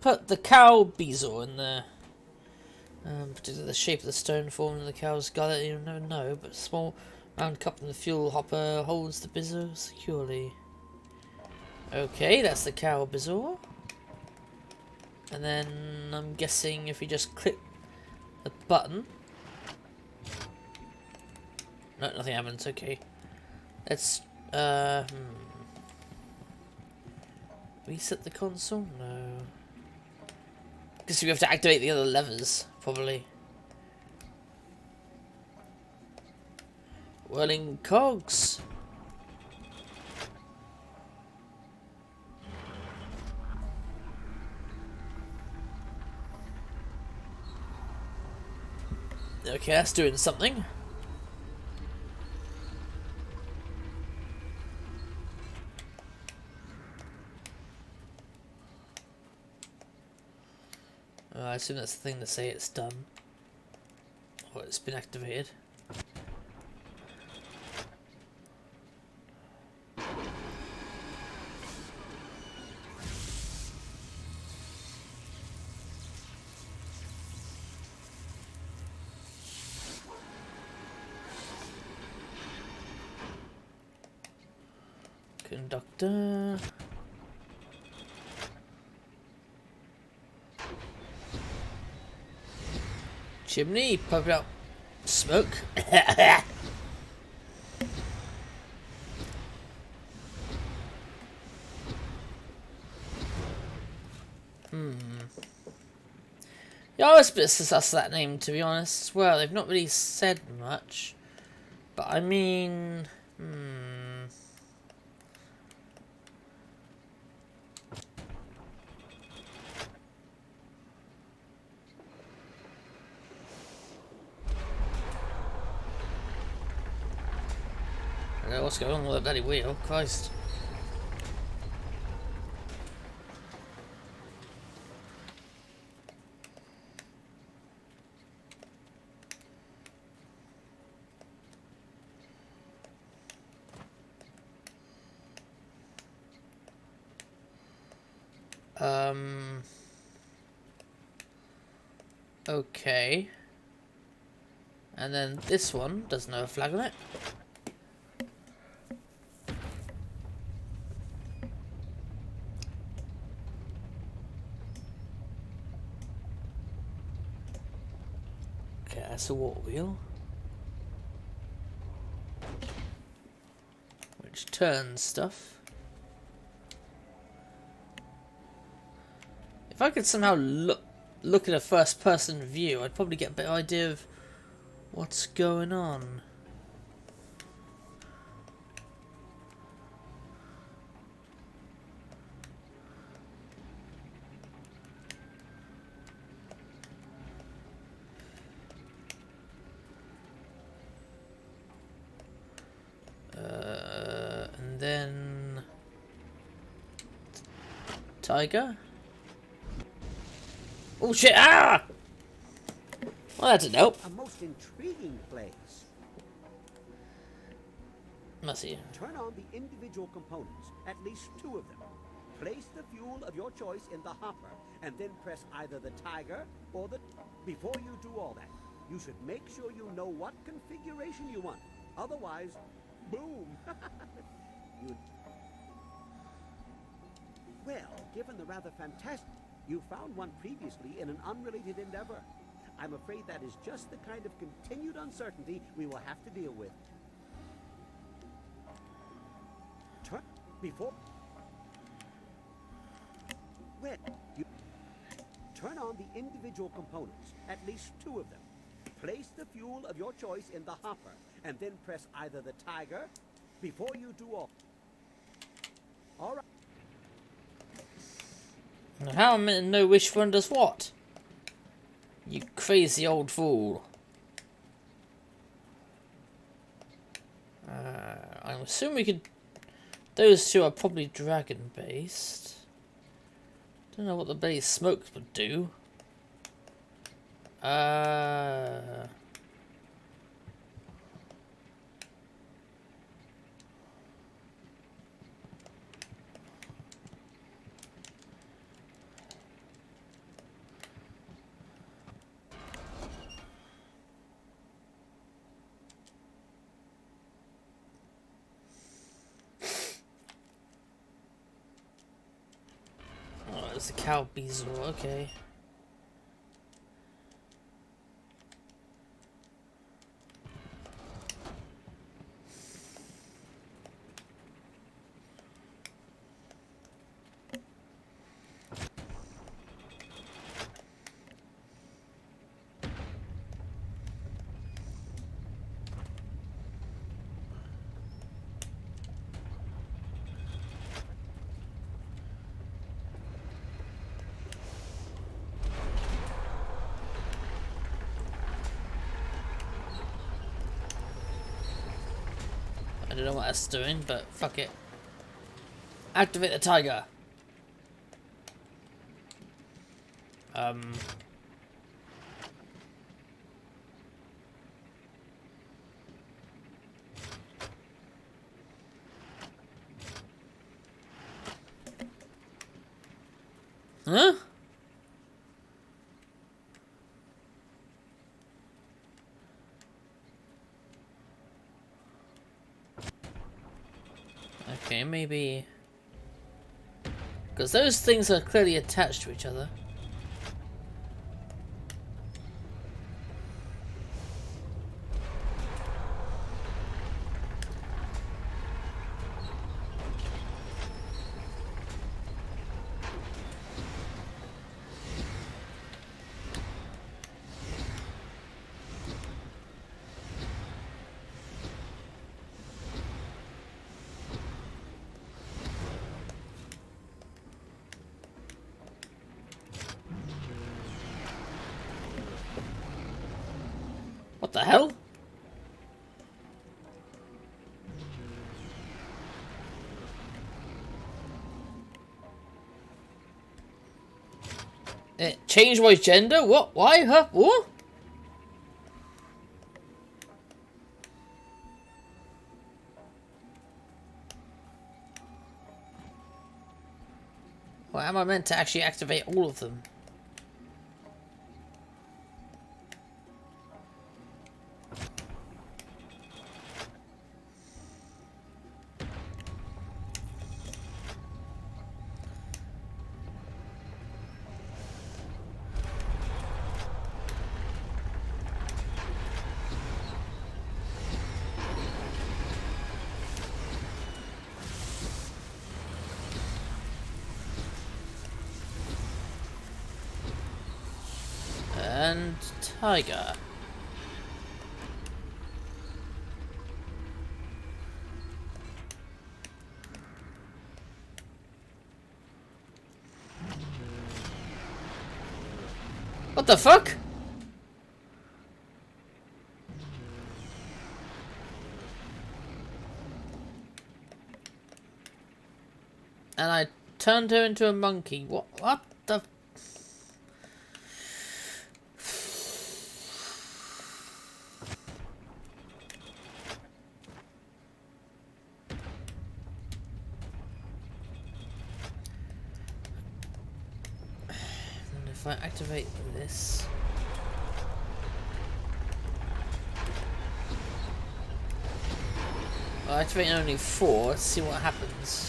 Put the cow bezel in there. Particularly the shape of the stone formed in the cow's gullet, you'll never know, but a small round cup in the fuel hopper holds the bezel securely. Okay, that's the cow bezel. And then I'm guessing if we just click the button. No, nothing happens, okay. Let's reset the console? No. Guess we have to activate the other levers, probably. Whirling cogs. Okay, that's doing something. I assume that's the thing to say it's done. Or it's been activated. Conductor. Chimney, pump out smoke. Yeah, I was a bit sus that name, to be honest. Well, they've not really said much. But I mean... I don't know what's going on with that bloody wheel. Christ. Okay. And then this one doesn't have a flag on it. Okay, that's a water wheel. Which turns stuff. If I could somehow look at a first-person view, I'd probably get a better idea of what's going on. And then tiger. Oh shit! Ah! Well, that didn't help. A most intriguing place. Must see. Turn on the individual components, at least 2 of them. Place the fuel of your choice in the hopper, and then press either the tiger or the... Before you do all that, you should make sure you know what configuration you want. Otherwise, boom! Well, given the rather fantastic... You found one previously in an unrelated endeavor. I'm afraid that is just the kind of continued uncertainty we will have to deal with. Turn on the individual components, at least 2 of them. Place the fuel of your choice in the hopper, and then press either the tiger before you do all. All right. Now, how am I meant to know which one does what? You crazy old fool. I'm assuming we could... Those 2 are probably dragon based. Don't know what the base smokes would do. It's a cow bezel, okay. I don't know what that's doing, but fuck it. Activate the tiger. Huh? Okay, maybe... Because those things are clearly attached to each other. What the hell? It changed my gender? What? Why? Huh? What? Well, am I meant to actually activate all of them? And tiger. What the fuck? And I turned her into a monkey. What the? And if I activate this. I'll activate only 4, let's see what happens.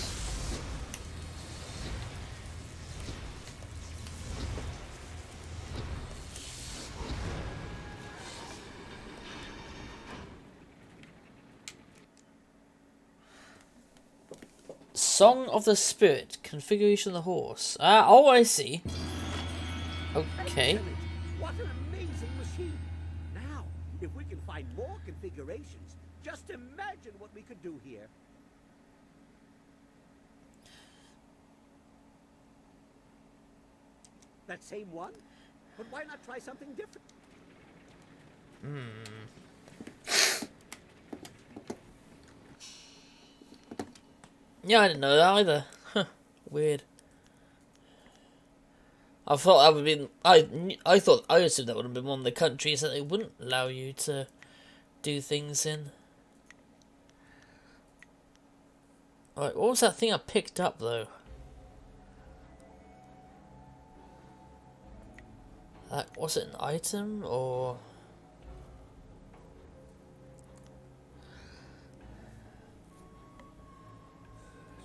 Song of the Spirit, configuration of the horse. Oh, I see. Okay. Excellent. What an amazing machine. Now, if we can find more configurations, just imagine what we could do here. That same one? But why not try something different? Yeah, I didn't know that either. Huh, weird. I thought that would be. I assumed that would have been one of the countries that they wouldn't allow you to do things in. Alright, what was that thing I picked up though? Was it an item or?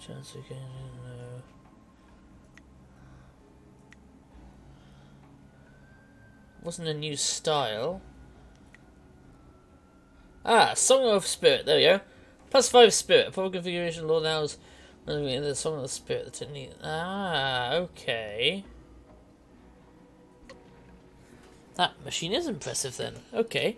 Chance again, no. Wasn't a new style. Song of Spirit, there we go. +5 Spirit, proper configuration, Lord Hours. The Song of the Spirit, the technique. Okay. That machine is impressive then. Okay.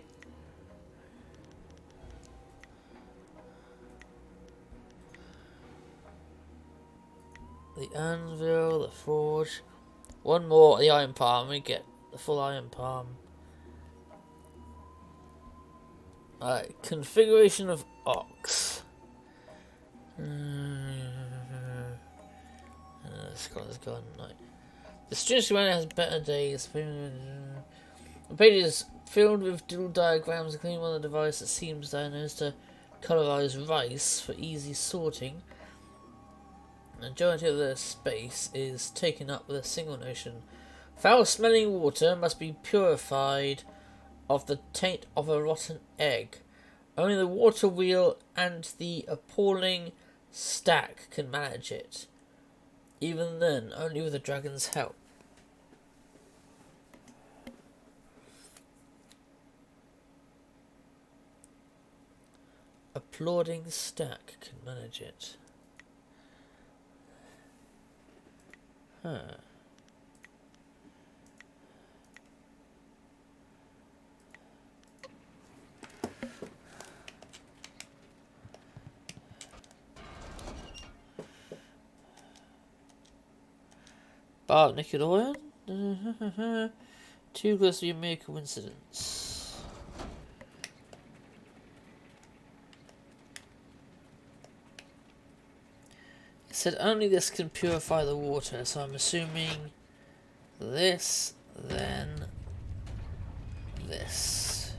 The anvil, the forge. One more, the iron palm. We get the full iron palm. Alright, configuration of ox. Scholar's gone. Right. The strange commander has better days. The page is filled with doodle diagrams, including one of the device that seems diagnosed to colorize rice for easy sorting. The majority of the space is taken up with a single notion. Foul-smelling water must be purified of the taint of a rotten egg. Only the water wheel and the appalling stack can manage it. Even then, only with the dragon's help. Applauding stack can manage it. Huh. Bar naked oil? Too close to be a mere coincidence. said only this can purify the water, so I'm assuming this, then this.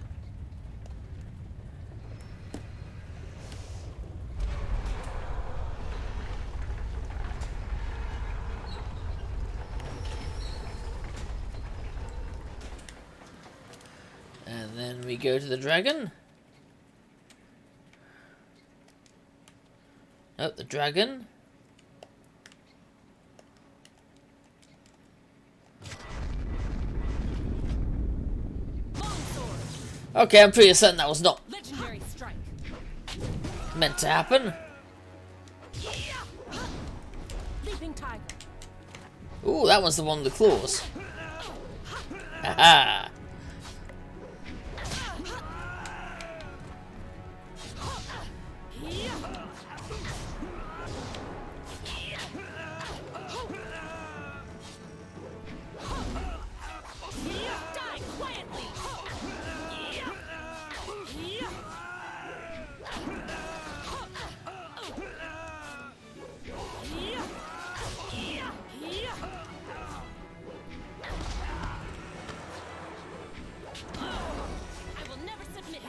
And then we go to the dragon. Oh, the dragon. Okay, I'm pretty certain that was not Legendary strike. meant to happen. Leaping tiger. Ooh, that one's the one with the claws. Haha. Die quietly. I will never submit.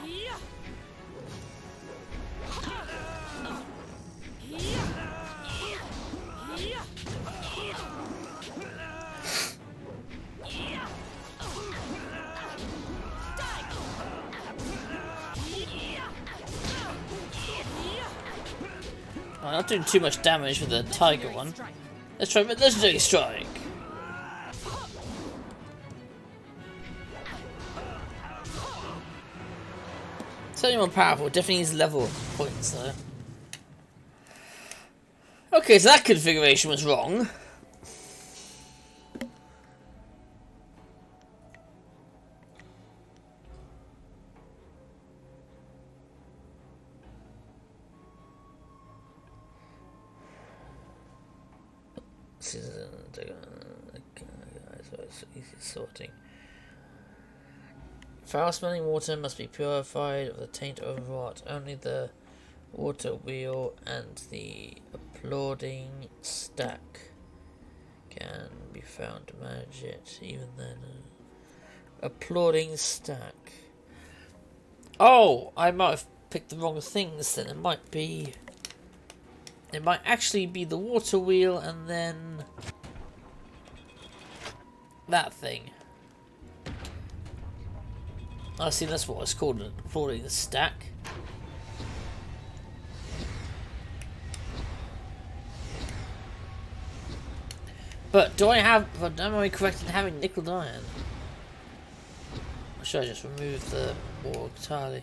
I'm not doing too much damage with the tiger one. Let's try with legendary strike. Certainly more powerful. Definitely needs level points though. Okay, so that configuration was wrong. Easy sorting. Foul-smelling water must be purified of the taint of rot. Only the water wheel and the applauding stack can be found to manage it. Even then, applauding stack. Oh, I might have picked the wrong things. Then it might be. It might actually be the water wheel and then that thing. I see, that's what it's called, an applauding stack. But do I have, but am I correct in having nickel iron? Or should I just remove the ore entirely?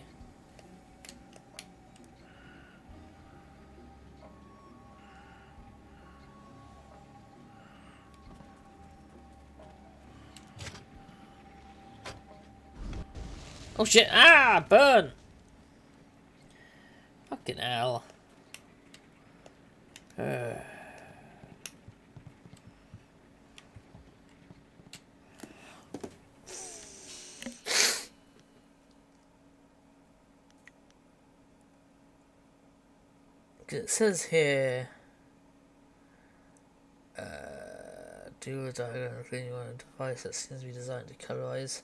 Oh shit! Ah! Burn! Fucking hell. It says here, do a diagram of any one device that seems to be designed to colorize.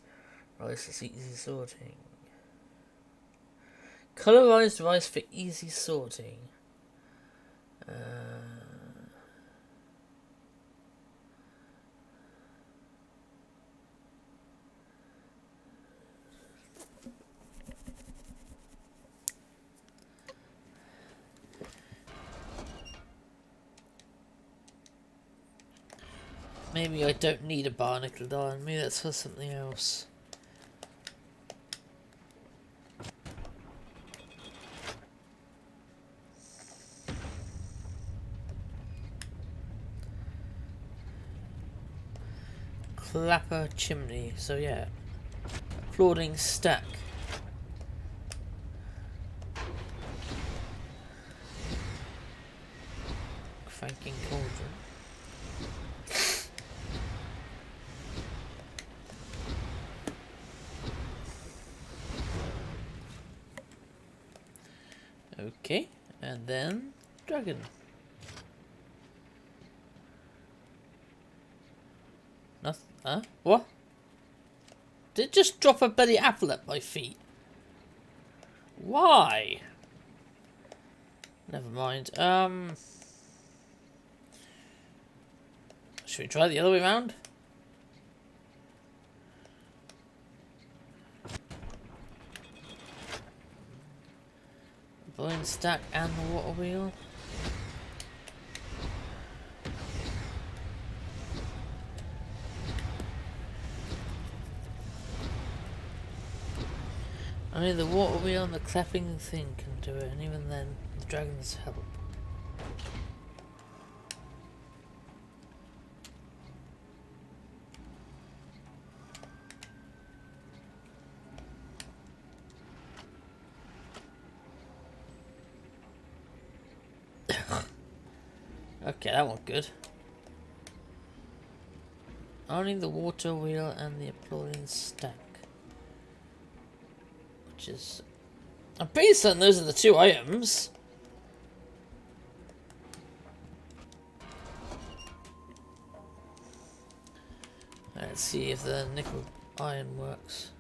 Device easy sorting. Colorized device for easy sorting. Maybe I don't need a barnacle iron. Maybe that's for something else. Clapper chimney, so yeah. Applauding stack. Cranking cauldron. Okay, and then dragon. Huh? What? Did it just drop a bloody apple at my feet? Why? Never mind. Should we try the other way around? Balloon stack and the water wheel. Only the water wheel and the clapping thing can do it, and even then, the dragons help. Okay, that one's good. Only the water wheel and the applauding stack. Which is... I'm pretty certain those are the two items. Let's see if the nickel iron works.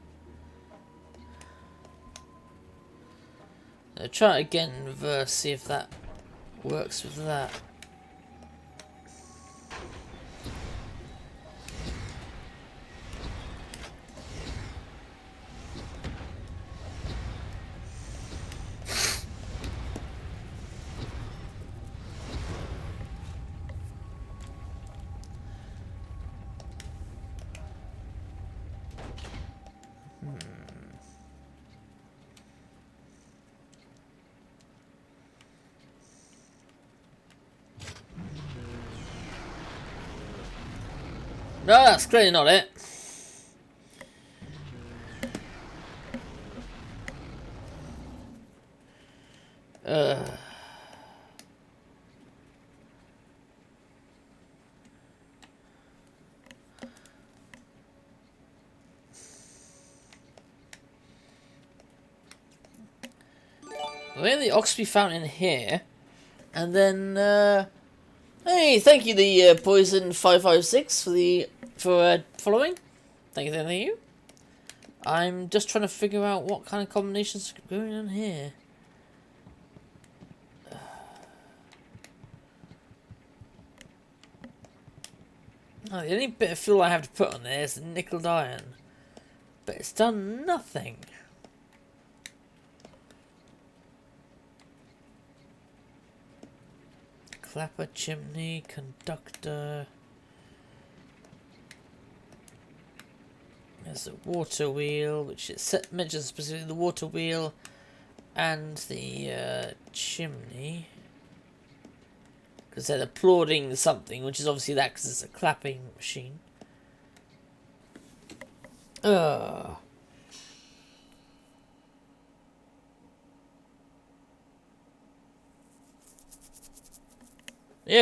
I'll try it again in reverse, see if that works with that. No, that's clearly not it. Where the Oxby fountain here, and then hey, thank you, the Poison 556 for following. Thank you. I'm just trying to figure out what kind of combinations are going on here. Oh, the only bit of fuel I have to put on there is the nickel iron, but it's done nothing. Clapper, chimney, conductor. There's a water wheel, which it mentions specifically the water wheel and the chimney. Because they're applauding something, which is obviously that because it's a clapping machine. Yeah,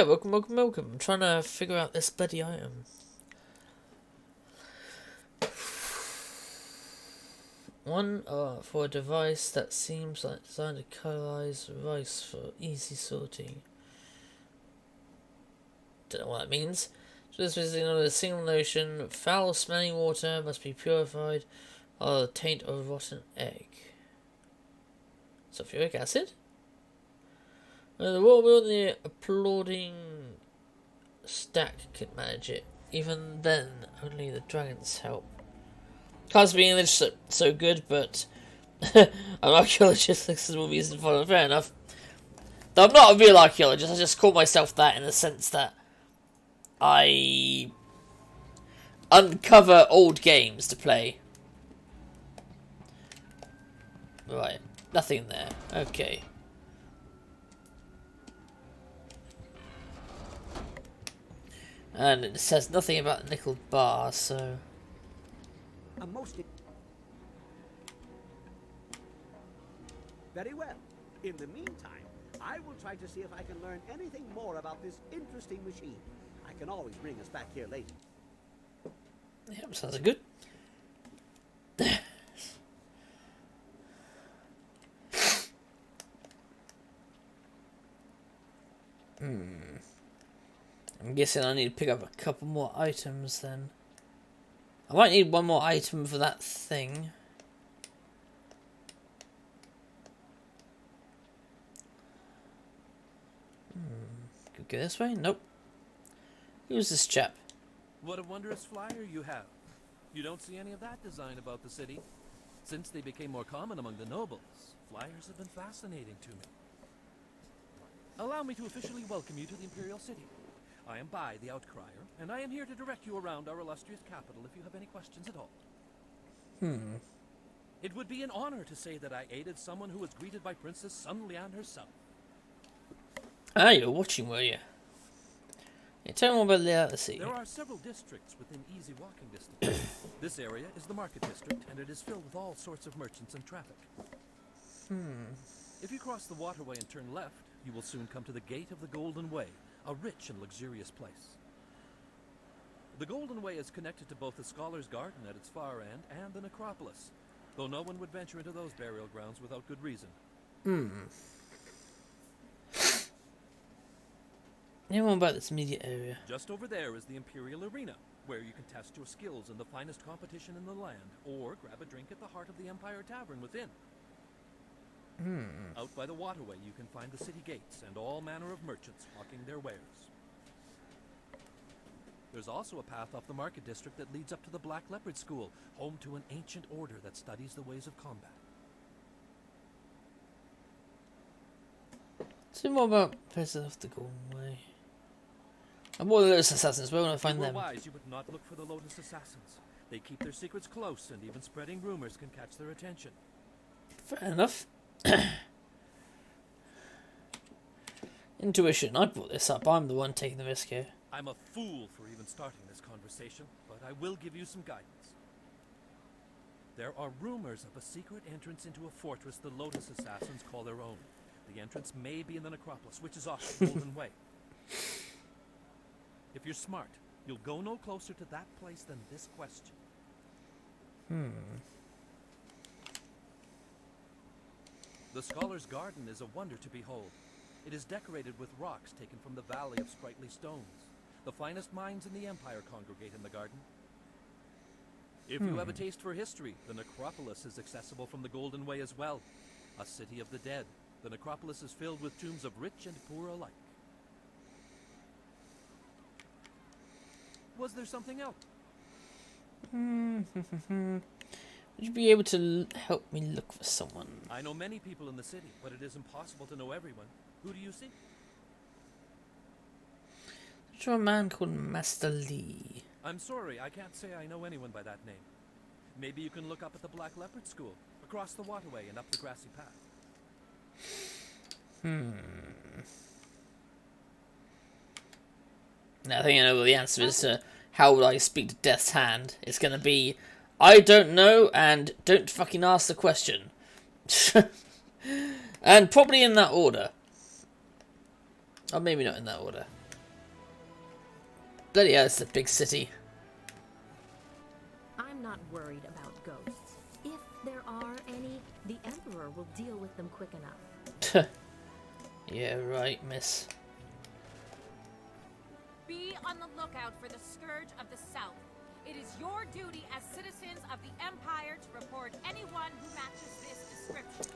welcome. I'm trying to figure out this bloody item. One for a device that seems like designed to paralyze rice for easy sorting. Don't know what that means. So this is a single notion. Foul smelling water must be purified or the taint of rotten egg. Sulfuric acid? The water wheel and the applauding stack can manage it. Even then, only the dragons help. Can't speak English so good, but I'm an archaeologist. This is movies and follow. Fair enough. Though I'm not a real archaeologist, I just call myself that in the sense that I uncover old games to play. Right, nothing there. Okay. And it says nothing about the nickel bar, so... Very well. In the meantime, I will try to see if I can learn anything more about this interesting machine. I can always bring us back here later. Yep, sounds good. I'm guessing I need to pick up a couple more items then. I might need one more item for that thing. Could we go this way? Nope. Who's this chap? What a wondrous flyer you have. You don't see any of that design about the city. Since they became more common among the nobles, flyers have been fascinating to me. Allow me to officially welcome you to the Imperial City. I am Bai, the Outcrier, and I am here to direct you around our illustrious capital if you have any questions at all. It would be an honor to say that I aided someone who was greeted by Princess Sun Lian herself. Ah, you're watching, were you? Yeah, tell me more about the sea. There are several districts within easy walking distance. This area is the market district, and it is filled with all sorts of merchants and traffic. If you cross the waterway and turn left, you will soon come to the Gate of the Golden Way, a rich and luxurious place. The Golden Way is connected to both the Scholar's Garden at its far end and the Necropolis, though no one would venture into those burial grounds without good reason. Anyone about this immediate area? Just over there is the Imperial Arena, where you can test your skills in the finest competition in the land, or grab a drink at the heart of the Empire Tavern within. Out by the waterway you can find the city gates and all manner of merchants hawking their wares. There's also a path off the market district that leads up to the Black Leopard School, home to an ancient order that studies the ways of combat. Say more about places off the Golden Way. And what are the Lotus Assassins? Where will I find them? Wise, you would not look for the Lotus Assassins. They keep their secrets close, and even spreading rumors can catch their attention. Fair enough. Intuition. I brought this up. I'm the one taking the risk here. I'm a fool for even starting this conversation, but I will give you some guidance. There are rumors of a secret entrance into a fortress the Lotus Assassins call their own. The entrance may be in the Necropolis, which is off the Golden Way. If you're smart, you'll go no closer to that place than this question. The Scholar's Garden is a wonder to behold. It is decorated with rocks taken from the Valley of Sprightly Stones. The finest minds in the Empire congregate in the garden. If you have a taste for history, the Necropolis is accessible from the Golden Way as well. A city of the dead, the Necropolis is filled with tombs of rich and poor alike. Was there something else? Would you be able to help me look for someone? I know many people in the city, but it is impossible to know everyone. Who do you see? There's a man called Master Lee. I'm sorry, I can't say I know anyone by that name. Maybe you can look up at the Black Leopard School, across the waterway and up the grassy path. Now, I think I know what the answer is to how would I speak to Death's Hand. It's going to be, I don't know, and don't fucking ask the question. And probably in that order. Or maybe not in that order. Bloody hell, it's a big city. I'm not worried about ghosts. If there are any, the Emperor will deal with them quick enough. Yeah, right, miss. Be on the lookout for the Scourge of the South. It is your duty as citizens of the Empire to report anyone who matches this description.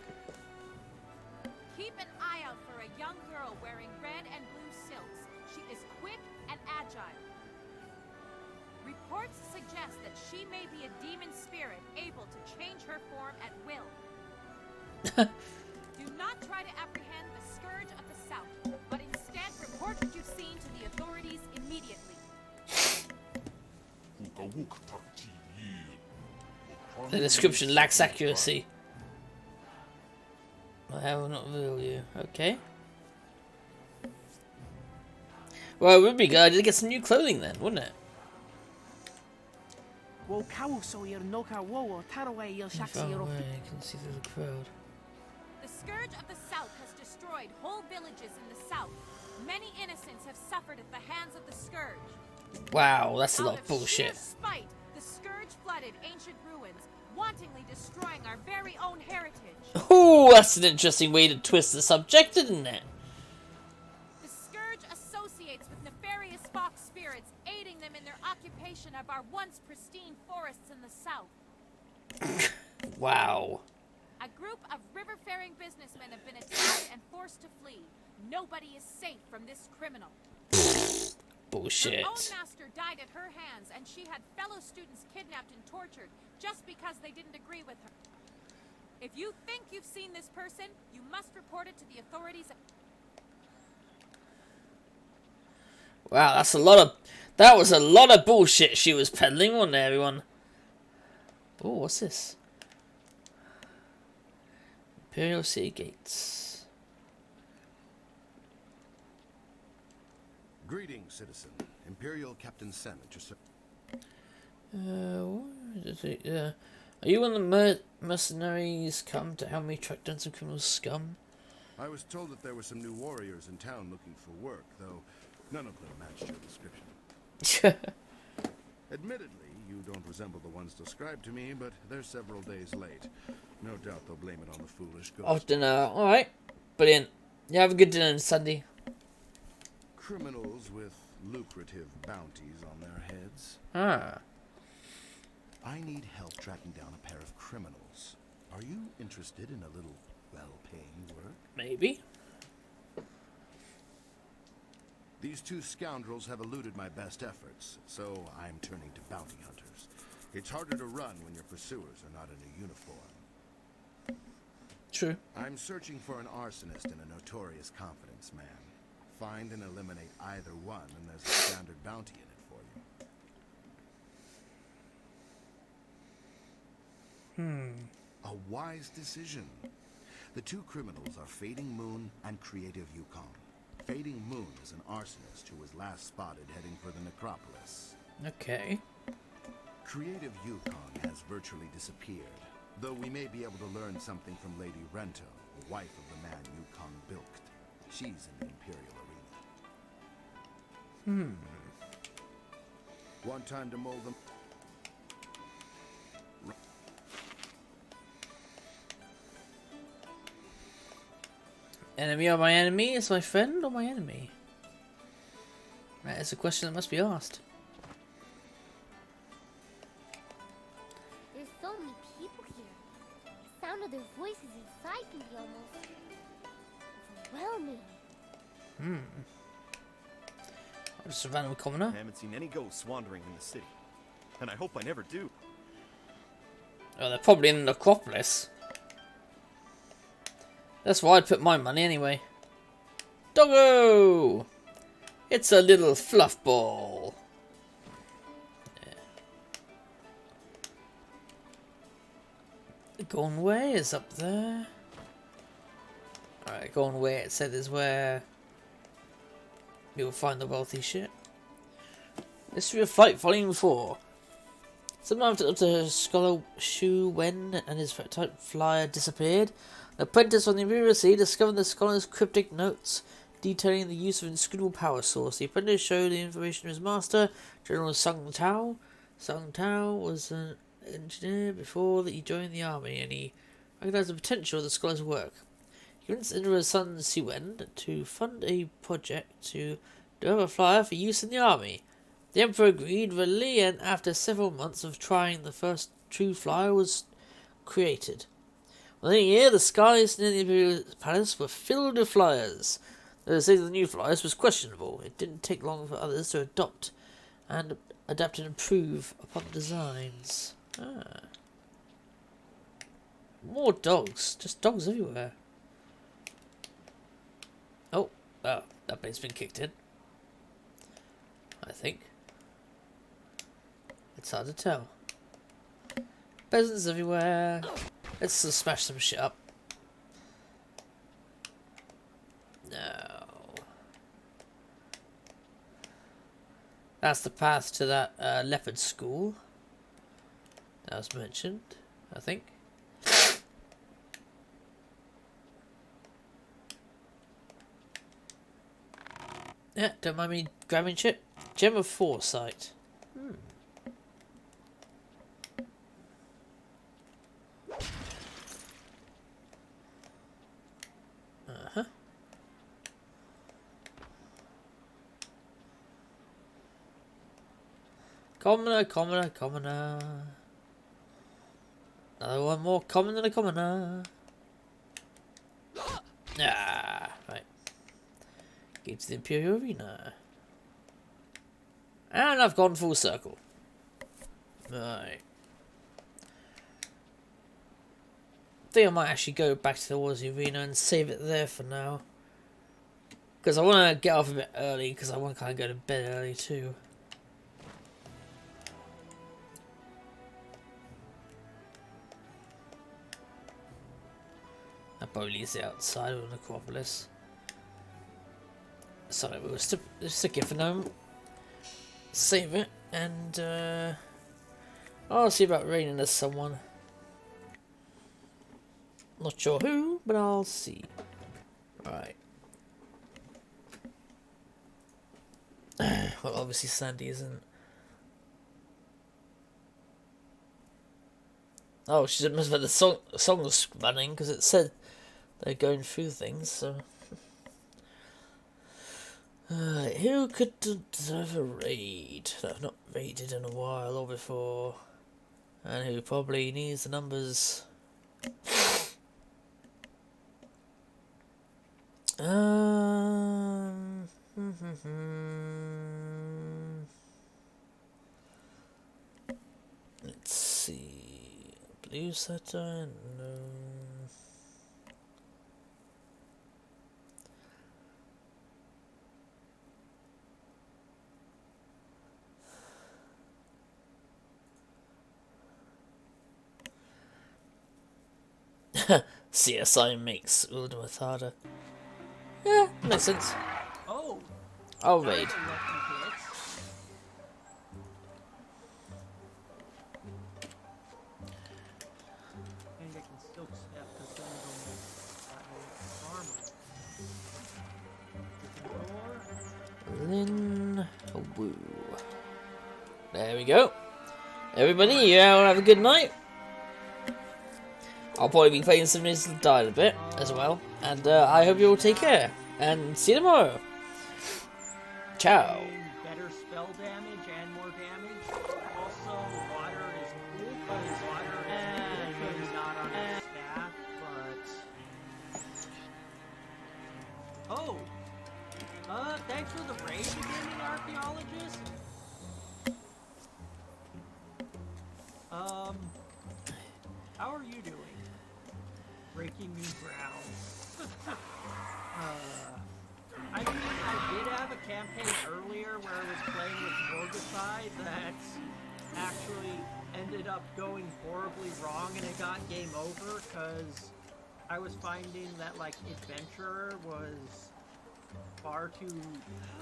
Keep an eye out for a young girl wearing red and blue silks. She is quick and agile. Reports suggest that she may be a demon spirit able to change her form at will. Do not try to apprehend the Scourge of the South, but instead report what you've seen to the authorities immediately. The description lacks accuracy. I will not reveal you. Okay. Well, it would be good to get some new clothing then, wouldn't it? Far away, I can see through the crowd. The Scourge of the South has destroyed whole villages in the south. Many innocents have suffered at the hands of the Scourge. Wow, that's a lot of Out bullshit. sheer spite, the Scourge flooded ancient ruins, wantonly destroying our very own heritage. Ooh, that's an interesting way to twist the subject, isn't it? The Scourge associates with nefarious fox spirits, aiding them in their occupation occupation of our once pristine forests in the south. Wow. A group of river-faring businessmen have been attacked and forced to flee. Nobody is safe from this criminal. Bullshit. Her own master died at her hands, and she had fellow students kidnapped and tortured just because they didn't agree with her. If you think you've seen this person, you must report it to the authorities. Wow, that's a lot of... That was a lot of bullshit she was peddling, wasn't it, everyone? Oh, what's this? Imperial City Gates. Greetings, citizen. Imperial Captain Sen at your What is it? Are you one of the mercenaries come to help me track down some criminal scum? I was told that there were some new warriors in town looking for work, though none of them matched your description. Admittedly, you don't resemble the ones described to me, but they're several days late. No doubt they'll blame it on the foolish ghost. Oh, dinner. Alright. Brilliant. You have a good dinner on Sunday. Criminals with lucrative bounties on their heads. Ah. I need help tracking down a pair of criminals. Are you interested in a little well-paying work? Maybe. These two scoundrels have eluded my best efforts, so I'm turning to bounty hunters. It's harder to run when your pursuers are not in a uniform. True. I'm searching for an arsonist and a notorious confidence man. Find and eliminate either one, and there's a standard bounty in it for you. A wise decision. The two criminals are Fading Moon and Creative Yukon. Fading Moon is an arsonist who was last spotted heading for the necropolis. Okay. Creative Yukon has virtually disappeared, though we may be able to learn something from Lady Rento, the wife of the man Yukon bilked. She's in the Imperial arena. Want time to mold them? Enemy or my enemy? Is my friend or my enemy? That is a question that must be asked. There's so many people here. The sound of their voices inside can be almost overwhelming. I'm just a random commoner. I haven't seen any ghosts wandering in the city, and I hope I never do. Oh, they're probably in the necropolis. That's where I'd put my money anyway. Doggo! It's a little fluff ball. Yeah. The Golden Way is up there. Alright, Golden Way, it said, is where you'll find the wealthy shit. History of Fight, Volume 4. Sometime after Scholar Shu Wen and his type flyer disappeared, an apprentice from the Imperial Sea discovered the scholar's cryptic notes detailing the use of an inscrutable power source. The apprentice showed the information to his master, General Sung Tao. Sung Tao was an engineer before he joined the army, and he recognized the potential of the scholar's work. He convinced Emperor's son Siwen to fund a project to develop a flyer for use in the army. The Emperor agreed readily, and after several months of trying, the first true flyer was created. Within a year, the skies near the Imperial Palace were filled with flyers. Though the state of the new flyers was questionable, it didn't take long for others to adapt and improve upon the designs. More dogs. Just dogs everywhere. Oh, that bait's been kicked in. I think. It's hard to tell. Peasants everywhere. Let's just smash some shit up. No. That's the path to that leopard school that was mentioned, I think. Yeah, don't mind me grabbing shit. Gem of Foresight. Commoner, commoner, commoner. Another one more common than a commoner. Ah, right. Get to the Imperial Arena. And I've gone full circle. Right. I think I might actually go back towards the arena and save it there for now. Because I want to get off a bit early, because I want to kind of go to bed early too. I probably is outside of the necropolis. So we'll stick it for now. Save it, and I'll see about raining as someone. Not sure who, but I'll see. Right. Well, obviously Sandy isn't. Oh, she must have had the song was running because it said they're going through things. So, who could deserve a raid that I've not raided in a while or before, and who probably needs the numbers? Let's see. Blue Saturn, no. CSI makes Ultimate harder. Yeah, makes sense. Oh. I'll raid. Lin Woo. There we go. Everybody, you all have a good night. I'll probably be playing some Mistress Died a bit as well. And I hope you all take care. And see you tomorrow. Ciao. Better spell damage and more damage. Also, water is cool because water is not on his staff, but... Oh! Thanks for the raid, beginning archaeologist. How are you doing? Breaking new ground. I mean, I did have a campaign earlier where I was playing with Morgasai that actually ended up going horribly wrong and it got game over because I was finding that, like, Adventurer was far too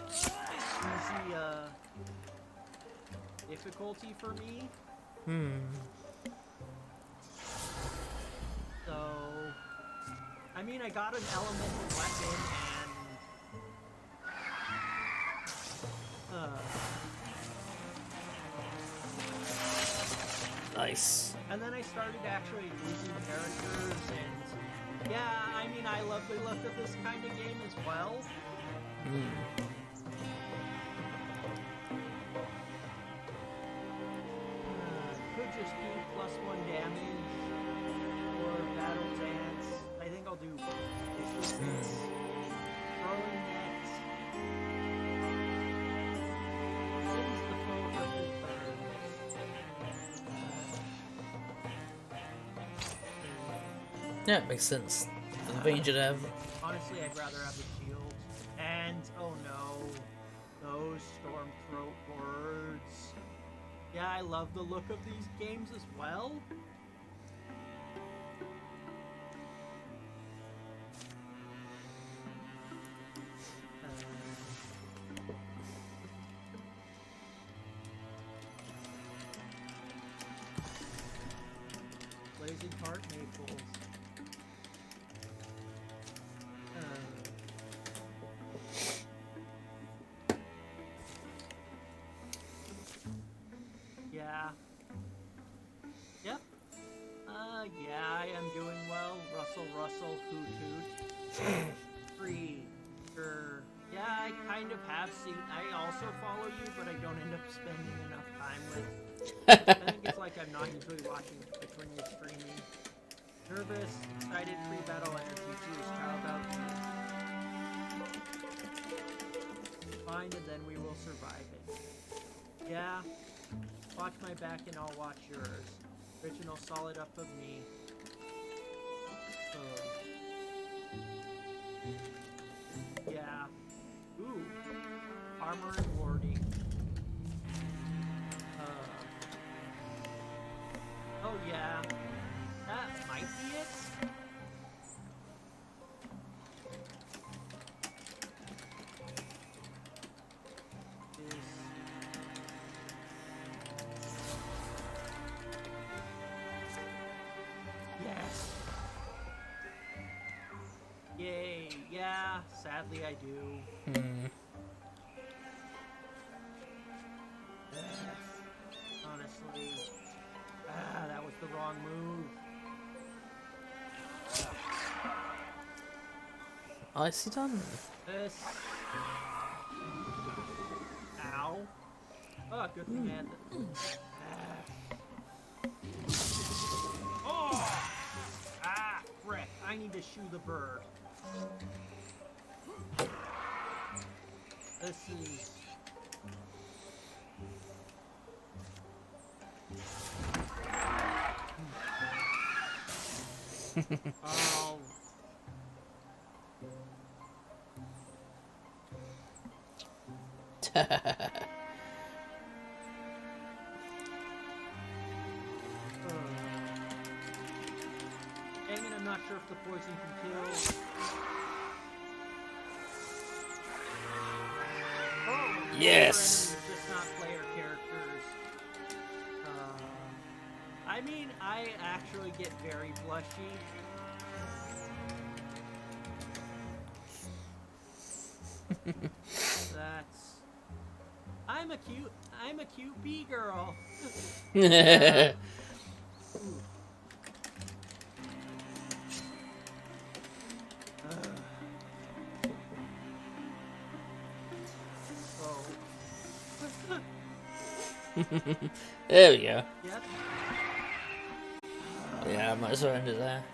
easy, difficulty for me. So, I mean, I got an elemental weapon and nice. And then I started actually using characters, and yeah, I mean, I love the look of this kind of game as well. Could just be +1 damage or battle dance. I think I'll do resistance. Throwing net. Sends the foe for his turn. Yeah, it makes sense. The range you'd have. Honestly, I'd rather have the shield. And, oh no, those storm throat words. Yeah, I love the look of these games as well. Blazing Heart Maples. Yeah. Yep. Yeah, I am doing well. Russell, hoot hoot. Free. Yeah, I kind of have seen. I also follow you, but I don't end up spending enough time with. I think it's like I'm not usually watching Twitch when you're streaming. Nervous, excited, pre-battle energy, choose how about you? Find and then we will survive it. Yeah. Watch my back and I'll watch yours. Original solid up of me. Yeah. Ooh. Armor and warding. Oh yeah. That might be it. Yes. Yay. Yeah, sadly I do. Honestly. That was the wrong move. Icy done. This. Ow. Oh, good thing I had Oh! Ah, frick. I need to shoot the bird. This is... Oh. Dang it, I'm not sure if the poison can kill. Oh, yes! Just not player characters. I mean, I actually get very blushy. That's... I'm a cute bee girl. There we go. Yep. Yeah, I might as well end it there.